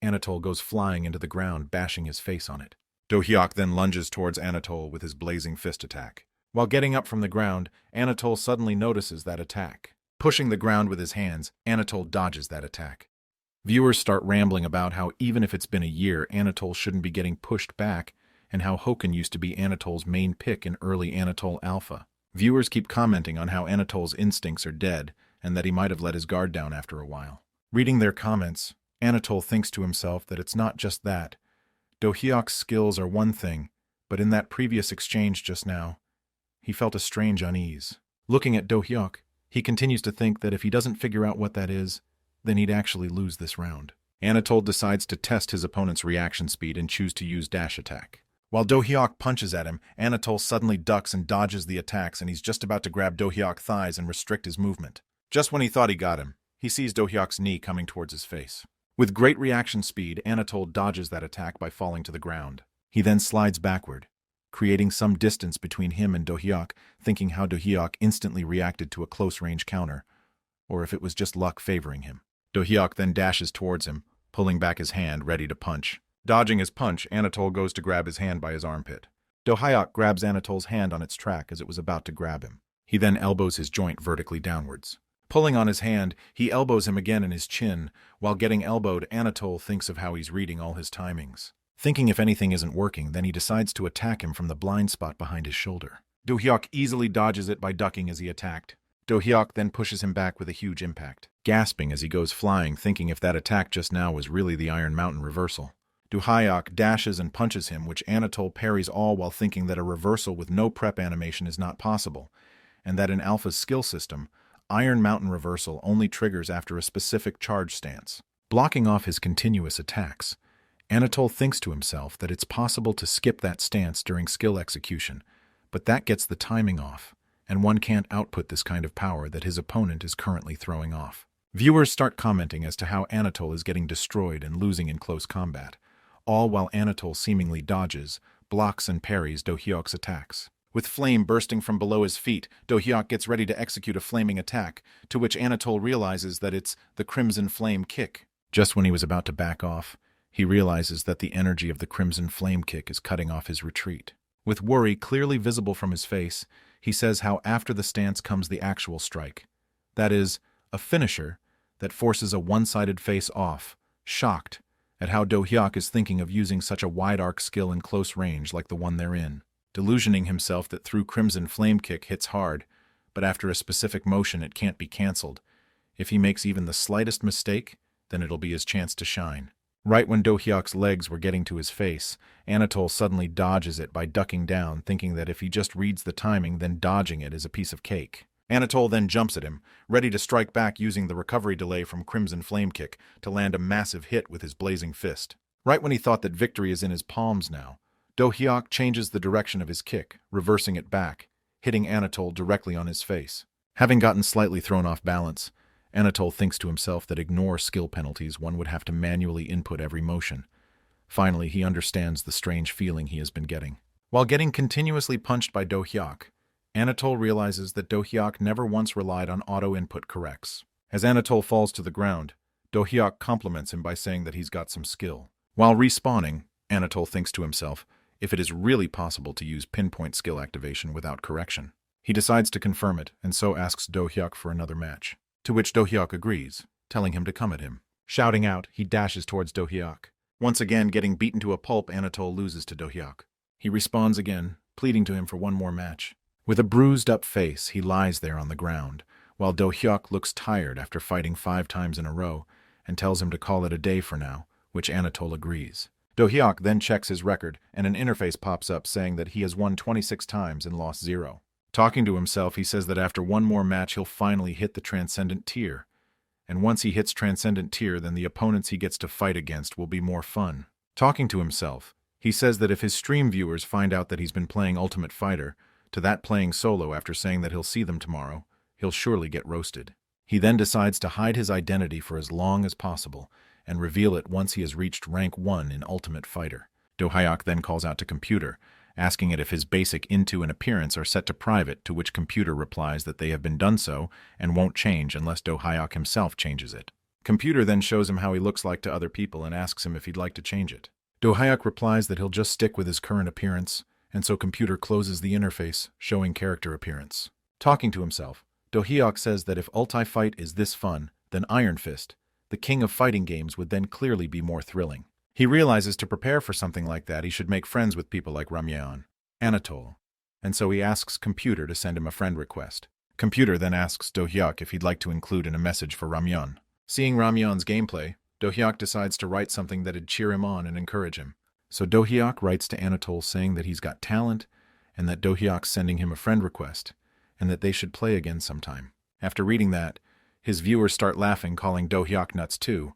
Anatole goes flying into the ground, bashing his face on it. Do Hyuk then lunges towards Anatole with his blazing fist attack. While getting up from the ground, Anatole suddenly notices that attack. Pushing the ground with his hands, Anatole dodges that attack. Viewers start rambling about how even if it's been a year, Anatole shouldn't be getting pushed back, and how Hoken used to be Anatole's main pick in early Anatole Alpha. Viewers keep commenting on how Anatole's instincts are dead, and that he might have let his guard down after a while. Reading their comments, Anatole thinks to himself that it's not just that. Do Hyuk's skills are one thing, but in that previous exchange just now, he felt a strange unease. Looking at Do Hyuk, he continues to think that if he doesn't figure out what that is, then he'd actually lose this round. Anatole decides to test his opponent's reaction speed and choose to use dash attack. While Do Hyuk punches at him, Anatole suddenly ducks and dodges the attacks, and he's just about to grab Do Hyuk's thighs and restrict his movement. Just when he thought he got him, he sees Do Hyuk's knee coming towards his face. With great reaction speed, Anatole dodges that attack by falling to the ground. He then slides backward, creating some distance between him and Do Hyuk, thinking how Do Hyuk instantly reacted to a close-range counter, or if it was just luck favoring him. Do Hyuk then dashes towards him, pulling back his hand, ready to punch. Dodging his punch, Anatole goes to grab his hand by his armpit. Do Hyuk grabs Anatole's hand on its track as it was about to grab him. He then elbows his joint vertically downwards. Pulling on his hand, he elbows him again in his chin. While getting elbowed, Anatole thinks of how he's reading all his timings. Thinking if anything isn't working, then he decides to attack him from the blind spot behind his shoulder. Do-hyuk easily dodges it by ducking as he attacked. Do-hyuk then pushes him back with a huge impact, gasping as he goes flying, thinking if that attack just now was really the Iron Mountain reversal. Do-hyuk dashes and punches him, which Anatole parries, all while thinking that a reversal with no prep animation is not possible, and that in Alpha's skill system, Iron Mountain reversal only triggers after a specific charge stance. Blocking off his continuous attacks, Anatole thinks to himself that it's possible to skip that stance during skill execution, but that gets the timing off, and one can't output this kind of power that his opponent is currently throwing off. Viewers start commenting as to how Anatole is getting destroyed and losing in close combat, all while Anatole seemingly dodges, blocks and parries Do-hyuk's attacks. With flame bursting from below his feet, Do-hyuk gets ready to execute a flaming attack, to which Anatole realizes that it's the Crimson Flame Kick. Just when he was about to back off, he realizes that the energy of the Crimson Flame Kick is cutting off his retreat. With worry clearly visible from his face, he says how after the stance comes the actual strike. That is, a finisher that forces a one-sided face-off, shocked at how Do-hyuk is thinking of using such a wide-arc skill in close range like the one they're in. Delusioning himself that through Crimson Flame Kick hits hard, but after a specific motion it can't be cancelled. If he makes even the slightest mistake, then it'll be his chance to shine. Right when Do-hyuk's legs were getting to his face, Anatole suddenly dodges it by ducking down, thinking that if he just reads the timing, then dodging it is a piece of cake. Anatole then jumps at him, ready to strike back using the recovery delay from Crimson Flame Kick to land a massive hit with his blazing fist. Right when he thought that victory is in his palms now, Do-hyuk changes the direction of his kick, reversing it back, hitting Anatole directly on his face. Having gotten slightly thrown off balance, Anatole thinks to himself that ignore skill penalties, one would have to manually input every motion. Finally, he understands the strange feeling he has been getting. While getting continuously punched by Do-hyuk, Anatole realizes that Do-hyuk never once relied on auto-input corrects. As Anatole falls to the ground, Do-hyuk compliments him by saying that he's got some skill. While respawning, Anatole thinks to himself if it is really possible to use pinpoint skill activation without correction. He decides to confirm it, and so asks Do-hyuk for another match, to which Do-hyuk agrees, telling him to come at him. Shouting out, he dashes towards Do-hyuk. Once again, getting beaten to a pulp, Anatole loses to Do-hyuk. He respawns again, pleading to him for one more match. With a bruised-up face, he lies there on the ground, while Do-hyuk looks tired after fighting 5 times in a row, and tells him to call it a day for now, which Anatole agrees. Do-hyuk then checks his record, and an interface pops up saying that he has won 26 times and lost 0. Talking to himself, he says that after one more match he'll finally hit the Transcendent tier. And once he hits Transcendent tier, then the opponents he gets to fight against will be more fun. Talking to himself, he says that if his stream viewers find out that he's been playing Ultimate Fighter, to that playing solo after saying that he'll see them tomorrow, he'll surely get roasted. He then decides to hide his identity for as long as possible, and reveal it once he has reached rank 1 in Ultimate Fighter. Do-hyuk then calls out to Computer, asking it if his basic into and appearance are set to private, to which Computer replies that they have been done so and won't change unless Do-hyuk himself changes it. Computer then shows him how he looks like to other people and asks him if he'd like to change it. Do-hyuk replies that he'll just stick with his current appearance, and so Computer closes the interface, showing character appearance. Talking to himself, Do-hyuk says that if Ulti-Fight is this fun, then Iron Fist, the king of fighting games, would then clearly be more thrilling. He realizes to prepare for something like that he should make friends with people like Ramyeon, Anatole, and so he asks Computer to send him a friend request. Computer then asks Do-hyuk if he'd like to include in a message for Ramyeon. Seeing Ramyeon's gameplay, Do-hyuk decides to write something that'd cheer him on and encourage him. So Do-hyuk writes to Anatole saying that he's got talent, and that Do-hyuk's sending him a friend request, and that they should play again sometime. After reading that, his viewers start laughing, calling Do-hyuk nuts too,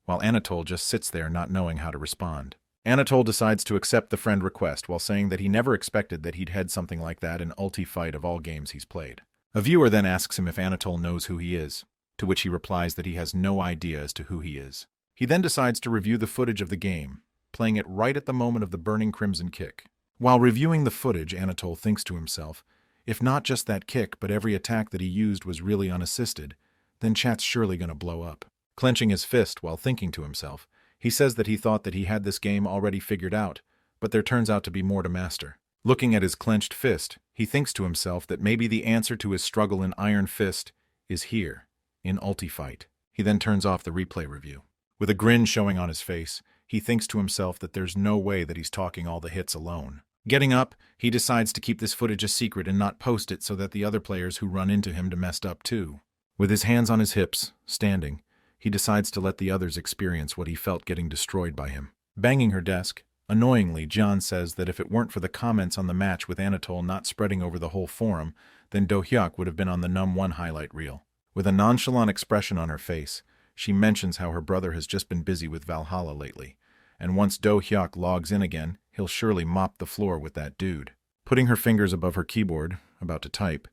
while Anatole just sits there not knowing how to respond. Anatole decides to accept the friend request while saying that he never expected that he'd had something like that in Ulti-Fight of all games he's played. A viewer then asks him if Anatole knows who he is, to which he replies that he has no idea as to who he is. He then decides to review the footage of the game, playing it right at the moment of the burning Crimson Kick. While reviewing the footage, Anatole thinks to himself, if not just that kick but every attack that he used was really unassisted, then chat's surely gonna blow up. Clenching his fist while thinking to himself, he says that he thought that he had this game already figured out, but there turns out to be more to master. Looking at his clenched fist, he thinks to himself that maybe the answer to his struggle in Iron Fist is here, in ulti-fight. He then turns off the replay review. With a grin showing on his face, he thinks to himself that there's no way that he's talking all the hits alone. Getting up, he decides to keep this footage a secret and not post it so that the other players who run into him messed up too. With his hands on his hips, standing, he decides to let the others experience what he felt getting destroyed by him. Banging her desk, annoyingly, John says that if it weren't for the comments on the match with Anatole not spreading over the whole forum, then Do-hyuk would have been on the Num1 highlight reel. With a nonchalant expression on her face, she mentions how her brother has just been busy with Valhalla lately, and once Do-hyuk logs in again, he'll surely mop the floor with that dude. Putting her fingers above her keyboard, about to type,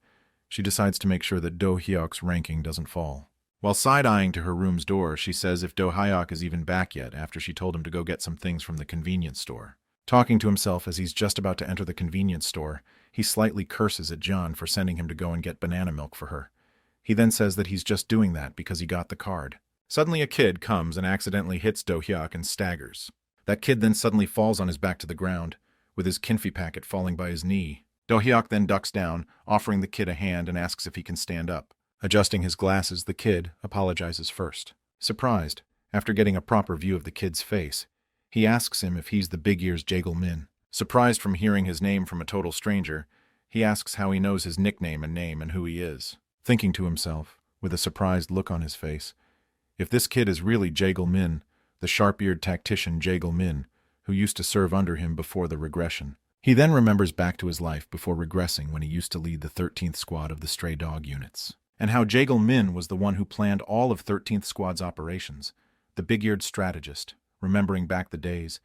she decides to make sure that Do-hyuk's ranking doesn't fall. While side-eyeing to her room's door, she says if Do-hyuk is even back yet after she told him to go get some things from the convenience store. Talking to himself as he's just about to enter the convenience store, he slightly curses at John for sending him to go and get banana milk for her. He then says that he's just doing that because he got the card. Suddenly a kid comes and accidentally hits Do-hyuk and staggers. That kid then suddenly falls on his back to the ground, with his kinfy packet falling by his knee. Do-hyuk then ducks down, offering the kid a hand and asks if he can stand up. Adjusting his glasses, the kid apologizes first. Surprised, after getting a proper view of the kid's face, he asks him if he's the big ear's Jagel Min. Surprised from hearing his name from a total stranger, he asks how he knows his nickname and name and who he is. Thinking to himself, with a surprised look on his face, if this kid is really Jagel Min, the sharp-eared tactician Jagel Min, who used to serve under him before the regression. He then remembers back to his life before regressing when he used to lead the 13th Squad of the Stray Dog units, and how Jagel Min was the one who planned all of 13th Squad's operations, the big-eared strategist. Remembering back the days,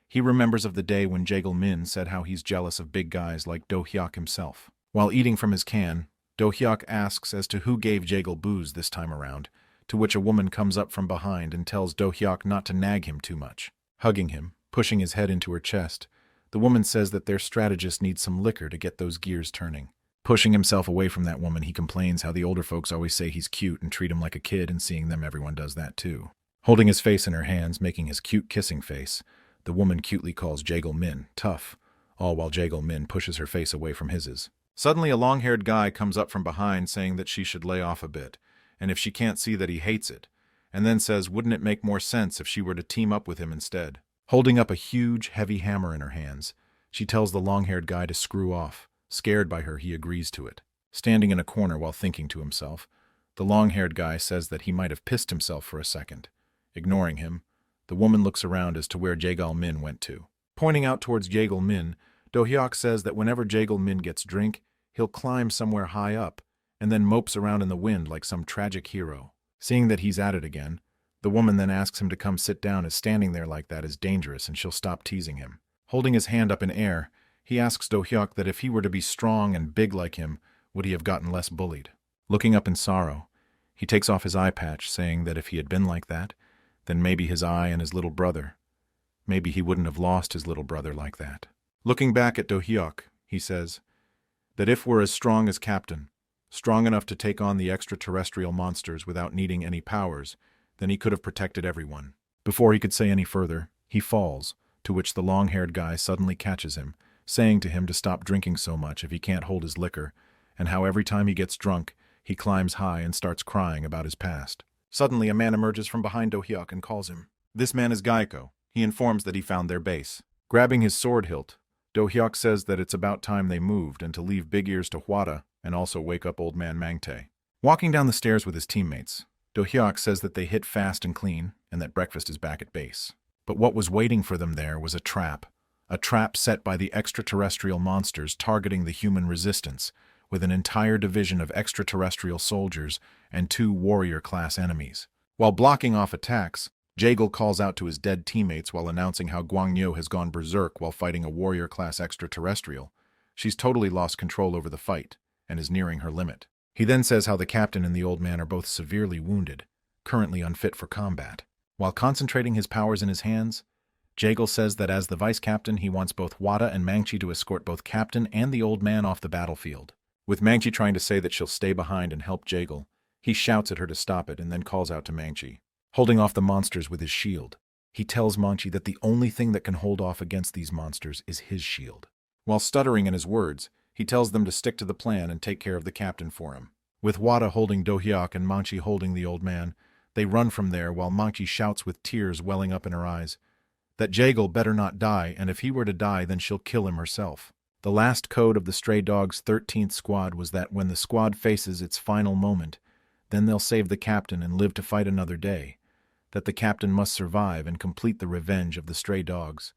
he remembers of the day when Jagel Min said how he's jealous of big guys like Do-hyuk himself. While eating from his can, Do-hyuk asks as to who gave Jagel booze this time around, to which a woman comes up from behind and tells Do-hyuk not to nag him too much. Hugging him, pushing his head into her chest, the woman says that their strategist needs some liquor to get those gears turning. Pushing himself away from that woman, he complains how the older folks always say he's cute and treat him like a kid, and seeing them everyone does that too. Holding his face in her hands, making his cute kissing face, the woman cutely calls Jagel Min tough, all while Jagel Min pushes her face away from his. Suddenly a long-haired guy comes up from behind saying that she should lay off a bit, and if she can't see that he hates it, and then says wouldn't it make more sense if she were to team up with him instead. Holding up a huge, heavy hammer in her hands, she tells the long-haired guy to screw off. Scared by her, he agrees to it. Standing in a corner while thinking to himself, the long-haired guy says that he might have pissed himself for a second. Ignoring him, the woman looks around as to where Jagel Min went to. Pointing out towards Jagel Min, Do-hyuk says that whenever Jagel Min gets drink, he'll climb somewhere high up, and then mopes around in the wind like some tragic hero. Seeing that he's at it again, the woman then asks him to come sit down as standing there like that is dangerous and she'll stop teasing him. Holding his hand up in air, he asks Do-hyuk that if he were to be strong and big like him, would he have gotten less bullied. Looking up in sorrow, he takes off his eye patch, saying that if he had been like that, then maybe his eye and his little brother. Maybe he wouldn't have lost his little brother like that. Looking back at Do-hyuk, he says that if we're as strong as Captain, strong enough to take on the extraterrestrial monsters without needing any powers, then he could have protected everyone. Before he could say any further, he falls, to which the long-haired guy suddenly catches him, saying to him to stop drinking so much if he can't hold his liquor, and how every time he gets drunk, he climbs high and starts crying about his past. Suddenly, a man emerges from behind Do-hyuk and calls him. This man is Geico. He informs that he found their base. Grabbing his sword hilt, Do-hyuk says that it's about time they moved and to leave Big Ears to Hwada and also wake up old man Mangtae. Walking down the stairs with his teammates, Do-hyuk says that they hit fast and clean and that breakfast is back at base. But what was waiting for them there was a trap set by the extraterrestrial monsters targeting the human resistance, with an entire division of extraterrestrial soldiers and 2 warrior-class enemies. While blocking off attacks, Jagel calls out to his dead teammates while announcing how Gwangyo has gone berserk while fighting a warrior-class extraterrestrial. She's totally lost control over the fight and is nearing her limit. He then says how the captain and the old man are both severely wounded, currently unfit for combat. While concentrating his powers in his hands, Jagel says that as the vice-captain he wants both Hwada and Mangchi to escort both captain and the old man off the battlefield. With Mangchi trying to say that she'll stay behind and help Jagel, he shouts at her to stop it and then calls out to Mangchi. Holding off the monsters with his shield, he tells Mangchi that the only thing that can hold off against these monsters is his shield. While stuttering in his words, he tells them to stick to the plan and take care of the captain for him. With Wada holding Do-hyuk and Mangchi holding the old man, they run from there while Mangchi shouts with tears welling up in her eyes that Jagel better not die, and if he were to die, then she'll kill him herself. The last code of the Stray Dogs' 13th squad was that when the squad faces its final moment, then they'll save the captain and live to fight another day, that the captain must survive and complete the revenge of the Stray Dogs.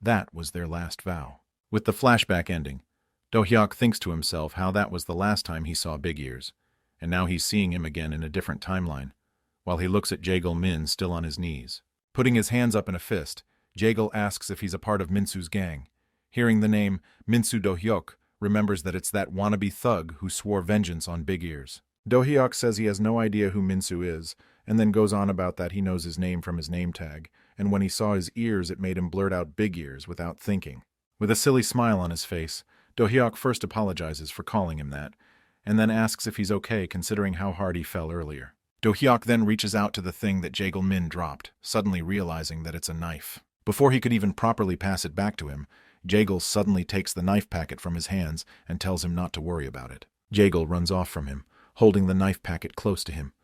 That was their last vow. With the flashback ending, Do-hyuk thinks to himself how that was the last time he saw Big Ears, and now he's seeing him again in a different timeline, while he looks at Jagel Min still on his knees. Putting his hands up in a fist, Jagel asks if he's a part of Minsu's gang. Hearing the name Minsu Do-hyuk, remembers that it's that wannabe thug who swore vengeance on Big Ears. Do-hyuk says he has no idea who Minsu is, and then goes on about that he knows his name from his name tag, and when he saw his ears it made him blurt out Big Ears without thinking. With a silly smile on his face, Do-hyuk first apologizes for calling him that, and then asks if he's okay considering how hard he fell earlier. Do-hyuk then reaches out to the thing that Jagel Min dropped, suddenly realizing that it's a knife. Before he could even properly pass it back to him, Jagel suddenly takes the knife packet from his hands and tells him not to worry about it. Jagel runs off from him, holding the knife packet close to him,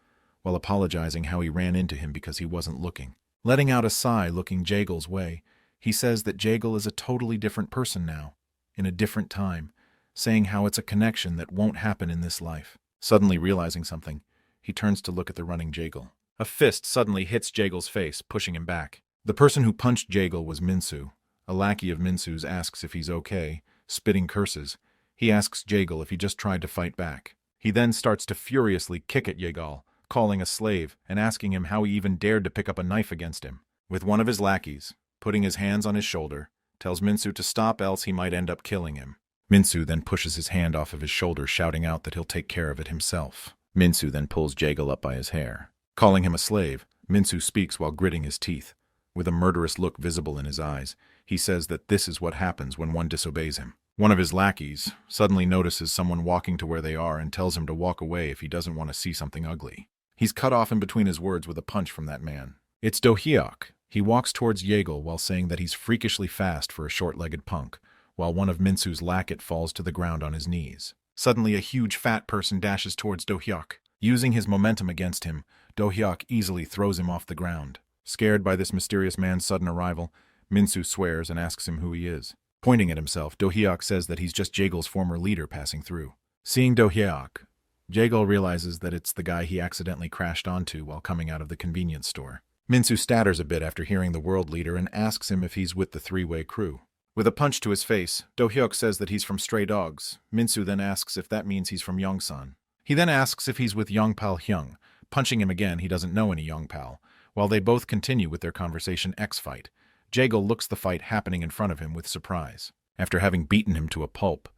while apologizing how he ran into him because he wasn't looking. Letting out a sigh looking Jagel's way, he says that Jagel is a totally different person now, in a different time, saying how it's a connection that won't happen in this life. Suddenly realizing something, he turns to look at the running Jagel. A fist suddenly hits Jagel's face, pushing him back. The person who punched Jagel was Minsu. A lackey of Minsu's asks if he's okay, spitting curses. He asks Jagel if he just tried to fight back. He then starts to furiously kick at Jagel, calling a slave and asking him how he even dared to pick up a knife against him. With one of his lackeys, putting his hands on his shoulder, tells Minsu to stop else he might end up killing him. Minsu then pushes his hand off of his shoulder, shouting out that he'll take care of it himself. Minsu then pulls Jagel up by his hair. Calling him a slave, Minsu speaks while gritting his teeth. With a murderous look visible in his eyes, he says that this is what happens when one disobeys him. One of his lackeys suddenly notices someone walking to where they are and tells him to walk away if he doesn't want to see something ugly. He's cut off in between his words with a punch from that man. It's Do-hyuk. He walks towards Jagel while saying that he's freakishly fast for a short-legged punk, while one of Minsu's lacket falls to the ground on his knees. Suddenly a huge fat person dashes towards Do-hyuk. Using his momentum against him, Do-hyuk easily throws him off the ground. Scared by this mysterious man's sudden arrival, Minsu swears and asks him who he is. Pointing at himself, Do-hyuk says that he's just Jagel's former leader passing through. Seeing Do-hyuk, Jagel realizes that it's the guy he accidentally crashed onto while coming out of the convenience store. Minsu stutters a bit after hearing the world leader and asks him if he's with the three-way crew. With a punch to his face, Do-hyuk says that he's from Stray Dogs. Minsu then asks if that means he's from Yongsan. He then asks if he's with Yongpal Hyung. Punching him again, he doesn't know any Yongpal. While they both continue with their conversation X-fight, Jagel looks the fight happening in front of him with surprise. After having beaten him to a pulp,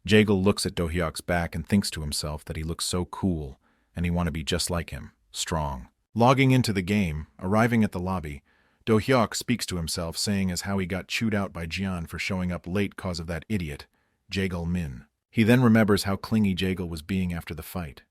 Jagel looks at Do-hyuk's back and thinks to himself that he looks so cool, and he want to be just like him, strong. Logging into the game, arriving at the lobby, Do-hyuk speaks to himself, saying as how he got chewed out by Jian for showing up late cause of that idiot, Jagel Min. He then remembers how clingy Jagel was being after the fight,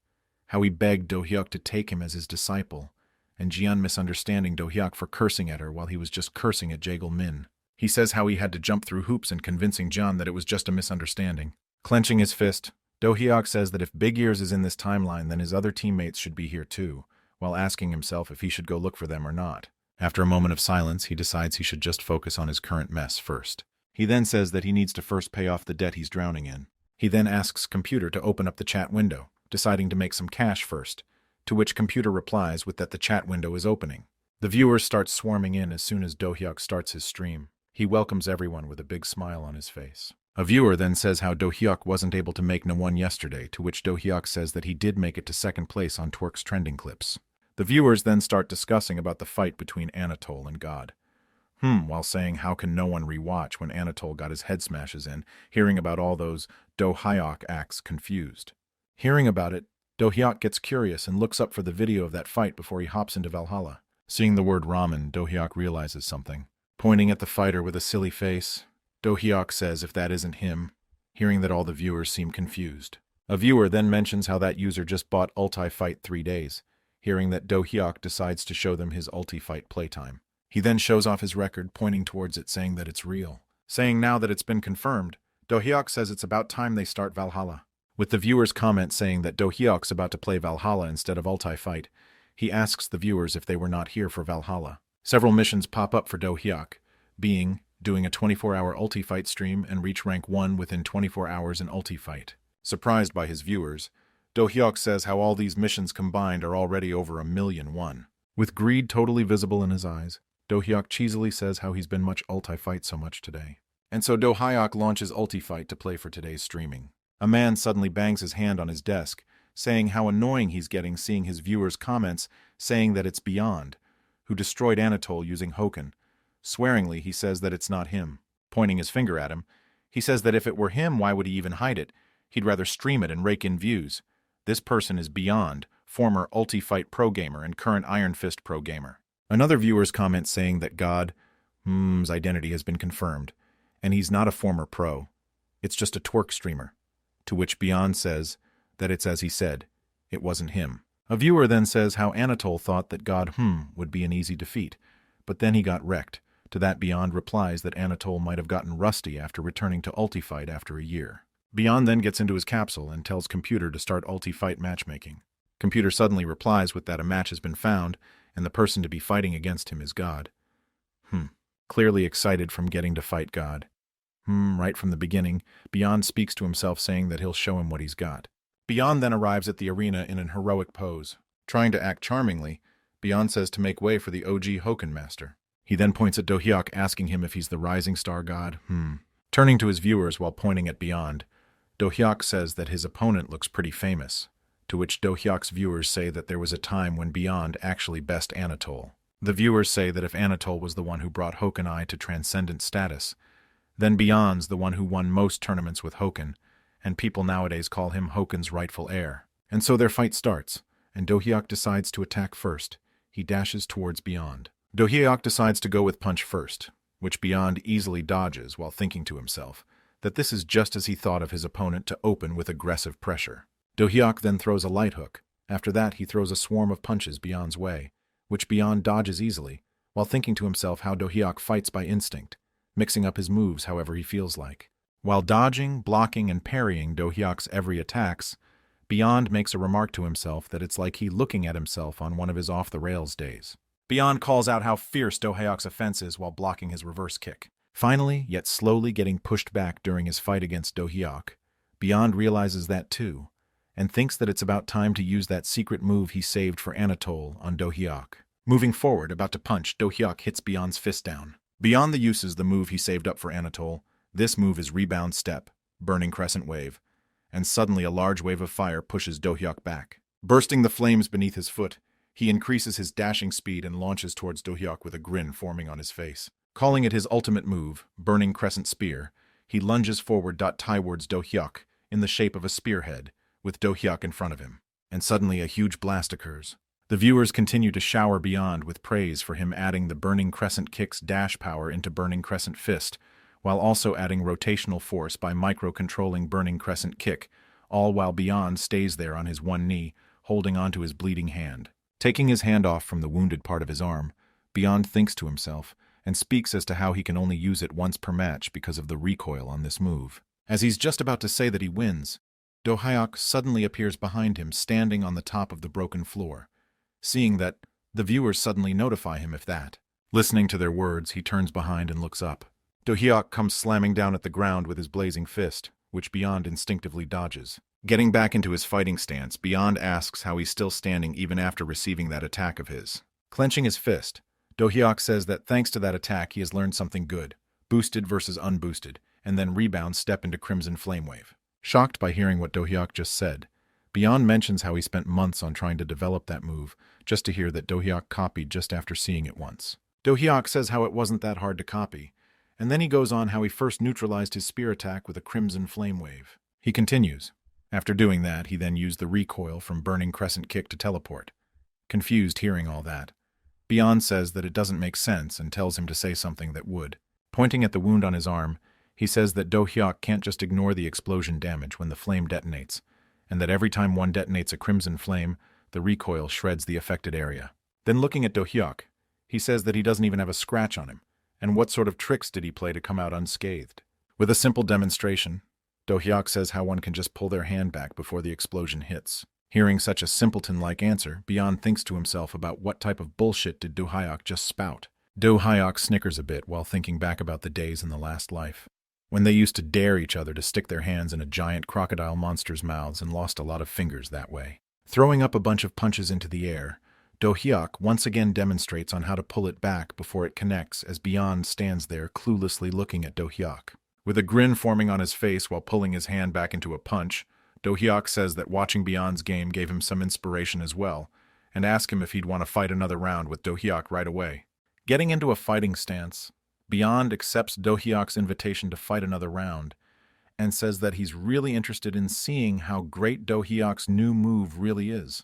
how he begged Do-hyuk to take him as his disciple, and Jian misunderstanding Do-hyuk for cursing at her while he was just cursing at Jagel Min. He says how he had to jump through hoops and convincing Jian that it was just a misunderstanding. Clenching his fist, Do-hyuk says that if Big Ears is in this timeline, then his other teammates should be here too, while asking himself if he should go look for them or not. After a moment of silence, he decides he should just focus on his current mess first. He then says that he needs to first pay off the debt he's drowning in. He then asks Computer to open up the chat window, deciding to make some cash first, to which Computer replies with that the chat window is opening. The viewers start swarming in as soon as Do-hyuk starts his stream. He welcomes everyone with a big smile on his face. A viewer then says how Do-hyuk wasn't able to make No1 yesterday, to which Do-hyuk says that he did make it to second place on Twerk's trending clips. The viewers then start discussing about the fight between Anatole and God. While saying how can no one rewatch when Anatole got his head smashes in, hearing about all those Do-hyuk acts confused. Hearing about it, Do-hyuk gets curious and looks up for the video of that fight before he hops into Valhalla. Seeing the word ramen, Do-hyuk realizes something. Pointing at the fighter with a silly face, Do-hyuk says if that isn't him, hearing that all the viewers seem confused. A viewer then mentions how that user just bought Ulti Fight 3 days, hearing that Do-hyuk decides to show them his Ulti Fight playtime. He then shows off his record, pointing towards it, saying that it's real. Saying now that it's been confirmed, Do-hyuk says it's about time they start Valhalla. With the viewer's comment saying that Do-hyuk's about to play Valhalla instead of Ulti Fight, he asks the viewers if they were not here for Valhalla. Several missions pop up for Do-hyuk, being doing a 24-hour Ulti Fight stream and reach rank 1 within 24 hours in Ulti Fight. Surprised by his viewers, Do-hyuk says how all these missions combined are already over 1,000,001. With greed totally visible in his eyes, Do-hyuk cheesily says how he's been much Ulti Fight so much today. And so Do-hyuk launches Ulti Fight to play for today's streaming. A man suddenly bangs his hand on his desk, saying how annoying he's getting seeing his viewers' comments saying that it's Beyond, who destroyed Anatole using Hoken. Swearingly, he says that it's not him. Pointing his finger at him, he says that if it were him, why would he even hide it? He'd rather stream it and rake in views. This person is Beyond, former Ulti Fight pro gamer and current Iron Fist pro gamer. Another viewer's comment saying that God's identity has been confirmed, and he's not a former pro. It's just a twerk streamer. To which Beyond says that it's as he said, it wasn't him. A viewer then says how Anatole thought that God would be an easy defeat, but then he got wrecked. To that Beyond replies that Anatole might have gotten rusty after returning to Ulti Fight after a year. Beyond then gets into his capsule and tells Computer to start Ulti Fight matchmaking. Computer suddenly replies with that a match has been found, and the person to be fighting against him is God. Clearly excited from getting to fight God. Right from the beginning, Beyond speaks to himself saying that he'll show him what he's got. Beyond then arrives at the arena in an heroic pose. Trying to act charmingly, Beyond says to make way for the OG Hoken Master. He then points at Do-hyuk, asking him if he's the rising star god. Turning to his viewers while pointing at Beyond, Do-hyuk says that his opponent looks pretty famous, to which Do-hyuk's viewers say that there was a time when Beyond actually best Anatole. The viewers say that if Anatole was the one who brought Hoken to transcendent status, then Beyond's the one who won most tournaments with Hoken, and people nowadays call him Hoken's rightful heir. And so their fight starts, and Do-hyuk decides to attack first. He dashes towards Beyond. Do-hyuk decides to go with punch first, which Beyond easily dodges while thinking to himself that this is just as he thought of his opponent to open with aggressive pressure. Do-hyuk then throws a light hook. After that, he throws a swarm of punches Beyond's way, which Beyond dodges easily, while thinking to himself how Do-hyuk fights by instinct, mixing up his moves however he feels like. While dodging, blocking, and parrying Do-hyuk's every attacks, Beyond makes a remark to himself that it's like he looking at himself on one of his off-the-rails days. Beyond calls out how fierce Do-hyuk's offense is while blocking his reverse kick. Finally, yet slowly getting pushed back during his fight against Do-hyuk, Beyond realizes that too, and thinks that it's about time to use that secret move he saved for Anatole on Do-hyuk. Moving forward, about to punch, Do-hyuk hits Beyond's fist down. Beyond uses the move he saved up for Anatole. This move is Rebound Step, Burning Crescent Wave, and suddenly a large wave of fire pushes Do-hyuk back. Bursting the flames beneath his foot, he increases his dashing speed and launches towards Do-hyuk with a grin forming on his face. Calling it his ultimate move, Burning Crescent Spear, he lunges forward towards Do-hyuk in the shape of a spearhead, with Do-hyuk in front of him. And suddenly a huge blast occurs. The viewers continue to shower Beyond with praise for him adding the Burning Crescent Kick's dash power into Burning Crescent Fist, while also adding rotational force by micro-controlling Burning Crescent Kick, all while Beyond stays there on his one knee, holding onto his bleeding hand. Taking his hand off from the wounded part of his arm, Beyond thinks to himself, and speaks as to how he can only use it once per match because of the recoil on this move. As he's just about to say that he wins, Do-hyuk suddenly appears behind him, standing on the top of the broken floor. Seeing that, the viewers suddenly notify him of that. Listening to their words, he turns behind and looks up. Do-hyuk comes slamming down at the ground with his blazing fist, which Beyond instinctively dodges. Getting back into his fighting stance, Beyond asks how he's still standing even after receiving that attack of his. Clenching his fist, Do-hyuk says that thanks to that attack he has learned something good, boosted versus unboosted, and then Rebound Step into Crimson Flame Wave. Shocked by hearing what Do-hyuk just said, Beyond mentions how he spent months on trying to develop that move, just to hear that Do-hyuk copied just after seeing it once. Do-hyuk says how it wasn't that hard to copy, and then he goes on how he first neutralized his spear attack with a Crimson Flame Wave. He continues. After doing that, he then used the recoil from Burning Crescent Kick to teleport. Confused hearing all that, Beyond says that it doesn't make sense and tells him to say something that would. Pointing at the wound on his arm, he says that Do-hyuk can't just ignore the explosion damage when the flame detonates, and that every time one detonates a crimson flame, the recoil shreds the affected area. Then looking at Do-hyuk, he says that he doesn't even have a scratch on him, and what sort of tricks did he play to come out unscathed? With a simple demonstration, Do-hyuk says how one can just pull their hand back before the explosion hits. Hearing such a simpleton-like answer, Beyond thinks to himself about what type of bullshit did Do-hyuk just spout. Do-hyuk snickers a bit while thinking back about the days in the last life, when they used to dare each other to stick their hands in a giant crocodile monster's mouths and lost a lot of fingers that way. Throwing up a bunch of punches into the air, Do-hyuk once again demonstrates on how to pull it back before it connects as Beyond stands there cluelessly looking at Do-hyuk. With a grin forming on his face while pulling his hand back into a punch, Do-hyuk says that watching Beyond's game gave him some inspiration as well, and asks him if he'd want to fight another round with Do-hyuk right away. Getting into a fighting stance, Beyond accepts Do-hyuk's invitation to fight another round, and says that he's really interested in seeing how great Do-hyuk's new move really is.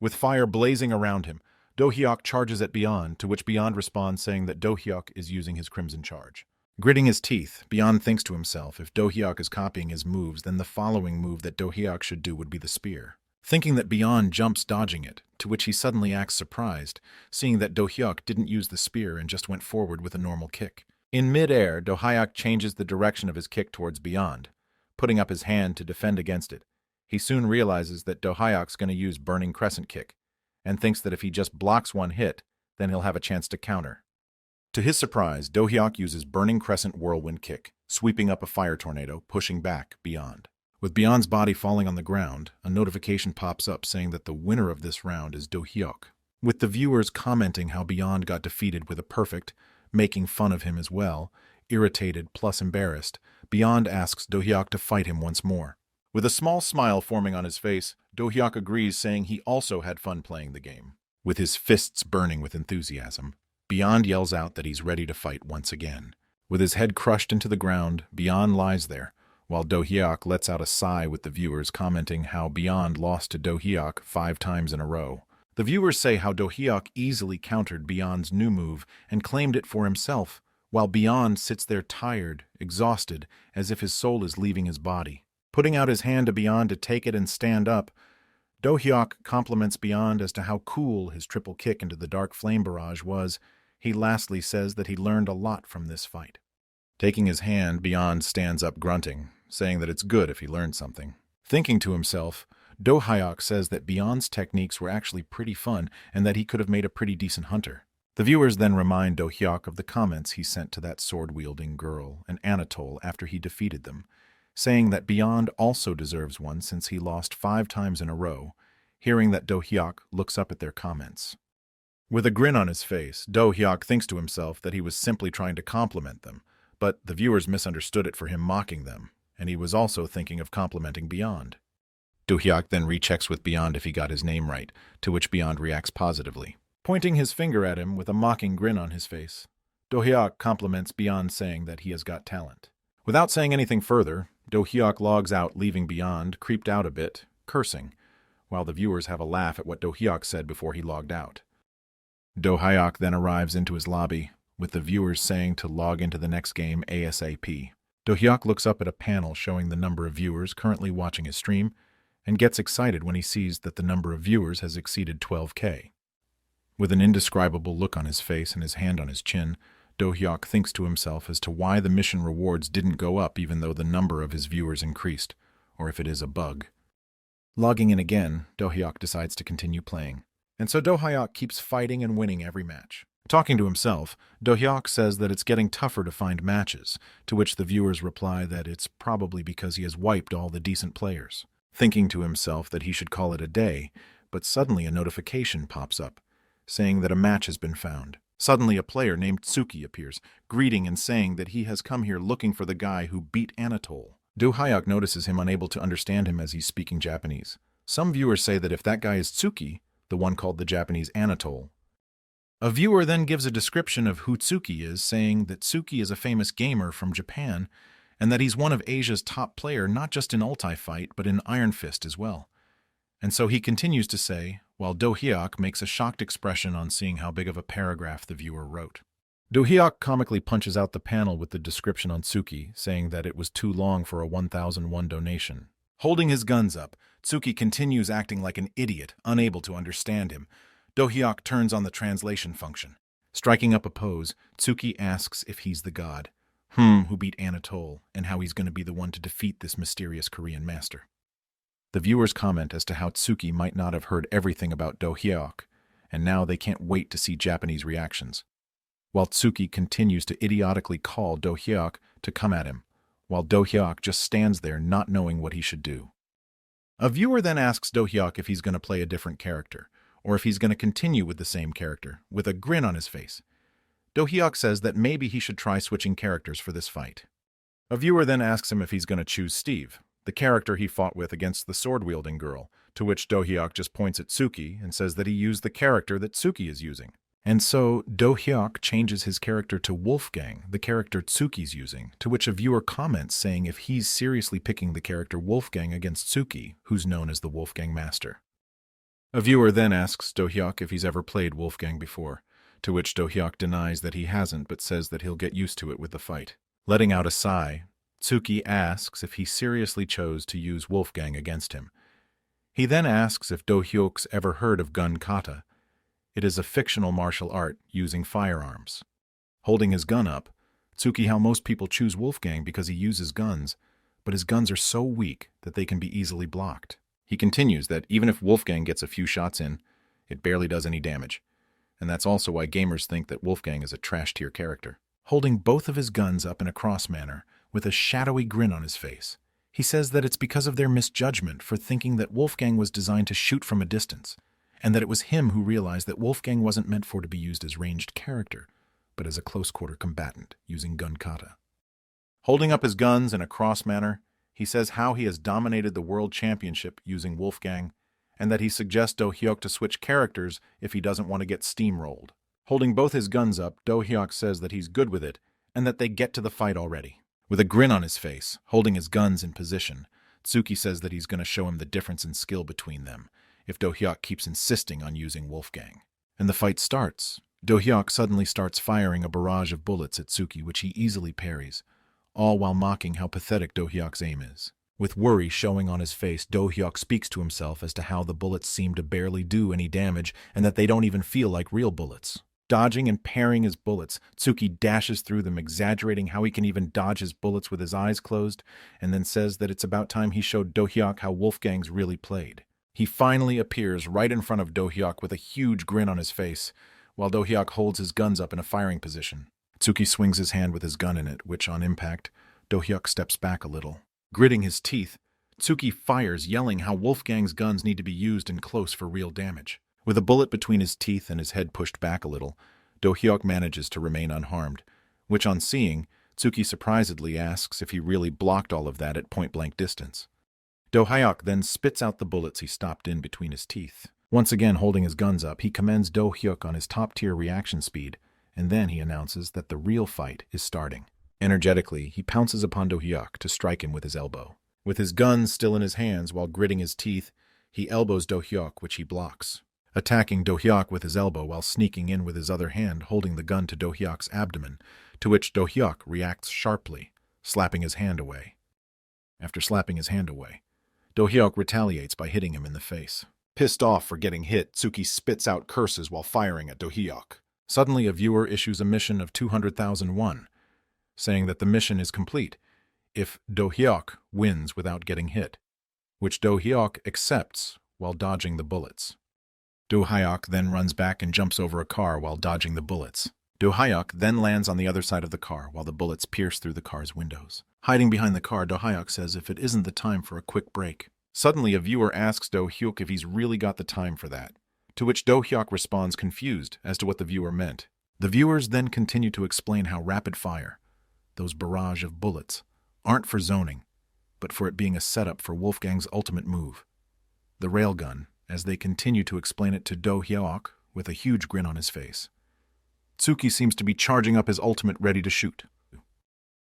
With fire blazing around him, Do-hyuk charges at Beyond, to which Beyond responds saying that Do-hyuk is using his Crimson Charge. Gritting his teeth, Beyond thinks to himself if Do-hyuk is copying his moves, then the following move that Do-hyuk should do would be the spear. Thinking that Beyond jumps dodging it, to which he suddenly acts surprised, seeing that Do-hyuk didn't use the spear and just went forward with a normal kick. In mid-air, Do-hyuk changes the direction of his kick towards Beyond, putting up his hand to defend against it. He soon realizes that Do-hyuk's going to use Burning Crescent Kick, and thinks that if he just blocks one hit, then he'll have a chance to counter. To his surprise, Do-hyuk uses Burning Crescent Whirlwind Kick, sweeping up a fire tornado, pushing back Beyond. With Beyond's body falling on the ground, a notification pops up saying that the winner of this round is Do-hyuk, with the viewers commenting how Beyond got defeated with a perfect, making fun of him as well. Irritated plus embarrassed, Beyond asks Do-hyuk to fight him once more. With a small smile forming on his face, Do-hyuk agrees, saying he also had fun playing the game. With his fists burning with enthusiasm, Beyond yells out that he's ready to fight once again. With his head crushed into the ground, Beyond lies there, while Do-hyuk lets out a sigh with the viewers commenting how Beyond lost to Do-hyuk 5 times in a row. The viewers say how Do-hyuk easily countered Beyond's new move and claimed it for himself, while Beyond sits there tired, exhausted, as if his soul is leaving his body. Putting out his hand to Beyond to take it and stand up, Do-hyuk compliments Beyond as to how cool his triple kick into the dark flame barrage was. He lastly says that he learned a lot from this fight. Taking his hand, Beyond stands up grunting, saying that it's good if he learned something. Thinking to himself, Do-hyuk says that Beyond's techniques were actually pretty fun and that he could have made a pretty decent hunter. The viewers then remind Do-hyuk of the comments he sent to that sword-wielding girl and Anatole after he defeated them, saying that Beyond also deserves one since he lost 5 times in a row. Hearing that, Do-hyuk looks up at their comments. With a grin on his face, Do-hyuk thinks to himself that he was simply trying to compliment them, but the viewers misunderstood it for him mocking them, and he was also thinking of complimenting Beyond. Do-hyuk then rechecks with Beyond if he got his name right, to which Beyond reacts positively, pointing his finger at him with a mocking grin on his face. Do-hyuk compliments Beyond, saying that he has got talent. Without saying anything further, Do-hyuk logs out, leaving Beyond creeped out a bit, cursing, while the viewers have a laugh at what Do-hyuk said before he logged out. Do-hyuk then arrives into his lobby, with the viewers saying to log into the next game ASAP. Do-hyuk looks up at a panel showing the number of viewers currently watching his stream, and gets excited when he sees that the number of viewers has exceeded 12K. With an indescribable look on his face and his hand on his chin, Do-hyuk thinks to himself as to why the mission rewards didn't go up even though the number of his viewers increased, or if it is a bug. Logging in again, Do-hyuk decides to continue playing, and so Do-hyuk keeps fighting and winning every match. Talking to himself, Do-hyuk says that it's getting tougher to find matches, to which the viewers reply that it's probably because he has wiped all the decent players. Thinking to himself that he should call it a day, but suddenly a notification pops up, saying that a match has been found. Suddenly a player named Tsuki appears, greeting and saying that he has come here looking for the guy who beat Anatole. Do-hyuk notices him unable to understand him as he's speaking Japanese. Some viewers say that if that guy is Tsuki, the one called the Japanese Anatole. A viewer then gives a description of who Tsuki is, saying that Tsuki is a famous gamer from Japan, and that he's one of Asia's top player not just in Ulti Fight, but in Iron Fist as well. And so he continues to say, while Do-hyuk makes a shocked expression on seeing how big of a paragraph the viewer wrote. Do-hyuk comically punches out the panel with the description on Tsuki, saying that it was too long for a 1001 donation. Holding his guns up, Tsuki continues acting like an idiot, unable to understand him. Do-hyuk turns on the translation function. Striking up a pose, Tsuki asks if he's the god, who beat Anatole, and how he's going to be the one to defeat this mysterious Korean master. The viewers comment as to how Tsuki might not have heard everything about Do Hyuk, and now they can't wait to see Japanese reactions. While Tsuki continues to idiotically call Do Hyuk to come at him, while Do Hyuk just stands there not knowing what he should do. A viewer then asks Do Hyuk if he's going to play a different character, or if he's going to continue with the same character, with a grin on his face. Do Hyuk says that maybe he should try switching characters for this fight. A viewer then asks him if he's going to choose Steve, the character he fought with against the sword-wielding girl, to which Do Hyuk just points at Tsuki and says that he used the character that Tsuki is using. And so Do Hyuk changes his character to Wolfgang, the character Tsuki's using, to which a viewer comments saying if he's seriously picking the character Wolfgang against Tsuki, who's known as the Wolfgang Master. A viewer then asks Do Hyuk if he's ever played Wolfgang before, to which Do Hyuk denies that he hasn't but says that he'll get used to it with the fight. Letting out a sigh, Tsuki asks if he seriously chose to use Wolfgang against him. He then asks if Do Hyuk's ever heard of gun kata. It is a fictional martial art using firearms. Holding his gun up, Tsuki how most people choose Wolfgang because he uses guns, but his guns are so weak that they can be easily blocked. He continues that even if Wolfgang gets a few shots in, it barely does any damage, and that's also why gamers think that Wolfgang is a trash-tier character. Holding both of his guns up in a cross manner, with a shadowy grin on his face, he says that it's because of their misjudgment for thinking that Wolfgang was designed to shoot from a distance, and that it was him who realized that Wolfgang wasn't meant for to be used as ranged character, but as a close-quarter combatant using gun kata. Holding up his guns in a cross manner, he says how he has dominated the world championship using Wolfgang, and that he suggests Do Hyuk to switch characters if he doesn't want to get steamrolled. Holding both his guns up, Do Hyuk says that he's good with it, and that they get to the fight already. With a grin on his face, holding his guns in position, Tsuki says that he's going to show him the difference in skill between them, if Do Hyuk keeps insisting on using Wolfgang. And the fight starts. Do Hyuk suddenly starts firing a barrage of bullets at Tsuki, which he easily parries, all while mocking how pathetic Do Hyuk's aim is. With worry showing on his face, Do Hyuk speaks to himself as to how the bullets seem to barely do any damage and that they don't even feel like real bullets. Dodging and parrying his bullets, Tsuki dashes through them, exaggerating how he can even dodge his bullets with his eyes closed, and then says that it's about time he showed Do Hyuk how Wolfgang's really played. He finally appears right in front of Do Hyuk with a huge grin on his face, while Do Hyuk holds his guns up in a firing position. Tsuki swings his hand with his gun in it, which, on impact, Do Hyuk steps back a little. Gritting his teeth, Tsuki fires, yelling how Wolfgang's guns need to be used in close for real damage. With a bullet between his teeth and his head pushed back a little, Do Hyuk manages to remain unharmed, which, on seeing, Tsuki surprisedly asks if he really blocked all of that at point-blank distance. Do Hyuk then spits out the bullets he stopped in between his teeth. Once again holding his guns up, he commends Do Hyuk on his top-tier reaction speed, and then he announces that the real fight is starting. Energetically, he pounces upon Do Hyuk to strike him with his elbow. With his gun still in his hands while gritting his teeth, he elbows Do Hyuk, which he blocks, attacking Do Hyuk with his elbow while sneaking in with his other hand holding the gun to Do Hyuk's abdomen, to which Do Hyuk reacts sharply, slapping his hand away. After slapping his hand away, Do Hyuk retaliates by hitting him in the face. Pissed off for getting hit, Tsuki spits out curses while firing at Do Hyuk. Suddenly, a viewer issues a mission of 200,000 won, saying that the mission is complete if Do Hyuk wins without getting hit, which Do Hyuk accepts while dodging the bullets. Do Hyuk then runs back and jumps over a car while dodging the bullets. Do Hyuk then lands on the other side of the car while the bullets pierce through the car's windows. Hiding behind the car, Do Hyuk says if it isn't the time for a quick break. Suddenly, a viewer asks Do Hyuk if he's really got the time for that, to which Do Hyuk responds confused as to what the viewer meant. The viewers then continue to explain how rapid fire, those barrage of bullets, aren't for zoning, but for it being a setup for Wolfgang's ultimate move, the railgun, as they continue to explain it to Do Hyuk with a huge grin on his face. Tsuki seems to be charging up his ultimate ready to shoot.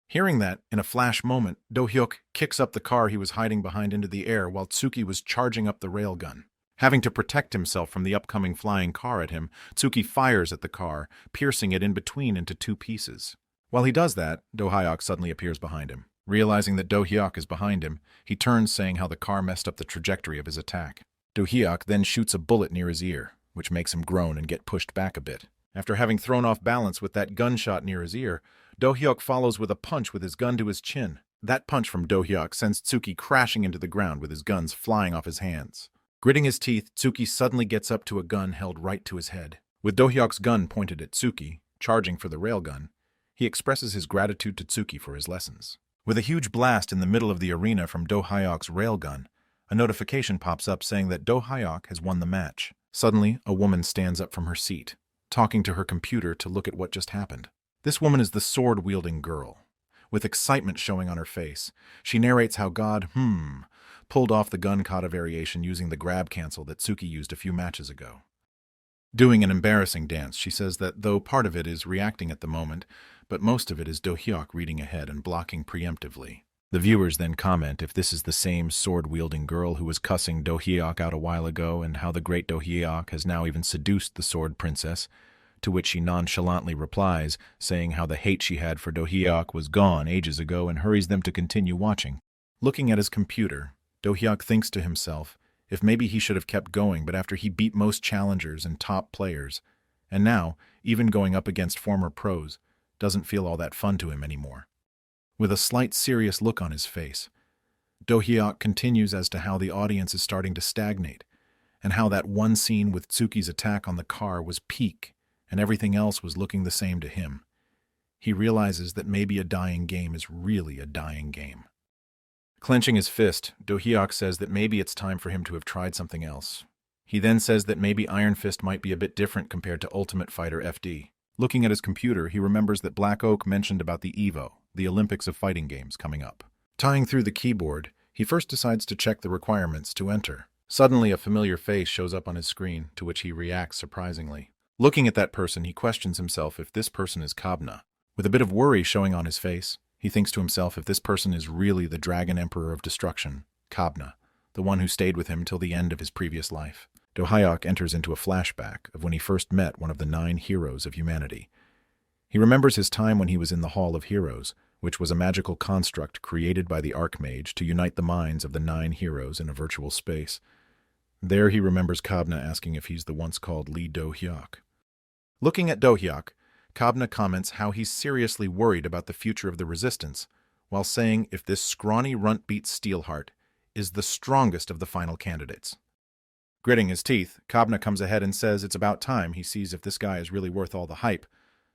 Hearing that, in a flash moment, Do Hyuk kicks up the car he was hiding behind into the air while Tsuki was charging up the railgun. Having to protect himself from the upcoming flying car at him, Tsuki fires at the car, piercing it in between into two pieces. While he does that, Do Hyuk suddenly appears behind him. Realizing that Do Hyuk is behind him, he turns saying how the car messed up the trajectory of his attack. Do Hyuk then shoots a bullet near his ear, which makes him groan and get pushed back a bit. After having thrown off balance with that gunshot near his ear, Do-hyuk follows with a punch with his gun to his chin. That punch from Do-hyuk sends Tsuki crashing into the ground with his guns flying off his hands. Gritting his teeth, Tsuki suddenly gets up to a gun held right to his head. With Do-hyuk's gun pointed at Tsuki, charging for the railgun, he expresses his gratitude to Tsuki for his lessons. With a huge blast in the middle of the arena from Do-hyuk's railgun, a notification pops up saying that Do-hyuk has won the match. Suddenly, a woman stands up from her seat, talking to her computer to look at what just happened. This woman is the sword-wielding girl. With excitement showing on her face, she narrates how God, pulled off the gun kata variation using the grab cancel that Tsuki used a few matches ago. Doing an embarrassing dance, she says that though part of it is reacting at the moment, but most of it is Do-hyuk reading ahead and blocking preemptively. The viewers then comment if this is the same sword-wielding girl who was cussing Do-hyuk out a while ago and how the great Do-hyuk has now even seduced the sword princess, to which she nonchalantly replies, saying how the hate she had for Do-hyuk was gone ages ago and hurries them to continue watching. Looking at his computer, Do-hyuk thinks to himself if maybe he should have kept going, but after he beat most challengers and top players, and now, even going up against former pros, doesn't feel all that fun to him anymore. With a slight serious look on his face, Do-hyuk continues as to how the audience is starting to stagnate, and how that one scene with Tsuki's attack on the car was peak, and everything else was looking the same to him. He realizes that maybe a dying game is really a dying game. Clenching his fist, Do-hyuk says that maybe it's time for him to have tried something else. He then says that maybe Iron Fist might be a bit different compared to Ultimate Fighter FD. Looking at his computer, he remembers that Black Oak mentioned about the EVO, the Olympics of fighting games, coming up. Tying through the keyboard, he first decides to check the requirements to enter. Suddenly, a familiar face shows up on his screen, to which he reacts surprisingly. Looking at that person, he questions himself if this person is Kabna. With a bit of worry showing on his face, he thinks to himself if this person is really the Dragon Emperor of Destruction, Kabna, the one who stayed with him till the end of his previous life. Do-hyuk enters into a flashback of when he first met one of the 9 heroes of humanity. He remembers his time when he was in the Hall of Heroes, which was a magical construct created by the Archmage to unite the minds of the 9 heroes in a virtual space. There he remembers Kabna asking if he's the once called Lee Do-hyuk. Looking at Do-hyuk, Kabna comments how he's seriously worried about the future of the Resistance, while saying if this scrawny runt-beat Steelheart is the strongest of the final candidates. Gritting his teeth, Kabna comes ahead and says it's about time he sees if this guy is really worth all the hype,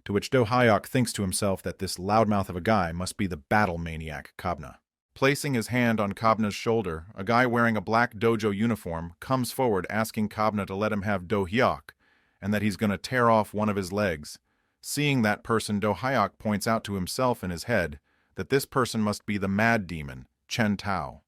to which Do-hyuk thinks to himself that this loudmouth of a guy must be the battle maniac Kabna. Placing his hand on Kabna's shoulder, a guy wearing a black dojo uniform comes forward asking Kabna to let him have Do-hyuk, and that he's going to tear off one of his legs. Seeing that person, Do-hyuk points out to himself in his head that this person must be the mad demon, Chen Tao.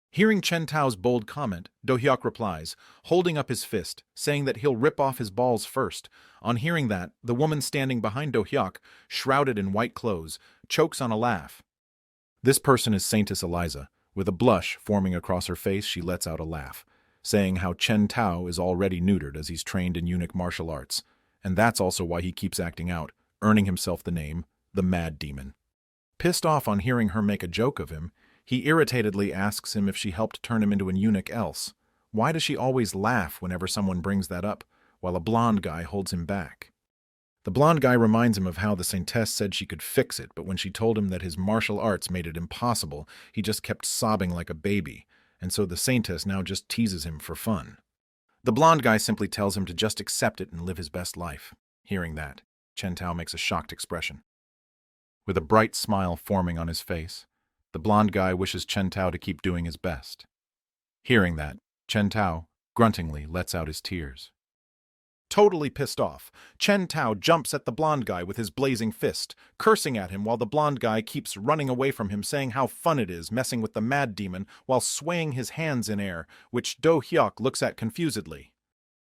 Hearing Chen Tao's bold comment, Do-hyuk replies, holding up his fist, saying that he'll rip off his balls first. On hearing that, the woman standing behind Do-hyuk, shrouded in white clothes, chokes on a laugh. This person is Saintess Eliza. With a blush forming across her face, she lets out a laugh, saying how Chen Tao is already neutered as he's trained in eunuch martial arts, and that's also why he keeps acting out, earning himself the name, the Mad Demon. Pissed off on hearing her make a joke of him, he irritatedly asks him if she helped turn him into an eunuch else. Why does she always laugh whenever someone brings that up, while a blonde guy holds him back? The blonde guy reminds him of how the Saintess said she could fix it, but when she told him that his martial arts made it impossible, he just kept sobbing like a baby, and so the Saintess now just teases him for fun. The blonde guy simply tells him to just accept it and live his best life. Hearing that, Chen Tao makes a shocked expression. With a bright smile forming on his face, the blonde guy wishes Chen Tao to keep doing his best. Hearing that, Chen Tao, gruntingly, lets out his tears. Totally pissed off, Chen Tao jumps at the blonde guy with his blazing fist, cursing at him while the blonde guy keeps running away from him, saying how fun it is messing with the mad demon while swaying his hands in air, which Do-hyuk looks at confusedly.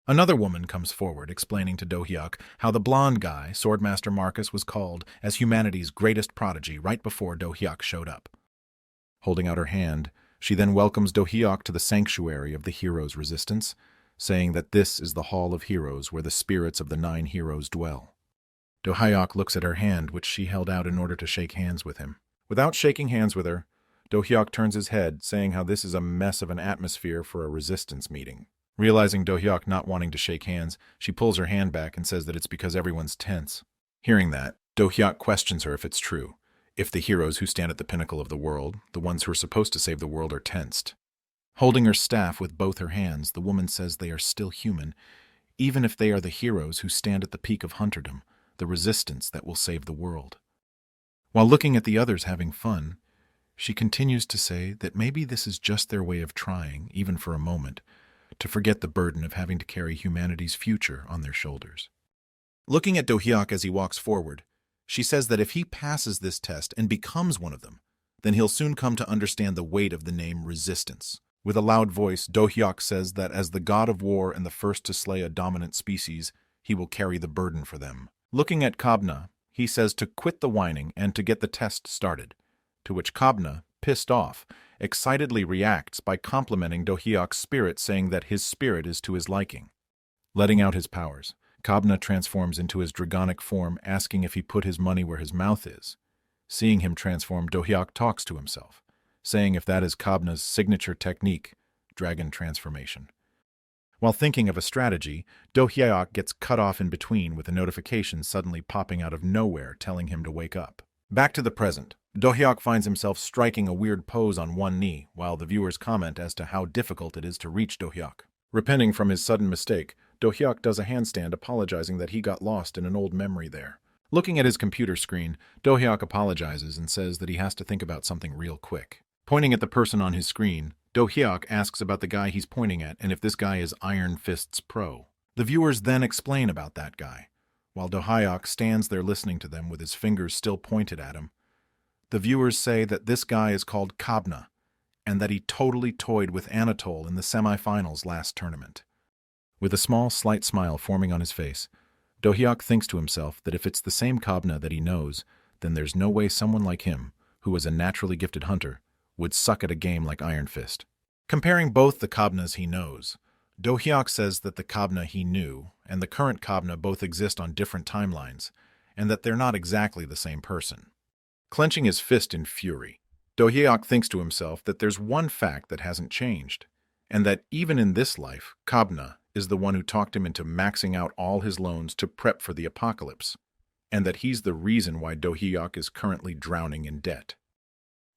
Another woman comes forward, explaining to Do-hyuk how the blonde guy, Swordmaster Marcus, was called as humanity's greatest prodigy right before Do-hyuk showed up. Holding out her hand, she then welcomes Do-hyuk to the sanctuary of the heroes' resistance, saying that this is the Hall of Heroes where the spirits of the 9 heroes dwell. Do-hyuk looks at her hand, which she held out in order to shake hands with him. Without shaking hands with her, Do-hyuk turns his head, saying how this is a mess of an atmosphere for a resistance meeting. Realizing Do-hyuk not wanting to shake hands, she pulls her hand back and says that it's because everyone's tense. Hearing that, Do-hyuk questions her if it's true. If the heroes who stand at the pinnacle of the world, the ones who are supposed to save the world, are tensed. Holding her staff with both her hands, the woman says they are still human, even if they are the heroes who stand at the peak of hunterdom, the resistance that will save the world. While looking at the others having fun, she continues to say that maybe this is just their way of trying, even for a moment, to forget the burden of having to carry humanity's future on their shoulders. Looking at Do-hyuk as he walks forward, she says that if he passes this test and becomes one of them, then he'll soon come to understand the weight of the name resistance. With a loud voice, Do-hyuk says that as the god of war and the first to slay a dominant species, he will carry the burden for them. Looking at Kabna, he says to quit the whining and to get the test started, to which Kabna, pissed off, excitedly reacts by complimenting Do-hyuk's spirit, saying that his spirit is to his liking. Letting out his powers, Kabna transforms into his dragonic form, asking if he put his money where his mouth is. Seeing him transform, Do-hyuk talks to himself, saying if that is Kabna's signature technique, dragon transformation. While thinking of a strategy, Do-hyuk gets cut off in between with a notification suddenly popping out of nowhere telling him to wake up. Back to the present, Do-hyuk finds himself striking a weird pose on one knee, while the viewers comment as to how difficult it is to reach Do-hyuk. Repenting from his sudden mistake, Do-hyuk does a handstand apologizing that he got lost in an old memory there. Looking at his computer screen, Do-hyuk apologizes and says that he has to think about something real quick. Pointing at the person on his screen, Do-hyuk asks about the guy he's pointing at and if this guy is Iron Fist's pro. The viewers then explain about that guy. While Do-hyuk stands there listening to them with his fingers still pointed at him, the viewers say that this guy is called Kabna, and that he totally toyed with Anatole in the semifinals last tournament. With a small, slight smile forming on his face, Do-hyuk thinks to himself that if it's the same Kabna that he knows, then there's no way someone like him, who was a naturally gifted hunter, would suck at a game like Iron Fist. Comparing both the Kabnas he knows, Do-hyuk says that the Kabna he knew and the current Kabna both exist on different timelines, and that they're not exactly the same person. Clenching his fist in fury, Do-hyuk thinks to himself that there's one fact that hasn't changed, and that even in this life, Kabna is the one who talked him into maxing out all his loans to prep for the apocalypse, and that he's the reason why Do-hyuk is currently drowning in debt.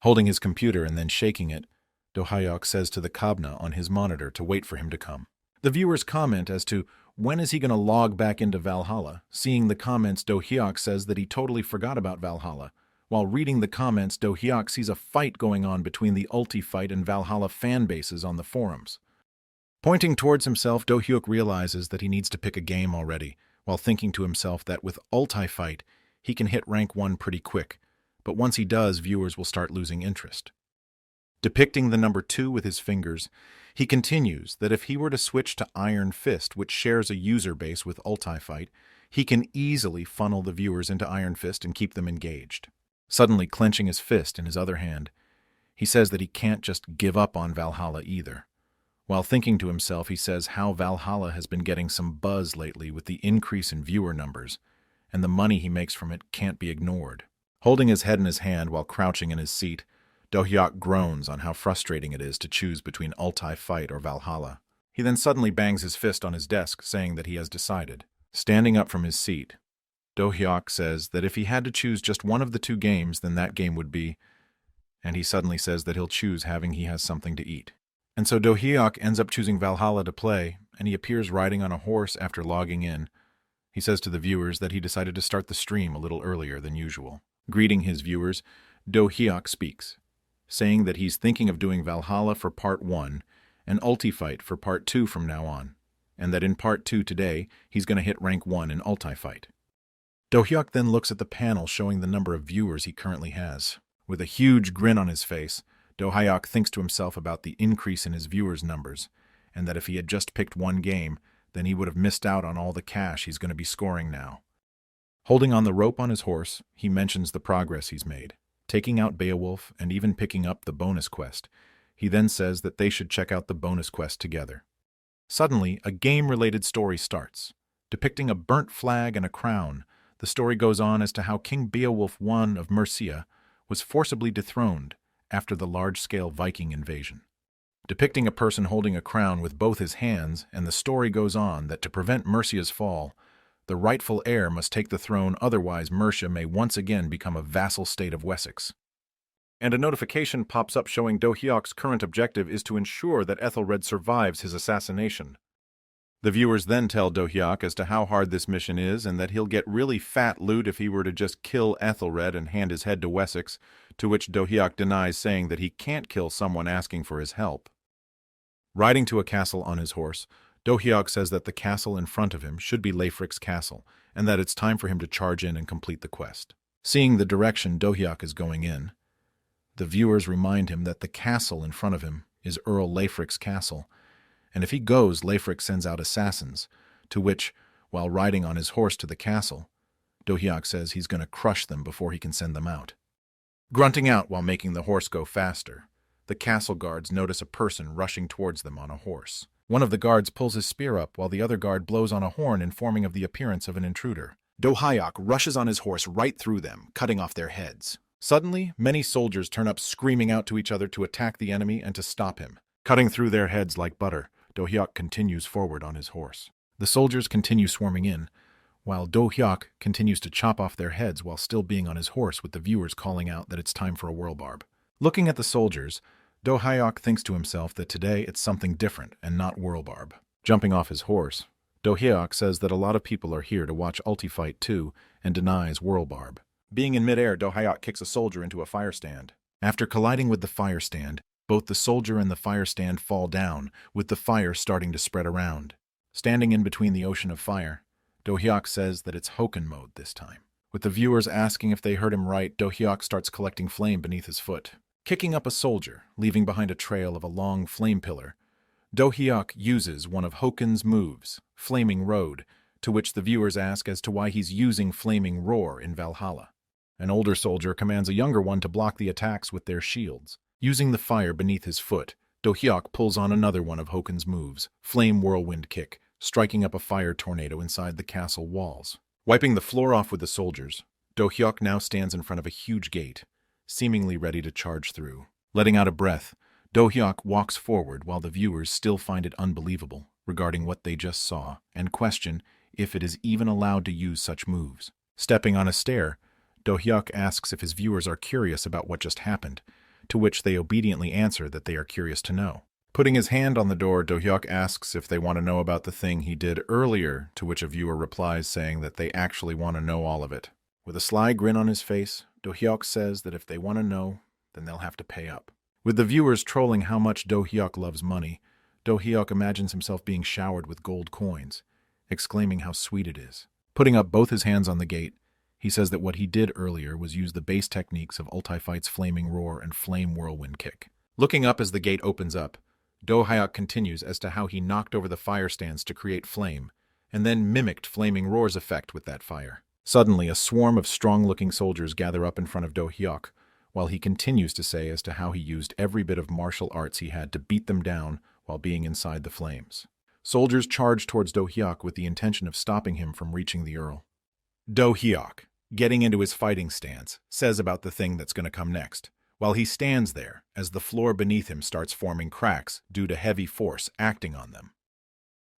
Holding his computer and then shaking it, Do-hyuk says to the Kabna on his monitor to wait for him to come. The viewers comment as to when is he going to log back into Valhalla. Seeing the comments, Do-hyuk says that he totally forgot about Valhalla. While reading the comments, Do-hyuk sees a fight going on between the Ulti-Fight and Valhalla fan bases on the forums. Pointing towards himself, Do-hyuk realizes that he needs to pick a game already, while thinking to himself that with Ulti-Fight, he can hit rank 1 pretty quick, but once he does, viewers will start losing interest. Depicting the number 2 with his fingers, he continues that if he were to switch to Iron Fist, which shares a user base with Ulti-Fight, he can easily funnel the viewers into Iron Fist and keep them engaged. Suddenly clenching his fist in his other hand, he says that he can't just give up on Valhalla either. While thinking to himself, he says how Valhalla has been getting some buzz lately with the increase in viewer numbers, and the money he makes from it can't be ignored. Holding his head in his hand while crouching in his seat, Do-hyuk groans on how frustrating it is to choose between Ulti-Fight or Valhalla. He then suddenly bangs his fist on his desk, saying that he has decided. Standing up from his seat, Do-hyuk says that if he had to choose just one of the 2 games, then that game would be, and he suddenly says that he'll choose having he has something to eat. And so Do-hyuk ends up choosing Valhalla to play, and he appears riding on a horse after logging in. He says to the viewers that he decided to start the stream a little earlier than usual. Greeting his viewers, Do-hyuk speaks, saying that he's thinking of doing Valhalla for Part 1 and Ulti-Fight for Part 2 from now on, and that in Part 2 today, he's going to hit rank 1 in Ulti-Fight. Do-hyuk then looks at the panel showing the number of viewers he currently has. With a huge grin on his face, Do-hyuk thinks to himself about the increase in his viewers' numbers, and that if he had just picked one game, then he would have missed out on all the cash he's going to be scoring now. Holding on the rope on his horse, he mentions the progress he's made, taking out Beowulf and even picking up the bonus quest. He then says that they should check out the bonus quest together. Suddenly, a game-related story starts. Depicting a burnt flag and a crown, the story goes on as to how King Beowulf I of Mercia was forcibly dethroned after the large-scale Viking invasion. depicting a person holding a crown with both his hands, and the story goes on that to prevent Mercia's fall, the rightful heir must take the throne, otherwise Mercia may once again become a vassal state of Wessex. And a notification pops up showing Do Hyuk's current objective is to ensure that Ethelred survives his assassination. The viewers then tell Do Hyuk as to how hard this mission is and that he'll get really fat loot if he were to just kill Ethelred and hand his head to Wessex, to which Do Hyuk denies, saying that he can't kill someone asking for his help. Riding to a castle on his horse, Do Hyuk says that the castle in front of him should be Leifric's castle, and that it's time for him to charge in and complete the quest. Seeing the direction Do Hyuk is going in, the viewers remind him that the castle in front of him is Earl Leifric's castle, and if he goes, Leifric sends out assassins, to which, while riding on his horse to the castle, Do Hyuk says he's going to crush them before he can send them out. Grunting out while making the horse go faster, the castle guards notice a person rushing towards them on a horse. One of the guards pulls his spear up while the other guard blows on a horn, informing of the appearance of an intruder. Do Hyuk rushes on his horse right through them, cutting off their heads. Suddenly, many soldiers turn up, screaming out to each other to attack the enemy and to stop him. Cutting through their heads like butter, Do Hyuk continues forward on his horse. The soldiers continue swarming in, while Do Hyuk continues to chop off their heads while still being on his horse, with the viewers calling out that it's time for a whirlbarb. Looking at the soldiers, Do Hyuk thinks to himself that today it's something different and not whirlbarb. Jumping off his horse, Do Hyuk says that a lot of people are here to watch Ultifight too and denies whirlbarb. Being in midair, Do Hyuk kicks a soldier into a fire stand. After colliding with the fire stand, both the soldier and the fire stand fall down, with the fire starting to spread around. Standing in between the ocean of fire, Do Hyuk says that it's Hoken mode this time. With the viewers asking if they heard him right, Do Hyuk starts collecting flame beneath his foot. Kicking up a soldier, leaving behind a trail of a long flame pillar, Do Hyuk uses one of Hoken's moves, Flaming Road, to which the viewers ask as to why he's using Flaming Roar in Valhalla. An older soldier commands a younger one to block the attacks with their shields. Using the fire beneath his foot, Do Hyuk pulls on another one of Hoken's moves, Flame Whirlwind Kick, striking up a fire tornado inside the castle walls. Wiping the floor off with the soldiers, Do Hyuk now stands in front of a huge gate, seemingly ready to charge through. Letting out a breath, Do Hyuk walks forward while the viewers still find it unbelievable regarding what they just saw and question if it is even allowed to use such moves. Stepping on a stair, Do Hyuk asks if his viewers are curious about what just happened, to which they obediently answer that they are curious to know. Putting his hand on the door, Do Hyuk asks if they want to know about the thing he did earlier, to which a viewer replies saying that they actually want to know all of it. With a sly grin on his face, Do Hyuk says that if they want to know, then they'll have to pay up. With the viewers trolling how much Do Hyuk loves money, Do Hyuk imagines himself being showered with gold coins, exclaiming how sweet it is. Putting up both his hands on the gate, he says that what he did earlier was use the base techniques of Ultifight's Flaming Roar and Flame Whirlwind Kick. Looking up as the gate opens up, Do Hyuk continues as to how he knocked over the fire stands to create flame, and then mimicked Flaming Roar's effect with that fire. Suddenly, a swarm of strong-looking soldiers gather up in front of Do Hyuk, while he continues to say as to how he used every bit of martial arts he had to beat them down while being inside the flames. Soldiers charge towards Do Hyuk with the intention of stopping him from reaching the Earl. Do Hyuk, getting into his fighting stance, says about the thing that's going to come next, while he stands there as the floor beneath him starts forming cracks due to heavy force acting on them.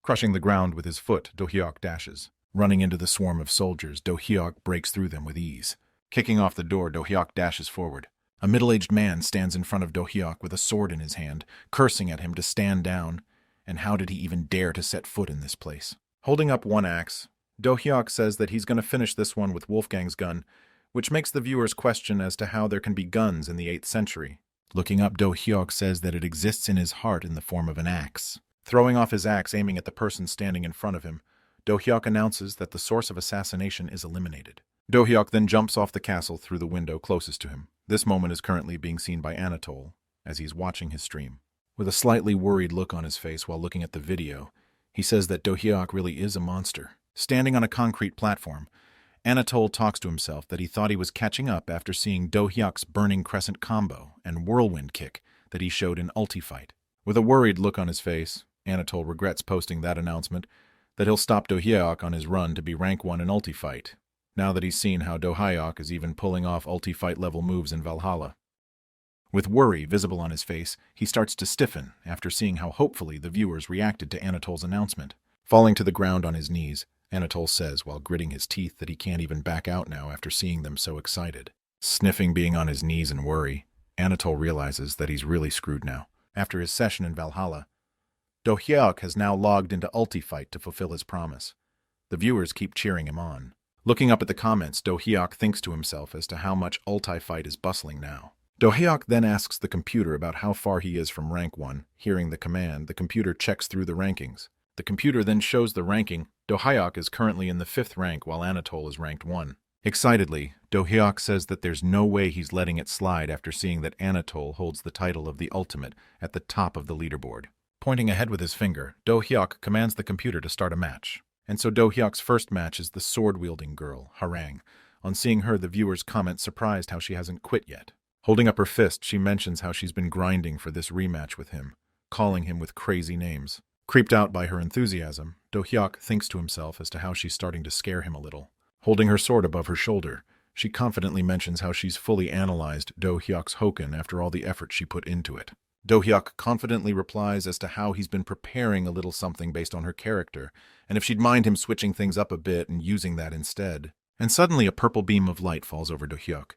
Crushing the ground with his foot, Do Hyuk dashes. Running into the swarm of soldiers, Do Hyuk breaks through them with ease. Kicking off the door, Do Hyuk dashes forward. A middle-aged man stands in front of Do Hyuk with a sword in his hand, cursing at him to stand down, and how did he even dare to set foot in this place? Holding up one axe, Do Hyuk says that he's going to finish this one with Wolfgang's gun, which makes the viewers question as to how there can be guns in the 8th century. Looking up, Do Hyuk says that it exists in his heart in the form of an axe. Throwing off his axe, aiming at the person standing in front of him, Do Hyuk announces that the source of assassination is eliminated. Do Hyuk then jumps off the castle through the window closest to him. This moment is currently being seen by Anatole, as he's watching his stream. With a slightly worried look on his face while looking at the video, he says that Do Hyuk really is a monster. Standing on a concrete platform, Anatole talks to himself that he thought he was catching up after seeing Do Hyuk's Burning Crescent combo and Whirlwind Kick that he showed in Ultifight. With a worried look on his face, Anatole regrets posting that announcement that he'll stop Do Hyuk on his run to be rank 1 in Ultifight, now that he's seen how Do Hyuk is even pulling off Ultifight level moves in Valhalla. With worry visible on his face, he starts to stiffen after seeing how hopefully the viewers reacted to Anatol's announcement. Falling to the ground on his knees, Anatol says while gritting his teeth that he can't even back out now after seeing them so excited. Sniffing being on his knees in worry, Anatol realizes that he's really screwed now. After his session in Valhalla, Do-hyuk has now logged into Ultifight to fulfill his promise. The viewers keep cheering him on. Looking up at the comments, Do-hyuk thinks to himself as to how much Ultifight is bustling now. Do-hyuk then asks the computer about how far he is from rank 1. Hearing the command, the computer checks through the rankings. The computer then shows the ranking. Do-hyuk is currently in the 5th rank while Anatol is ranked 1. Excitedly, Do-hyuk says that there's no way he's letting it slide after seeing that Anatol holds the title of the Ultimate at the top of the leaderboard. Pointing ahead with his finger, Do-hyuk commands the computer to start a match. And so Do-hyuk's first match is the sword-wielding girl, Harang. On seeing her, the viewers comment surprised how she hasn't quit yet. Holding up her fist, she mentions how she's been grinding for this rematch with him, calling him with crazy names. Creeped out by her enthusiasm, Do-hyuk thinks to himself as to how she's starting to scare him a little. Holding her sword above her shoulder, she confidently mentions how she's fully analyzed Do-hyuk's Hoken after all the effort she put into it. Do-hyuk confidently replies as to how he's been preparing a little something based on her character, and if she'd mind him switching things up a bit and using that instead. And suddenly a purple beam of light falls over Do-hyuk,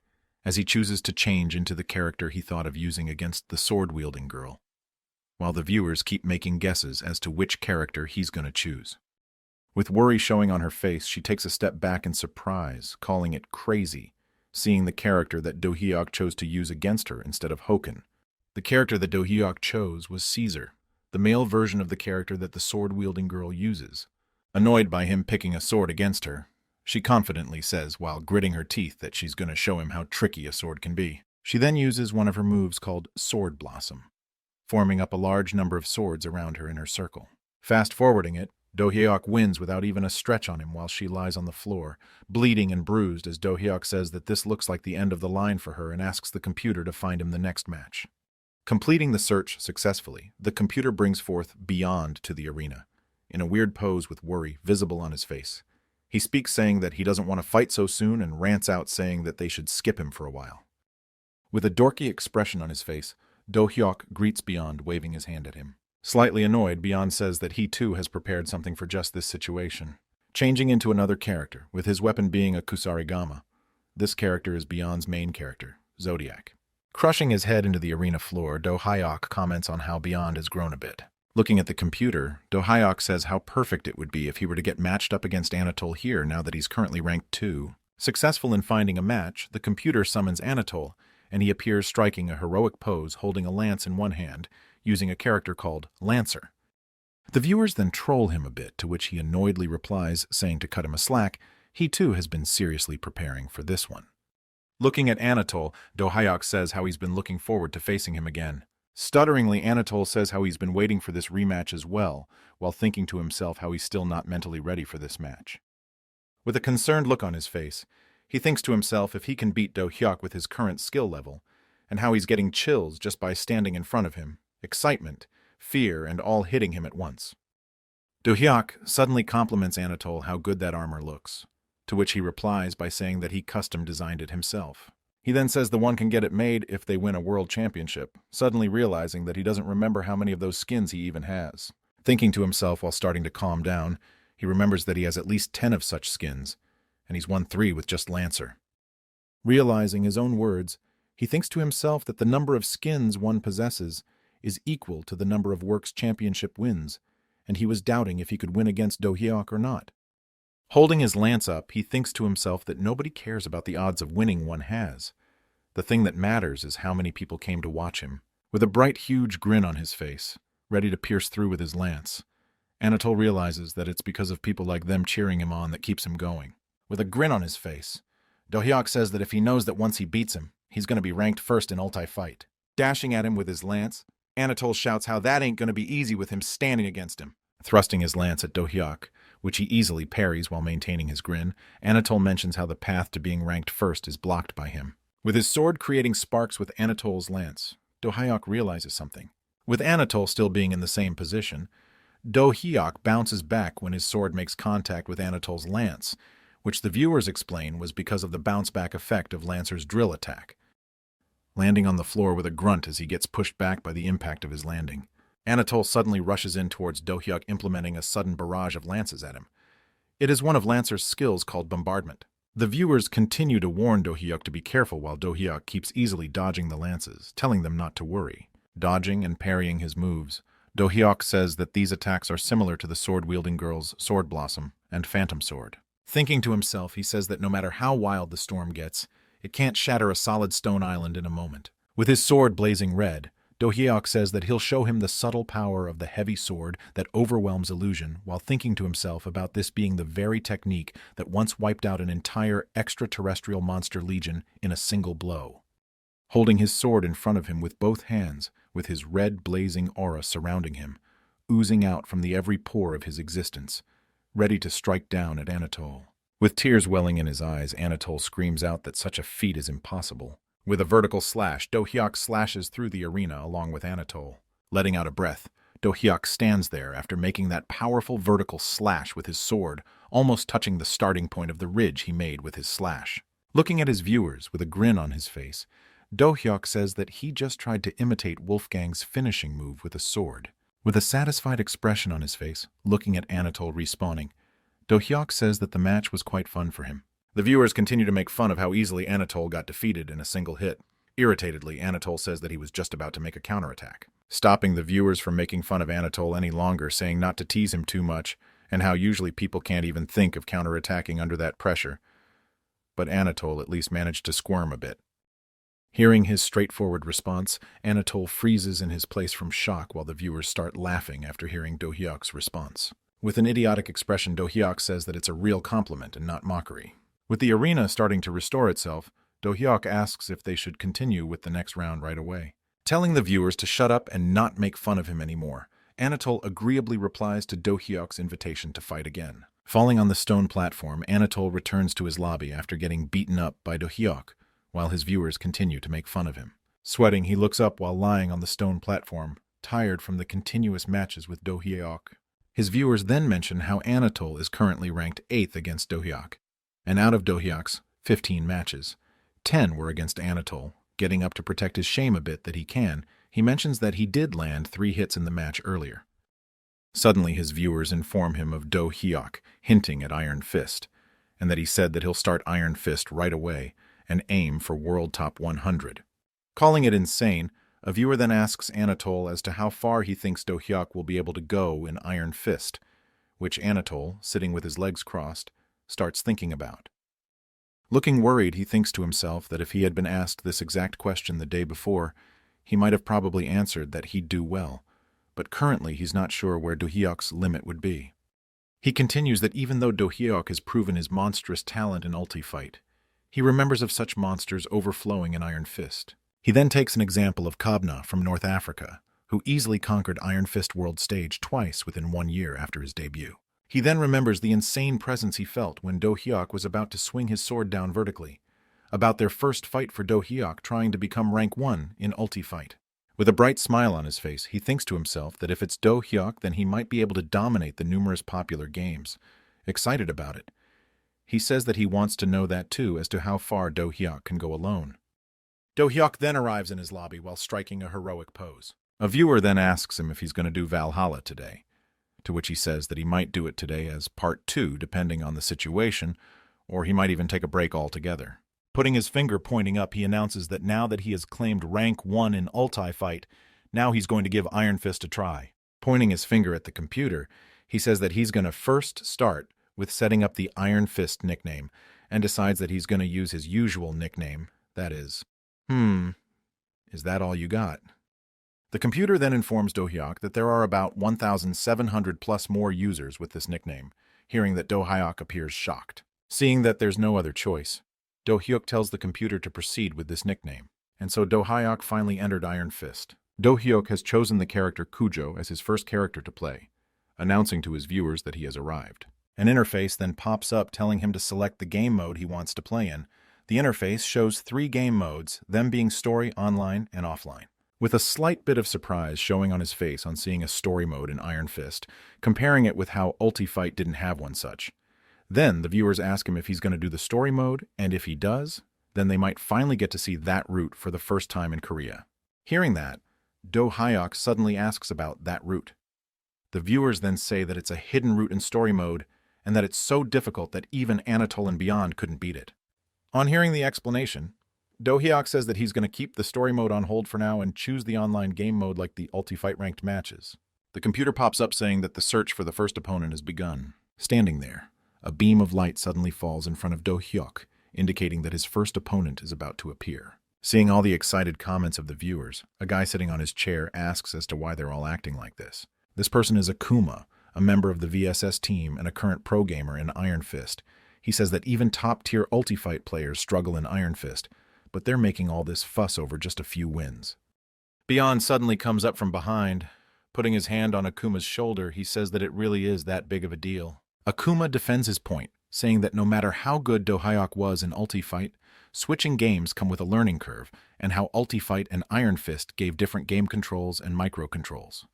as he chooses to change into the character he thought of using against the sword-wielding girl, while the viewers keep making guesses as to which character he's going to choose. With worry showing on her face, she takes a step back in surprise, calling it crazy, seeing the character that Do-hyuk chose to use against her instead of Hoken. The character that Do-hyuk chose was Caesar, the male version of the character that the sword-wielding girl uses. Annoyed by him picking a sword against her, she confidently says while gritting her teeth that she's going to show him how tricky a sword can be. She then uses one of her moves called Sword Blossom, forming up a large number of swords around her in her circle. Fast-forwarding it, Do-hyuk wins without even a stretch on him while she lies on the floor, bleeding and bruised as Do-hyuk says that this looks like the end of the line for her and asks the computer to find him the next match. Completing the search successfully, the computer brings forth Beyond to the arena, in a weird pose with worry visible on his face. He speaks saying that he doesn't want to fight so soon and rants out saying that they should skip him for a while. With a dorky expression on his face, Do-hyuk greets Beyond, waving his hand at him. Slightly annoyed, Beyond says that he too has prepared something for just this situation. Changing into another character, with his weapon being a kusarigama. This character is Beyond's main character, Zodiac. Crushing his head into the arena floor, Do-hyuk comments on how Beyond has grown a bit. Looking at the computer, Do-hyuk says how perfect it would be if he were to get matched up against Anatol here now that he's currently ranked 2. Successful in finding a match, the computer summons Anatol, and he appears striking a heroic pose holding a lance in one hand, using a character called Lancer. The viewers then troll him a bit, to which he annoyedly replies, saying to cut him a slack, he too has been seriously preparing for this one. Looking at Anatol, Do-hyuk says how he's been looking forward to facing him again. Stutteringly, Anatol says how he's been waiting for this rematch as well, while thinking to himself how he's still not mentally ready for this match. With a concerned look on his face, he thinks to himself if he can beat Do-hyuk with his current skill level, and how he's getting chills just by standing in front of him, excitement, fear, and all hitting him at once. Do-hyuk suddenly compliments Anatol how good that armor looks, to which he replies by saying that he custom designed it himself. He then says the one can get it made if they win a world championship, suddenly realizing that he doesn't remember how many of those skins he even has. Thinking to himself while starting to calm down, he remembers that he has at least 10 of such skins, and he's won 3 with just Lancer. Realizing his own words, he thinks to himself that the number of skins one possesses is equal to the number of Works Championship wins, and he was doubting if he could win against Do-hyuk or not. Holding his lance up, he thinks to himself that nobody cares about the odds of winning one has. The thing that matters is how many people came to watch him. With a bright, huge grin on his face, ready to pierce through with his lance, Anatol realizes that it's because of people like them cheering him on that keeps him going. With a grin on his face, Do-hyuk says that if he knows that once he beats him, he's going to be ranked first in Ulti-Fight. Dashing at him with his lance, Anatol shouts how that ain't going to be easy with him standing against him. Thrusting his lance at Do-hyuk, which he easily parries while maintaining his grin, Anatol mentions how the path to being ranked first is blocked by him. With his sword creating sparks with Anatol's lance, Do-hyuk realizes something. With Anatol still being in the same position, Do-hyuk bounces back when his sword makes contact with Anatol's lance, which the viewers explain was because of the bounce-back effect of Lancer's drill attack. landing on the floor with a grunt as he gets pushed back by the impact of his landing. Anatole suddenly rushes in towards Do-hyuk, implementing a sudden barrage of lances at him. It is one of Lancer's skills called bombardment. The viewers continue to warn Do-hyuk to be careful while Do-hyuk keeps easily dodging the lances, telling them not to worry. Dodging and parrying his moves, Do-hyuk says that these attacks are similar to the sword-wielding girl's Sword Blossom and Phantom Sword. Thinking to himself, he says that no matter how wild the storm gets, it can't shatter a solid stone island in a moment. With his sword blazing red, Do-hyuk says that he'll show him the subtle power of the heavy sword that overwhelms illusion, while thinking to himself about this being the very technique that once wiped out an entire extraterrestrial monster legion in a single blow. Holding his sword in front of him with both hands, with his red blazing aura surrounding him, oozing out from the every pore of his existence, ready to strike down at Anatole. With tears welling in his eyes, Anatole screams out that such a feat is impossible. With a vertical slash, Do-hyuk slashes through the arena along with Anatole. Letting out a breath, Do-hyuk stands there after making that powerful vertical slash with his sword, almost touching the starting point of the ridge he made with his slash. Looking at his viewers with a grin on his face, Do-hyuk says that he just tried to imitate Wolfgang's finishing move with a sword. With a satisfied expression on his face, looking at Anatole respawning, Do-hyuk says that the match was quite fun for him. The viewers continue to make fun of how easily Anatole got defeated in a single hit. Irritatedly, Anatole says that he was just about to make a counterattack, stopping the viewers from making fun of Anatole any longer, saying not to tease him too much, and how usually people can't even think of counterattacking under that pressure. But Anatole at least managed to squirm a bit. Hearing his straightforward response, Anatole freezes in his place from shock while the viewers start laughing after hearing Do-hyuk's response. With an idiotic expression, Do-hyuk says that it's a real compliment and not mockery. With the arena starting to restore itself, Do-hyuk asks if they should continue with the next round right away. Telling the viewers to shut up and not make fun of him anymore, Anatole agreeably replies to Do-hyuk's invitation to fight again. Falling on the stone platform, Anatole returns to his lobby after getting beaten up by Do-hyuk, while his viewers continue to make fun of him. Sweating, he looks up while lying on the stone platform, tired from the continuous matches with Do-hyuk. His viewers then mention how Anatole is currently ranked 8th against Do-hyuk, and out of Do-hyuk's 15 matches, 10 were against Anatole. Getting up to protect his shame a bit that he mentions that he did land 3 hits in the match earlier. Suddenly his viewers inform him of Do-hyuk hinting at Iron Fist, and that he said that he'll start Iron Fist right away and aim for World Top 100. Calling it insane, a viewer then asks Anatole as to how far he thinks Do-hyuk will be able to go in Iron Fist, which Anatole, sitting with his legs crossed, starts thinking about. Looking worried, he thinks to himself that if he had been asked this exact question the day before, he might have probably answered that he'd do well, but currently he's not sure where Do-hyuk's limit would be. He continues that even though Do-hyuk has proven his monstrous talent in ulti fight, he remembers of such monsters overflowing in Iron Fist. He then takes an example of Kobna from North Africa, who easily conquered Iron Fist World Stage twice within 1 year after his debut. He then remembers the insane presence he felt when Do-hyuk was about to swing his sword down vertically, about their first fight for Do-hyuk trying to become rank 1 in ulti fight. With a bright smile on his face, he thinks to himself that if it's Do-hyuk, then he might be able to dominate the numerous popular games. Excited about it, he says that he wants to know that too as to how far Do-hyuk can go alone. Do-hyuk then arrives in his lobby while striking a heroic pose. A viewer then asks him if he's going to do Valhalla today, to which he says that he might do it today as part 2 depending on the situation, or he might even take a break altogether. Putting his finger pointing up, he announces that now that he has claimed rank 1 in ulti fight, now he's going to give Iron Fist a try. Pointing his finger at the computer, he says that he's going to first start with setting up the Iron Fist nickname, and decides that he's going to use his usual nickname, that is, is that all you got? The computer then informs Do-hyuk that there are about 1,700 plus more users with this nickname. Hearing that, Do-hyuk appears shocked. Seeing that there's no other choice, Do-hyuk tells the computer to proceed with this nickname, and so Do-hyuk finally entered Iron Fist. Do-hyuk has chosen the character Kujo as his first character to play, announcing to his viewers that he has arrived. An interface then pops up telling him to select the game mode he wants to play in. The interface shows 3 game modes, them being story, online, and offline. With a slight bit of surprise showing on his face on seeing a story mode in Iron Fist, comparing it with how Ulti Fight didn't have one such. Then the viewers ask him if he's going to do the story mode, and if he does, then they might finally get to see that route for the first time in Korea. Hearing that, Do Hyuk suddenly asks about that route. The viewers then say that it's a hidden route in story mode and that it's so difficult that even Anatole and Beyond couldn't beat it. On hearing the explanation, Do Hyuk says that he's going to keep the story mode on hold for now and choose the online game mode like the Ulti-Fight ranked matches. The computer pops up saying that the search for the first opponent has begun. Standing there, a beam of light suddenly falls in front of Do Hyuk, indicating that his first opponent is about to appear. Seeing all the excited comments of the viewers, a guy sitting on his chair asks as to why they're all acting like this. This person is Akuma, a member of the VSS team and a current pro gamer in Iron Fist. He says that even top-tier Ulti-Fight players struggle in Iron Fist, but they're making all this fuss over just a few wins. Beyond suddenly comes up from behind. Putting his hand on Akuma's shoulder, he says that it really is that big of a deal. Akuma defends his point, saying that no matter how good Do Hyuk was in Ulti-Fight, switching games come with a learning curve, and how Ulti-Fight and Iron Fist gave different game controls and micro-controls.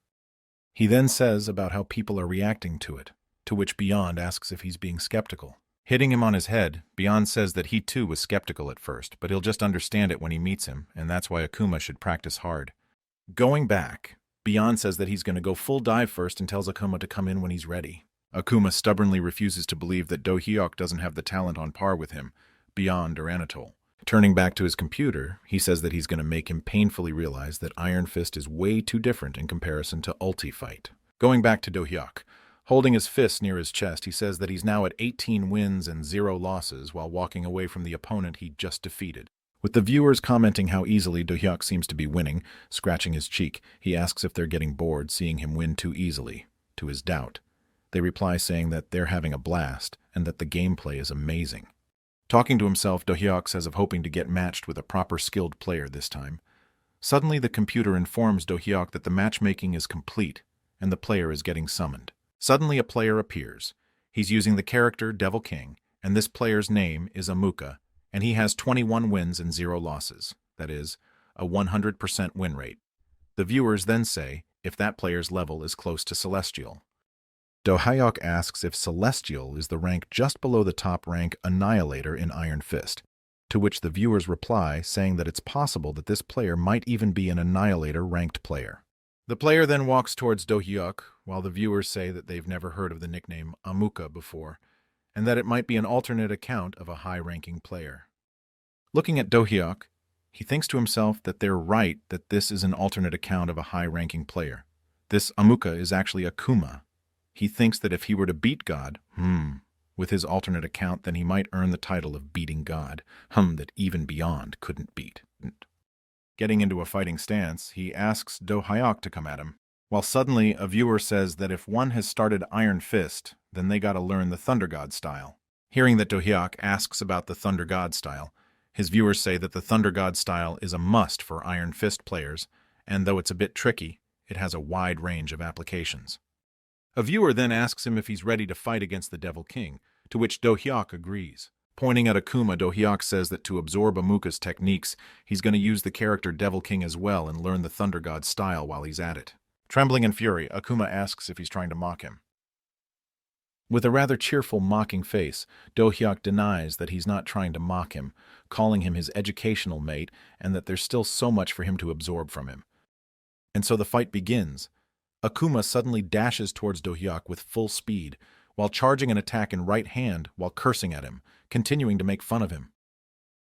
He then says about how people are reacting to it, to which Beyond asks if he's being skeptical. Hitting him on his head, Beyond says that he too was skeptical at first, but he'll just understand it when he meets him, and that's why Akuma should practice hard. Going back, Beyond says that he's going to go full dive first and tells Akuma to come in when he's ready. Akuma stubbornly refuses to believe that Do Hyuk doesn't have the talent on par with him, Beyond or Anatole. Turning back to his computer, he says that he's going to make him painfully realize that Iron Fist is way too different in comparison to Ulti-Fight. Going back to Do Hyuk, holding his fist near his chest, he says that he's now at 18 wins and 0 losses while walking away from the opponent he just defeated. With the viewers commenting how easily Do Hyuk seems to be winning, scratching his cheek, he asks if they're getting bored seeing him win too easily. To his doubt, they reply saying that they're having a blast and that the gameplay is amazing. Talking to himself, Do Hyuk says of hoping to get matched with a proper skilled player this time. Suddenly, the computer informs Do Hyuk that the matchmaking is complete and the player is getting summoned. Suddenly, a player appears. He's using the character Devil King, and this player's name is Amuka, and he has 21 wins and 0 losses. That is, a 100% win rate. The viewers then say if that player's level is close to Celestial. Do Hyuk asks if Celestial is the rank just below the top rank Annihilator in Iron Fist, to which the viewers reply saying that it's possible that this player might even be an Annihilator-ranked player. The player then walks towards Do Hyuk, while the viewers say that they've never heard of the nickname Amuka before, and that it might be an alternate account of a high-ranking player. Looking at Do Hyuk, he thinks to himself that they're right that this is an alternate account of a high-ranking player. This Amuka is actually Akuma. He thinks that if he were to beat God, with his alternate account, then he might earn the title of beating God, that even Beyond couldn't beat. Getting into a fighting stance, he asks Do Hyuk to come at him, while suddenly a viewer says that if one has started Iron Fist, then they gotta learn the Thunder God style. Hearing that Do Hyuk asks about the Thunder God style, his viewers say that the Thunder God style is a must for Iron Fist players, and though it's a bit tricky, it has a wide range of applications. A viewer then asks him if he's ready to fight against the Devil King, to which Do Hyuk agrees. Pointing at Akuma, Do Hyuk says that to absorb Amuka's techniques, he's going to use the character Devil King as well and learn the Thunder God style while he's at it. Trembling in fury, Akuma asks if he's trying to mock him. With a rather cheerful, mocking face, Do Hyuk denies that he's not trying to mock him, calling him his educational mate and that there's still so much for him to absorb from him. And so the fight begins. Akuma suddenly dashes towards Do Hyuk with full speed, while charging an attack in right hand while cursing at him, continuing to make fun of him.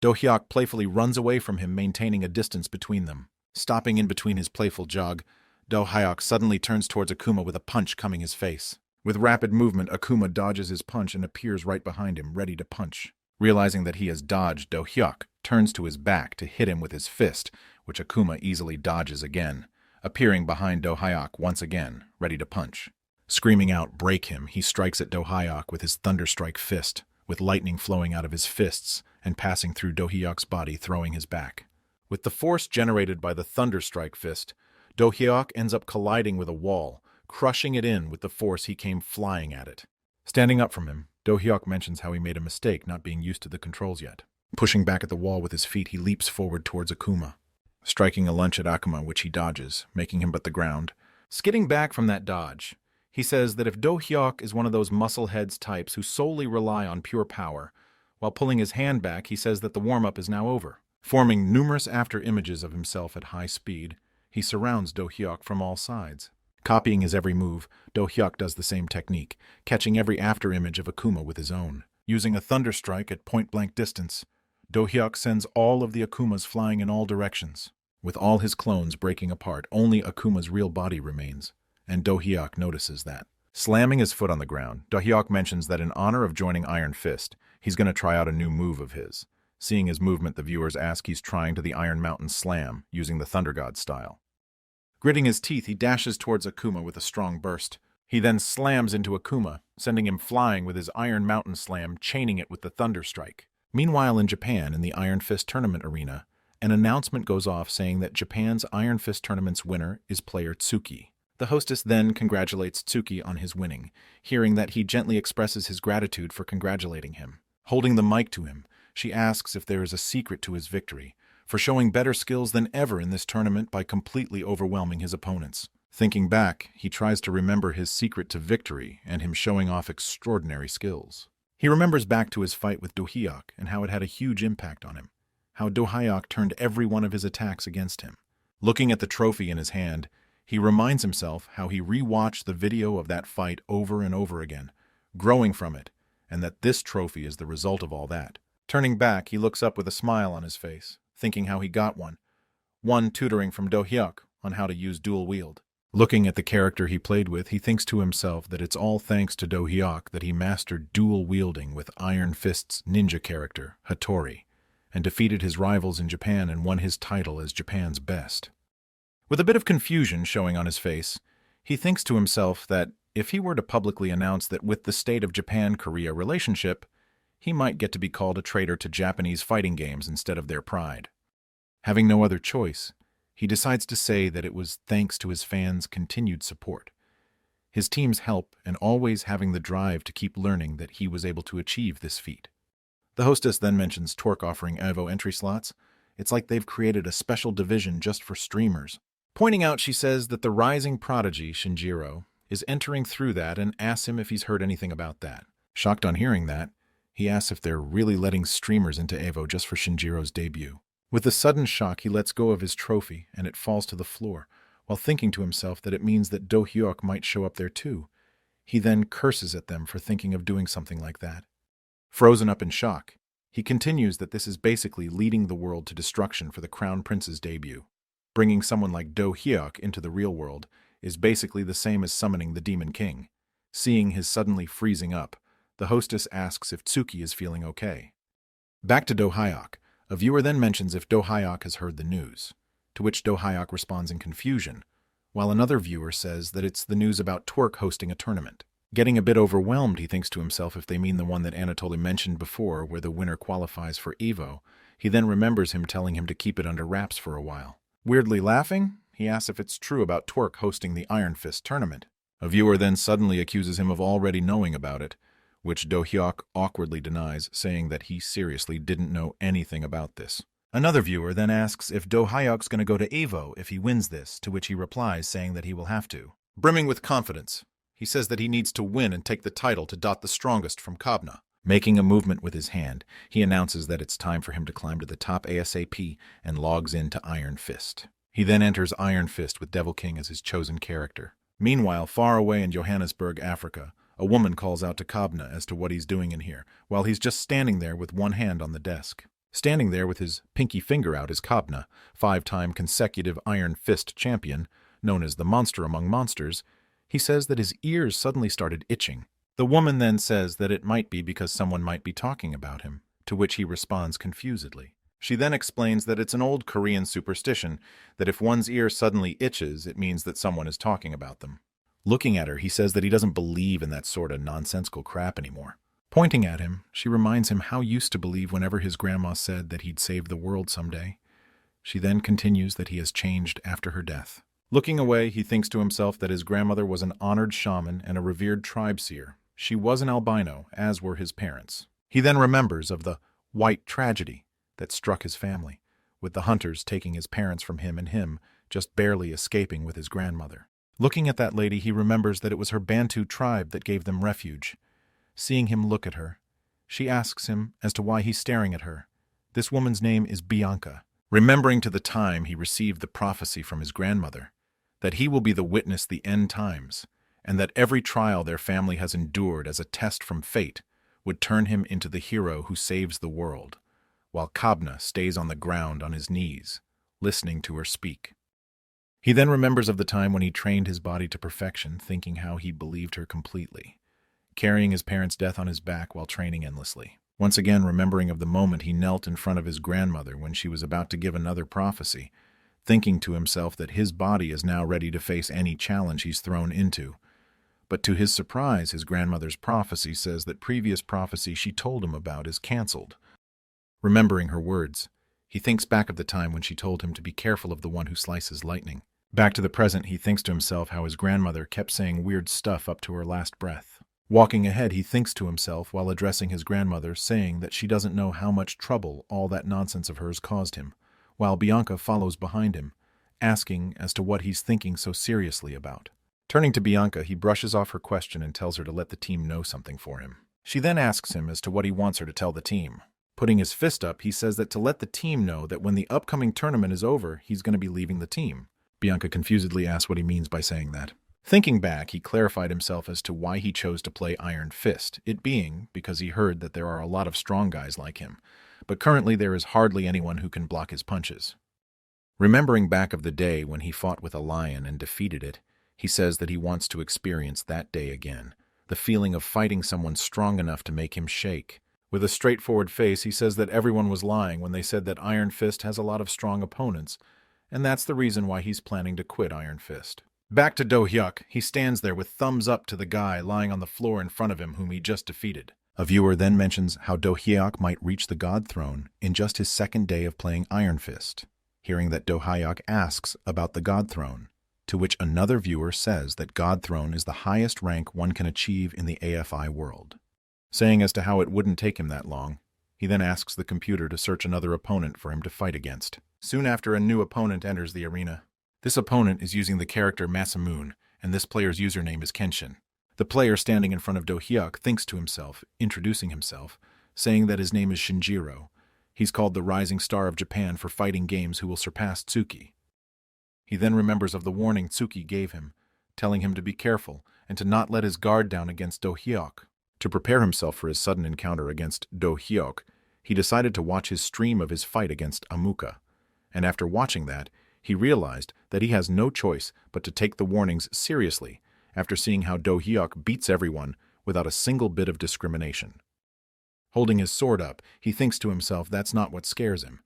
Do Hyuk playfully runs away from him, maintaining a distance between them. Stopping in between his playful jog, Do Hyuk suddenly turns towards Akuma with a punch coming his face. With rapid movement, Akuma dodges his punch and appears right behind him, ready to punch. Realizing that he has dodged, Do Hyuk turns to his back to hit him with his fist, which Akuma easily dodges again, appearing behind Do Hyuk once again, ready to punch. Screaming out, "Break him," he strikes at Do Hyuk with his Thunderstrike fist, with lightning flowing out of his fists and passing through Do Hyuk's body, throwing his back. With the force generated by the Thunderstrike fist, Do Hyuk ends up colliding with a wall, crushing it in with the force he came flying at it. Standing up from him, Do Hyuk mentions how he made a mistake not being used to the controls yet. Pushing back at the wall with his feet, he leaps forward towards Akuma, striking a lunge at Akuma, which he dodges, making him but the ground. Skidding back from that dodge, he says that if Do Hyuk is one of those muscle heads types who solely rely on pure power, While pulling his hand back, he says that the warm-up is now over. Forming numerous after-images of himself at high speed, he surrounds Do-hyuk from all sides. Copying his every move, Do-hyuk does the same technique, catching every after-image of Akuma with his own. Using a thunder strike at point-blank distance, Do-hyuk sends all of the Akumas flying in all directions. With all his clones breaking apart, only Akuma's real body remains, and Do-hyuk notices that. Slamming his foot on the ground, Do-hyuk mentions that in honor of joining Iron Fist, he's going to try out a new move of his. Seeing his movement, the viewers ask he's trying to the Iron Mountain Slam, using the Thunder God style. Gritting his teeth, he dashes towards Akuma with a strong burst. He then slams into Akuma, sending him flying with his Iron Mountain Slam, chaining it with the Thunder Strike. Meanwhile, in Japan, in the Iron Fist tournament arena, an announcement goes off saying that Japan's Iron Fist tournament's winner is player Tsuki. The hostess then congratulates Tsuki on his winning, hearing that he gently expresses his gratitude for congratulating him. Holding the mic to him, she asks if there is a secret to his victory, for showing better skills than ever in this tournament by completely overwhelming his opponents. Thinking back, he tries to remember his secret to victory and him showing off extraordinary skills. He remembers back to his fight with Do-hyuk and how it had a huge impact on him, how Do-hyuk turned every one of his attacks against him. Looking at the trophy in his hand, he reminds himself how he re-watched the video of that fight over and over again, growing from it, and that this trophy is the result of all that. Turning back, he looks up with a smile on his face, thinking how he got one tutoring from Do-hyuk on how to use dual wield. Looking at the character he played with, he thinks to himself that it's all thanks to Do-hyuk that he mastered dual wielding with Iron Fist's ninja character, Hattori, and defeated his rivals in Japan and won his title as Japan's best. With a bit of confusion showing on his face, he thinks to himself that if he were to publicly announce that with the state of Japan-Korea relationship, he might get to be called a traitor to Japanese fighting games instead of their pride. Having no other choice, he decides to say that it was thanks to his fans' continued support, his team's help, and always having the drive to keep learning that he was able to achieve this feat. The hostess then mentions Twerk offering EVO entry slots. It's like they've created a special division just for streamers. Pointing out, she says that the rising prodigy, Shinjiro, is entering through that and asks him if he's heard anything about that. Shocked on hearing that, he asks if they're really letting streamers into EVO just for Shinjiro's debut. With a sudden shock, he lets go of his trophy, and it falls to the floor, while thinking to himself that it means that Do-hyuk might show up there too. He then curses at them for thinking of doing something like that. Frozen up in shock, he continues that this is basically leading the world to destruction for the Crown Prince's debut. Bringing someone like Do-hyuk into the real world is basically the same as summoning the Demon King. Seeing his suddenly freezing up, the hostess asks if Tsuki is feeling okay. Back to Do-hyuk, a viewer then mentions if Do-hyuk has heard the news, to which Do-hyuk responds in confusion, while another viewer says that it's the news about Twerk hosting a tournament. Getting a bit overwhelmed, he thinks to himself if they mean the one that Anatoly mentioned before, where the winner qualifies for EVO. He then remembers him telling him to keep it under wraps for a while. Weirdly laughing, he asks if it's true about Twerk hosting the Iron Fist tournament. A viewer then suddenly accuses him of already knowing about it, which Do-hyuk awkwardly denies, saying that he seriously didn't know anything about this. Another viewer then asks if Do-hyuk's going to go to EVO if he wins this, to which he replies saying that he will have to. Brimming with confidence, he says that he needs to win and take the title to dot the strongest from Kobna. Making a movement with his hand, he announces that it's time for him to climb to the top ASAP and logs into Iron Fist. He then enters Iron Fist with Devil King as his chosen character. Meanwhile, far away in Johannesburg, Africa, a woman calls out to Kobna as to what he's doing in here, while he's just standing there with one hand on the desk. Standing there with his pinky finger out is Kobna, 5-time consecutive Iron Fist champion, known as the Monster Among Monsters. He says that his ears suddenly started itching. The woman then says that it might be because someone might be talking about him, to which he responds confusedly. She then explains that it's an old Korean superstition that if one's ear suddenly itches, it means that someone is talking about them. Looking at her, he says that he doesn't believe in that sort of nonsensical crap anymore. Pointing at him, she reminds him how he used to believe whenever his grandma said that he'd save the world someday. She then continues that he has changed after her death. Looking away, he thinks to himself that his grandmother was an honored shaman and a revered tribe seer. She was an albino, as were his parents. He then remembers of the white tragedy that struck his family, with the hunters taking his parents from him and him just barely escaping with his grandmother. Looking at that lady, he remembers that it was her Bantu tribe that gave them refuge. Seeing him look at her, She asks him as to why he's staring at her. This woman's name is Bianca. Remembering to the time he received the prophecy from his grandmother, that he will be the witness the end times, and that every trial their family has endured as a test from fate would turn him into the hero who saves the world, while Kabna stays on the ground on his knees, listening to her speak. He then remembers of the time when he trained his body to perfection, thinking how he believed her completely, carrying his parents' death on his back while training endlessly. Once again remembering of the moment he knelt in front of his grandmother when she was about to give another prophecy, thinking to himself that his body is now ready to face any challenge he's thrown into. But to his surprise, his grandmother's prophecy says that previous prophecy she told him about is cancelled. Remembering her words, he thinks back of the time when she told him to be careful of the one who slices lightning. Back to the present, he thinks to himself how his grandmother kept saying weird stuff up to her last breath. Walking ahead, he thinks to himself while addressing his grandmother, saying that she doesn't know how much trouble all that nonsense of hers caused him, while Bianca follows behind him, asking as to what he's thinking so seriously about. Turning to Bianca, he brushes off her question and tells her to let the team know something for him. She then asks him as to what he wants her to tell the team. Putting his fist up, he says that to let the team know that when the upcoming tournament is over, he's going to be leaving the team. Bianca confusedly asks what he means by saying that. Thinking back, he clarified himself as to why he chose to play Iron Fist, it being because he heard that there are a lot of strong guys like him, but currently there is hardly anyone who can block his punches. Remembering back of the day when he fought with a lion and defeated it, he says that he wants to experience that day again, the feeling of fighting someone strong enough to make him shake. With a straightforward face, he says that everyone was lying when they said that Iron Fist has a lot of strong opponents, and that's the reason why he's planning to quit Iron Fist. Back to Do-hyuk, he stands there with thumbs up to the guy lying on the floor in front of him whom he just defeated. A viewer then mentions how Do-hyuk might reach the God Throne in just his second day of playing Iron Fist. Hearing that Do-hyuk asks about the God Throne, to which another viewer says that God Throne is the highest rank one can achieve in the AFI world. Saying as to how it wouldn't take him that long, he then asks the computer to search another opponent for him to fight against. Soon after, a new opponent enters the arena. This opponent is using the character Masamune, and this player's username is Kenshin. The player standing in front of Do-hyuk thinks to himself, introducing himself, saying that his name is Shinjiro. He's called the Rising Star of Japan for fighting games who will surpass Tsuki. He then remembers of the warning Tsuki gave him, telling him to be careful and to not let his guard down against Do-hyuk. To prepare himself for his sudden encounter against Do-hyuk, he decided to watch his stream of his fight against Amuka, and after watching that, he realized that he has no choice but to take the warnings seriously after seeing how Do-hyuk beats everyone without a single bit of discrimination. Holding his sword up, he thinks to himself that's not what scares him,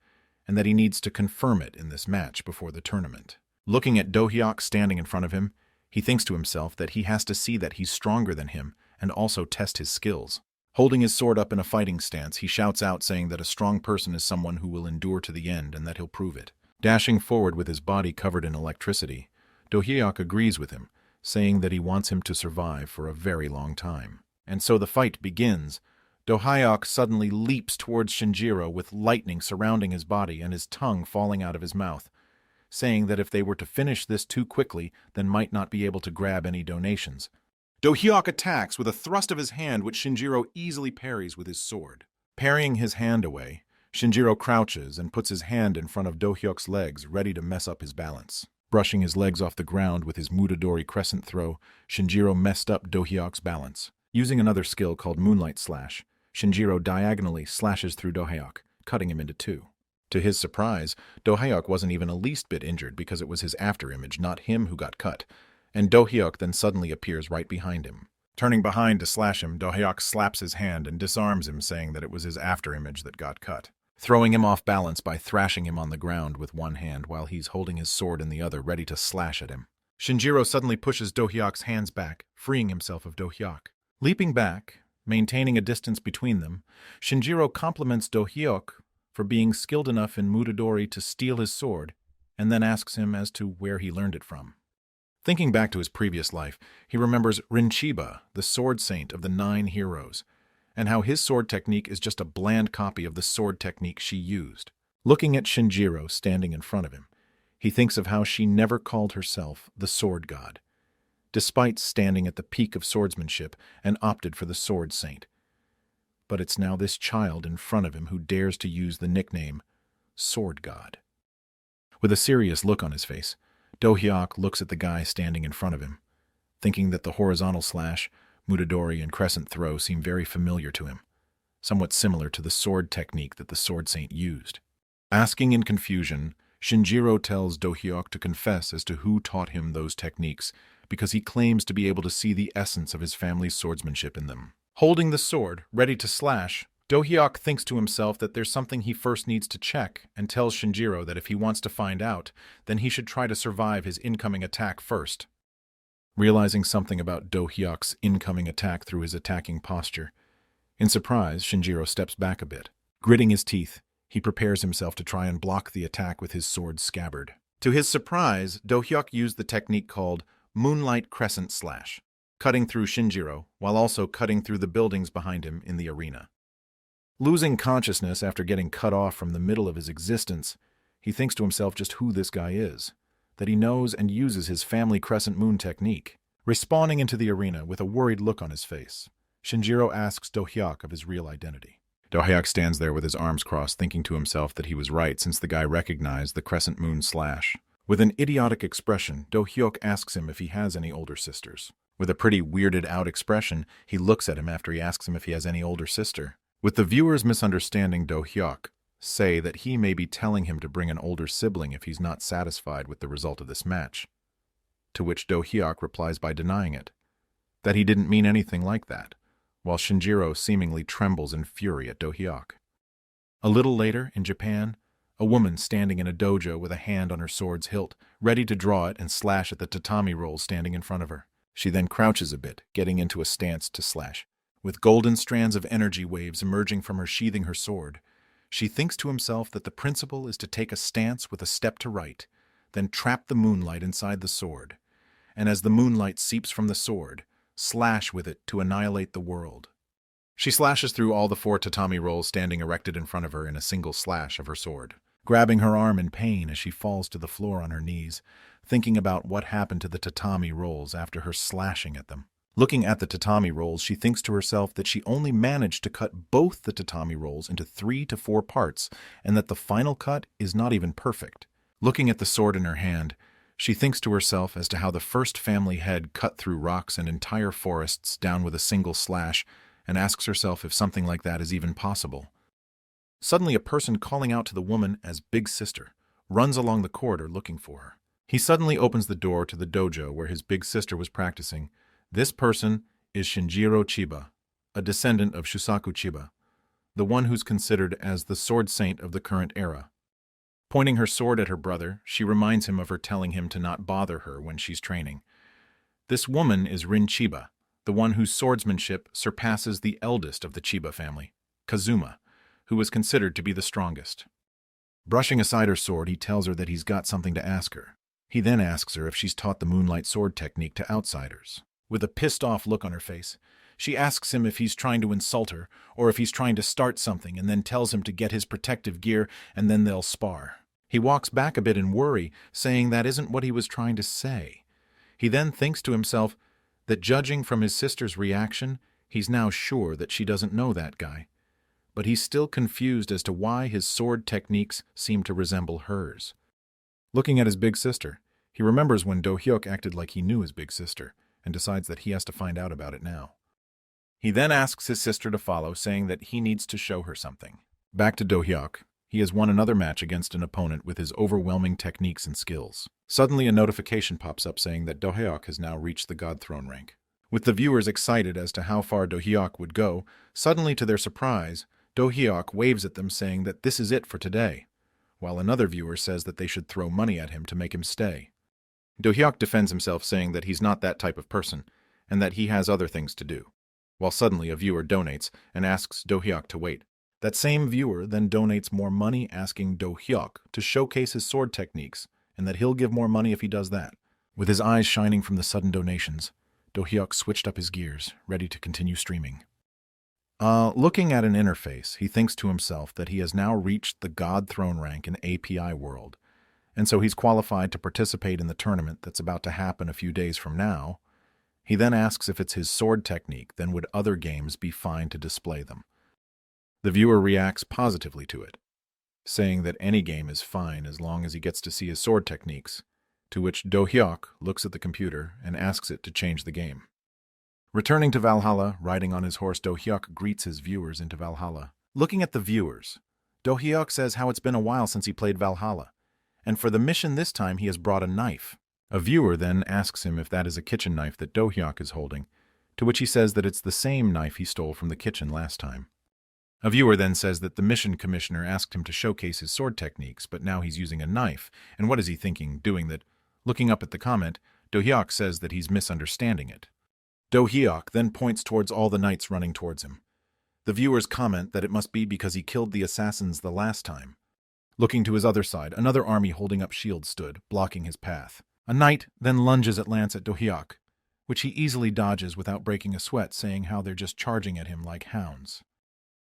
and that he needs to confirm it in this match before the tournament. Looking at Do-hyuk standing in front of him, he thinks to himself that he has to see that he's stronger than him and also test his skills. Holding his sword up in a fighting stance, he shouts out saying that a strong person is someone who will endure to the end and that he'll prove it. Dashing forward with his body covered in electricity, Do-hyuk agrees with him, saying that he wants him to survive for a very long time. And so the fight begins. Do-hyuk suddenly leaps towards Shinjiro with lightning surrounding his body and his tongue falling out of his mouth, saying that if they were to finish this too quickly, then might not be able to grab any donations. Do-hyuk attacks with a thrust of his hand which Shinjiro easily parries with his sword. Parrying his hand away, Shinjiro crouches and puts his hand in front of Do-hyuk's legs, ready to mess up his balance. Brushing his legs off the ground with his Mutadori crescent throw, Shinjiro messed up Do-hyuk's balance. Using another skill called Moonlight Slash, Shinjiro diagonally slashes through Do-hyuk, cutting him into two. To his surprise, Do-hyuk wasn't even a least bit injured because it was his afterimage, not him, who got cut, and Do-hyuk then suddenly appears right behind him. Turning behind to slash him, Do-hyuk slaps his hand and disarms him, saying that it was his afterimage that got cut, throwing him off balance by thrashing him on the ground with one hand while he's holding his sword in the other, ready to slash at him. Shinjiro suddenly pushes Do-hyuk's hands back, freeing himself of Do-hyuk. Leaping back, maintaining a distance between them, Shinjiro compliments Do-hyuk for being skilled enough in Mutadori to steal his sword, and then asks him as to where he learned it from. Thinking back to his previous life, he remembers Rinchiba, the sword saint of the 9 heroes, and how his sword technique is just a bland copy of the sword technique she used. Looking at Shinjiro standing in front of him, he thinks of how she never called herself the sword god, despite standing at the peak of swordsmanship and opted for the sword saint. but it's now this child in front of him who dares to use the nickname Sword God. With a serious look on his face, Do-hyuk looks at the guy standing in front of him, thinking that the horizontal slash, mutadori, and crescent throw seem very familiar to him, somewhat similar to the sword technique that the Sword Saint used. Asking in confusion, Shinjiro tells Do-hyuk to confess as to who taught him those techniques, because he claims to be able to see the essence of his family's swordsmanship in them. Holding the sword, ready to slash, Do-hyuk thinks to himself that there's something he first needs to check, and tells Shinjiro that if he wants to find out, then he should try to survive his incoming attack first. Realizing something about Do-hyuk's incoming attack through his attacking posture, in surprise, Shinjiro steps back a bit. Gritting his teeth, he prepares himself to try and block the attack with his sword's scabbard. To his surprise, Do-hyuk used the technique called Moonlight Crescent Slash, cutting through Shinjiro while also cutting through the buildings behind him in the arena. Losing consciousness after getting cut off from the middle of his existence, he thinks to himself just who this guy is, that he knows and uses his family crescent moon technique. Respawning into the arena with a worried look on his face, Shinjiro asks Do-hyuk of his real identity. Do-hyuk stands there with his arms crossed, thinking to himself that he was right since the guy recognized the crescent moon slash. With an idiotic expression, Do-hyuk asks him if he has any older sisters. With a pretty weirded out expression, he looks at him after he asks him if he has any older sister. With the viewers misunderstanding Do-hyuk, say that he may be telling him to bring an older sibling if he's not satisfied with the result of this match. To which Do-hyuk replies by denying it, that he didn't mean anything like that, while Shinjiro seemingly trembles in fury at Do-hyuk. A little later, in Japan, a woman standing in a dojo with a hand on her sword's hilt, ready to draw it and slash at the tatami rolls standing in front of her. She then crouches a bit, getting into a stance to slash. With golden strands of energy waves emerging from her sheathing her sword, she thinks to himself that the principle is to take a stance with a step to right, then trap the moonlight inside the sword, and as the moonlight seeps from the sword, slash with it to annihilate the world. She slashes through all the 4 tatami rolls standing erected in front of her in a single slash of her sword, grabbing her arm in pain as she falls to the floor on her knees, thinking about what happened to the tatami rolls after her slashing at them. Looking at the tatami rolls, she thinks to herself that she only managed to cut both the tatami rolls into 3 to 4 parts, and that the final cut is not even perfect. Looking at the sword in her hand, she thinks to herself as to how the first family head cut through rocks and entire forests down with a single slash, and asks herself if something like that is even possible. Suddenly, a person calling out to the woman as Big Sister runs along the corridor looking for her. He suddenly opens the door to the dojo where his big sister was practicing. This person is Shinjiro Chiba, a descendant of Shusaku Chiba, the one who's considered as the sword saint of the current era. Pointing her sword at her brother, she reminds him of her telling him to not bother her when she's training. This woman is Rin Chiba, the one whose swordsmanship surpasses the eldest of the Chiba family, Kazuma, who was considered to be the strongest. Brushing aside her sword, he tells her that he's got something to ask her. He then asks her if she's taught the moonlight sword technique to outsiders. With a pissed-off look on her face, she asks him if he's trying to insult her, or if he's trying to start something, and then tells him to get his protective gear, and then they'll spar. He walks back a bit in worry, saying that isn't what he was trying to say. He then thinks to himself that judging from his sister's reaction, he's now sure that she doesn't know that guy. But he's still confused as to why his sword techniques seem to resemble hers. Looking at his big sister, he remembers when Do-hyuk acted like he knew his big sister, and decides that he has to find out about it now. He then asks his sister to follow, saying that he needs to show her something. Back to Do-hyuk. He has won another match against an opponent with his overwhelming techniques and skills. Suddenly a notification pops up saying that Do-hyuk has now reached the God Throne rank. With the viewers excited as to how far Do-hyuk would go, suddenly to their surprise, Do-hyuk waves at them saying that this is it for today, while another viewer says that they should throw money at him to make him stay. Do-hyuk defends himself saying that he's not that type of person, and that he has other things to do, while suddenly a viewer donates and asks Do-hyuk to wait. That same viewer then donates more money asking Do-hyuk to showcase his sword techniques, and that he'll give more money if he does that. With his eyes shining from the sudden donations, Do-hyuk switched up his gears, ready to continue streaming. Looking at an interface, he thinks to himself that he has now reached the God Throne rank in API world, and so he's qualified to participate in the tournament that's about to happen a few days from now. He then asks if it's his sword technique, then would other games be fine to display them? The viewer reacts positively to it, saying that any game is fine as long as he gets to see his sword techniques, to which Do-hyuk looks at the computer and asks it to change the game. Returning to Valhalla, riding on his horse, Do-hyuk greets his viewers into Valhalla. Looking at the viewers, Do-hyuk says how it's been a while since he played Valhalla, and for the mission this time he has brought a knife. A viewer then asks him if that is a kitchen knife that Do-hyuk is holding, to which he says that it's the same knife he stole from the kitchen last time. A viewer then says that the mission commissioner asked him to showcase his sword techniques, but now he's using a knife, and what is he thinking doing that? Looking up at the comment, Do-hyuk says that he's misunderstanding it. Do-hyuk then points towards all the knights running towards him. The viewers comment that it must be because he killed the assassins the last time. Looking to his other side, another army holding up shields stood, blocking his path. A knight then lunges at lance at Do-hyuk, which he easily dodges without breaking a sweat, saying how they're just charging at him like hounds.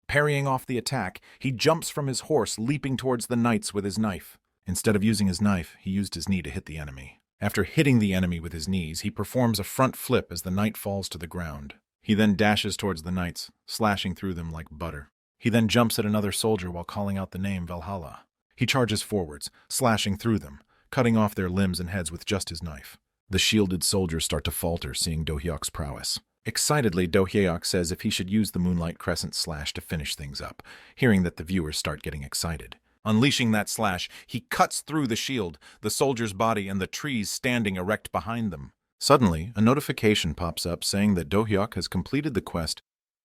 Parrying off the attack, he jumps from his horse, leaping towards the knights with his knife. Instead of using his knife, he used his knee to hit the enemy. After hitting the enemy with his knees, he performs a front flip as the knight falls to the ground. He then dashes towards the knights, slashing through them like butter. He then jumps at another soldier while calling out the name Valhalla. He charges forwards, slashing through them, cutting off their limbs and heads with just his knife. The shielded soldiers start to falter, seeing Do-hyuk's prowess. Excitedly, Do-hyuk says if he should use the Moonlight Crescent slash to finish things up, hearing that the viewers start getting excited. Unleashing that slash, he cuts through the shield, the soldier's body, and the trees standing erect behind them. Suddenly, a notification pops up saying that Do-hyuk has completed the quest,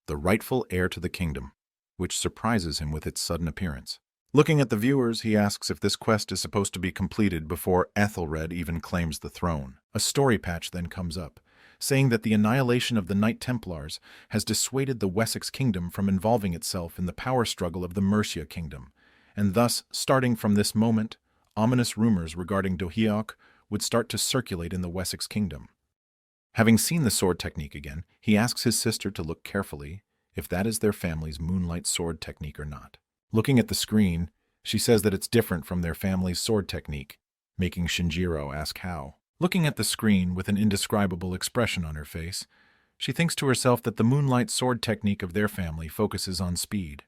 The Rightful Heir to the Kingdom, which surprises him with its sudden appearance. Looking at the viewers, he asks if this quest is supposed to be completed before Ethelred even claims the throne. A story patch then comes up, saying that the annihilation of the Knight Templars has dissuaded the Wessex Kingdom from involving itself in the power struggle of the Mercia Kingdom, and thus, starting from this moment, ominous rumors regarding Do-hyuk would start to circulate in the Wessex Kingdom. Having seen the sword technique again, he asks his sister to look carefully if that is their family's moonlight sword technique or not. Looking at the screen, she says that it's different from their family's sword technique, making Shinjiro ask how. Looking at the screen with an indescribable expression on her face, she thinks to herself that the moonlight sword technique of their family focuses on speed.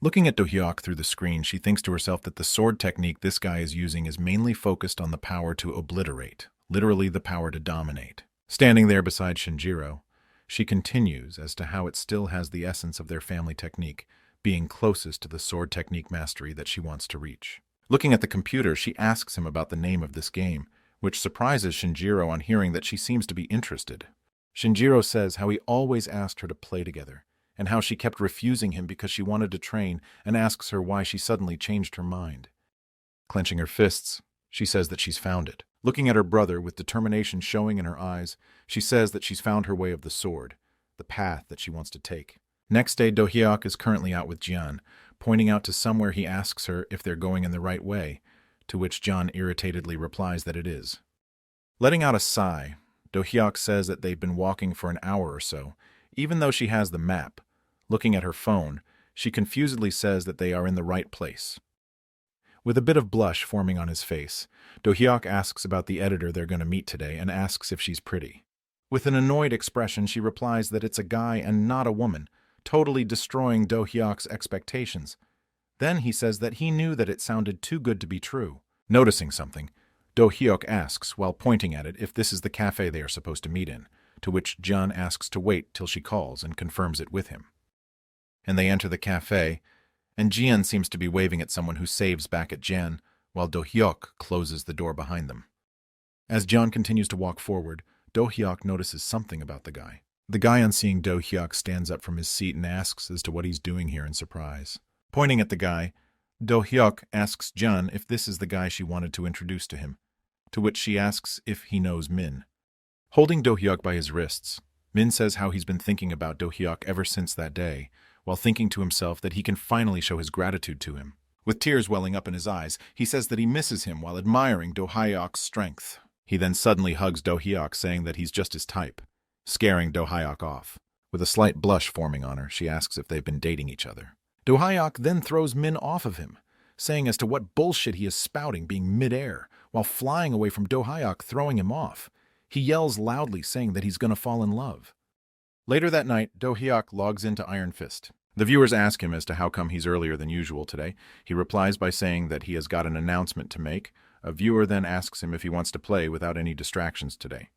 Looking at Do-hyuk through the screen, she thinks to herself that the sword technique this guy is using is mainly focused on the power to obliterate, literally the power to dominate. Standing there beside Shinjiro, she continues as to how it still has the essence of their family technique, being closest to the sword technique mastery that she wants to reach. Looking at the computer, she asks him about the name of this game, which surprises Shinjiro on hearing that she seems to be interested. Shinjiro says how he always asked her to play together, and how she kept refusing him because she wanted to train, and asks her why she suddenly changed her mind. Clenching her fists, she says that she's found it. Looking at her brother with determination showing in her eyes, she says that she's found her way of the sword, the path that she wants to take. Next day, Do-hyuk is currently out with Jian, pointing out to somewhere he asks her if they're going in the right way, to which Jian irritatedly replies that it is. Letting out a sigh, Do-hyuk says that they've been walking for an hour or so, even though she has the map. Looking at her phone, she confusedly says that they are in the right place. With a bit of blush forming on his face, Do-hyuk asks about the editor they're going to meet today and asks if she's pretty. With an annoyed expression, she replies that it's a guy and not a woman, totally destroying Do-hyuk's expectations. Then he says that he knew that it sounded too good to be true. Noticing something, Do-hyuk asks, while pointing at it, if this is the cafe they are supposed to meet in, to which Jian asks to wait till she calls and confirms it with him. And they enter the cafe, and Jian seems to be waving at someone who saves back at Jian, while Do-hyuk closes the door behind them. As Jian continues to walk forward, Do-hyuk notices something about the guy. The guy, on seeing Do-hyuk, stands up from his seat and asks as to what he's doing here in surprise. Pointing at the guy, Do-hyuk asks Jian if this is the guy she wanted to introduce to him, to which she asks if he knows Min. Holding Do-hyuk by his wrists, Min says how he's been thinking about Do-hyuk ever since that day, while thinking to himself that he can finally show his gratitude to him. With tears welling up in his eyes, he says that he misses him while admiring Do-hyuk's strength. He then suddenly hugs Do-hyuk, saying that he's just his type, scaring Do-hyuk off. With a slight blush forming on her, she asks if they've been dating each other. Do-hyuk then throws Min off of him, saying as to what bullshit he is spouting being mid-air, while flying away from Do-hyuk, throwing him off. He yells loudly, saying that he's going to fall in love. Later that night, Do-hyuk logs into Iron Fist, The viewers ask him as to how come he's earlier than usual today. He replies by saying that he has got an announcement to make. A viewer then asks him if he wants to play without any distractions today.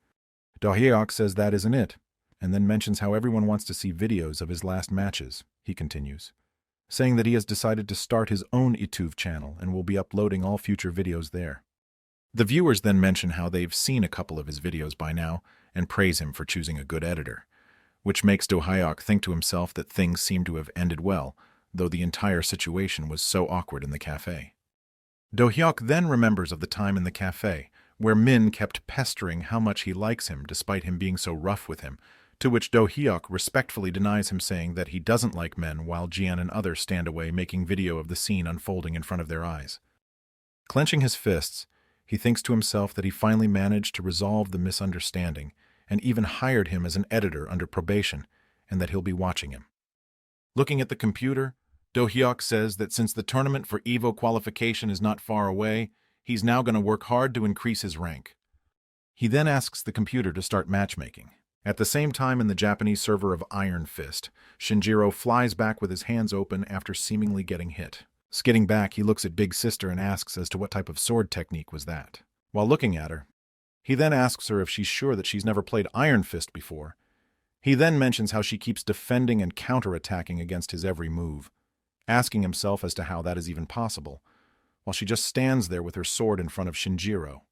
Do-hyuk says that isn't it, and then mentions how everyone wants to see videos of his last matches. He continues, saying that he has decided to start his own YouTube channel and will be uploading all future videos there. The viewers then mention how they've seen a couple of his videos by now and praise him for choosing a good editor, which makes Do-hyuk think to himself that things seem to have ended well, though the entire situation was so awkward in the cafe. Do-hyuk then remembers of the time in the cafe, where Min kept pestering how much he likes him despite him being so rough with him, to which Do-hyuk respectfully denies him, saying that he doesn't like men, while Jian and others stand away making video of the scene unfolding in front of their eyes. Clenching his fists, he thinks to himself that he finally managed to resolve the misunderstanding and even hired him as an editor under probation, and that he'll be watching him. Looking at the computer, Do-hyuk says that since the tournament for EVO qualification is not far away, he's now going to work hard to increase his rank. He then asks the computer to start matchmaking. At the same time, in the Japanese server of Iron Fist, Shinjiro flies back with his hands open after seemingly getting hit. Skidding back, he looks at Big Sister and asks as to what type of sword technique was that. While looking at her, he then asks her if she's sure that she's never played Iron Fist before. He then mentions how she keeps defending and counterattacking against his every move, asking himself as to how that is even possible, while she just stands there with her sword in front of Shinjiro.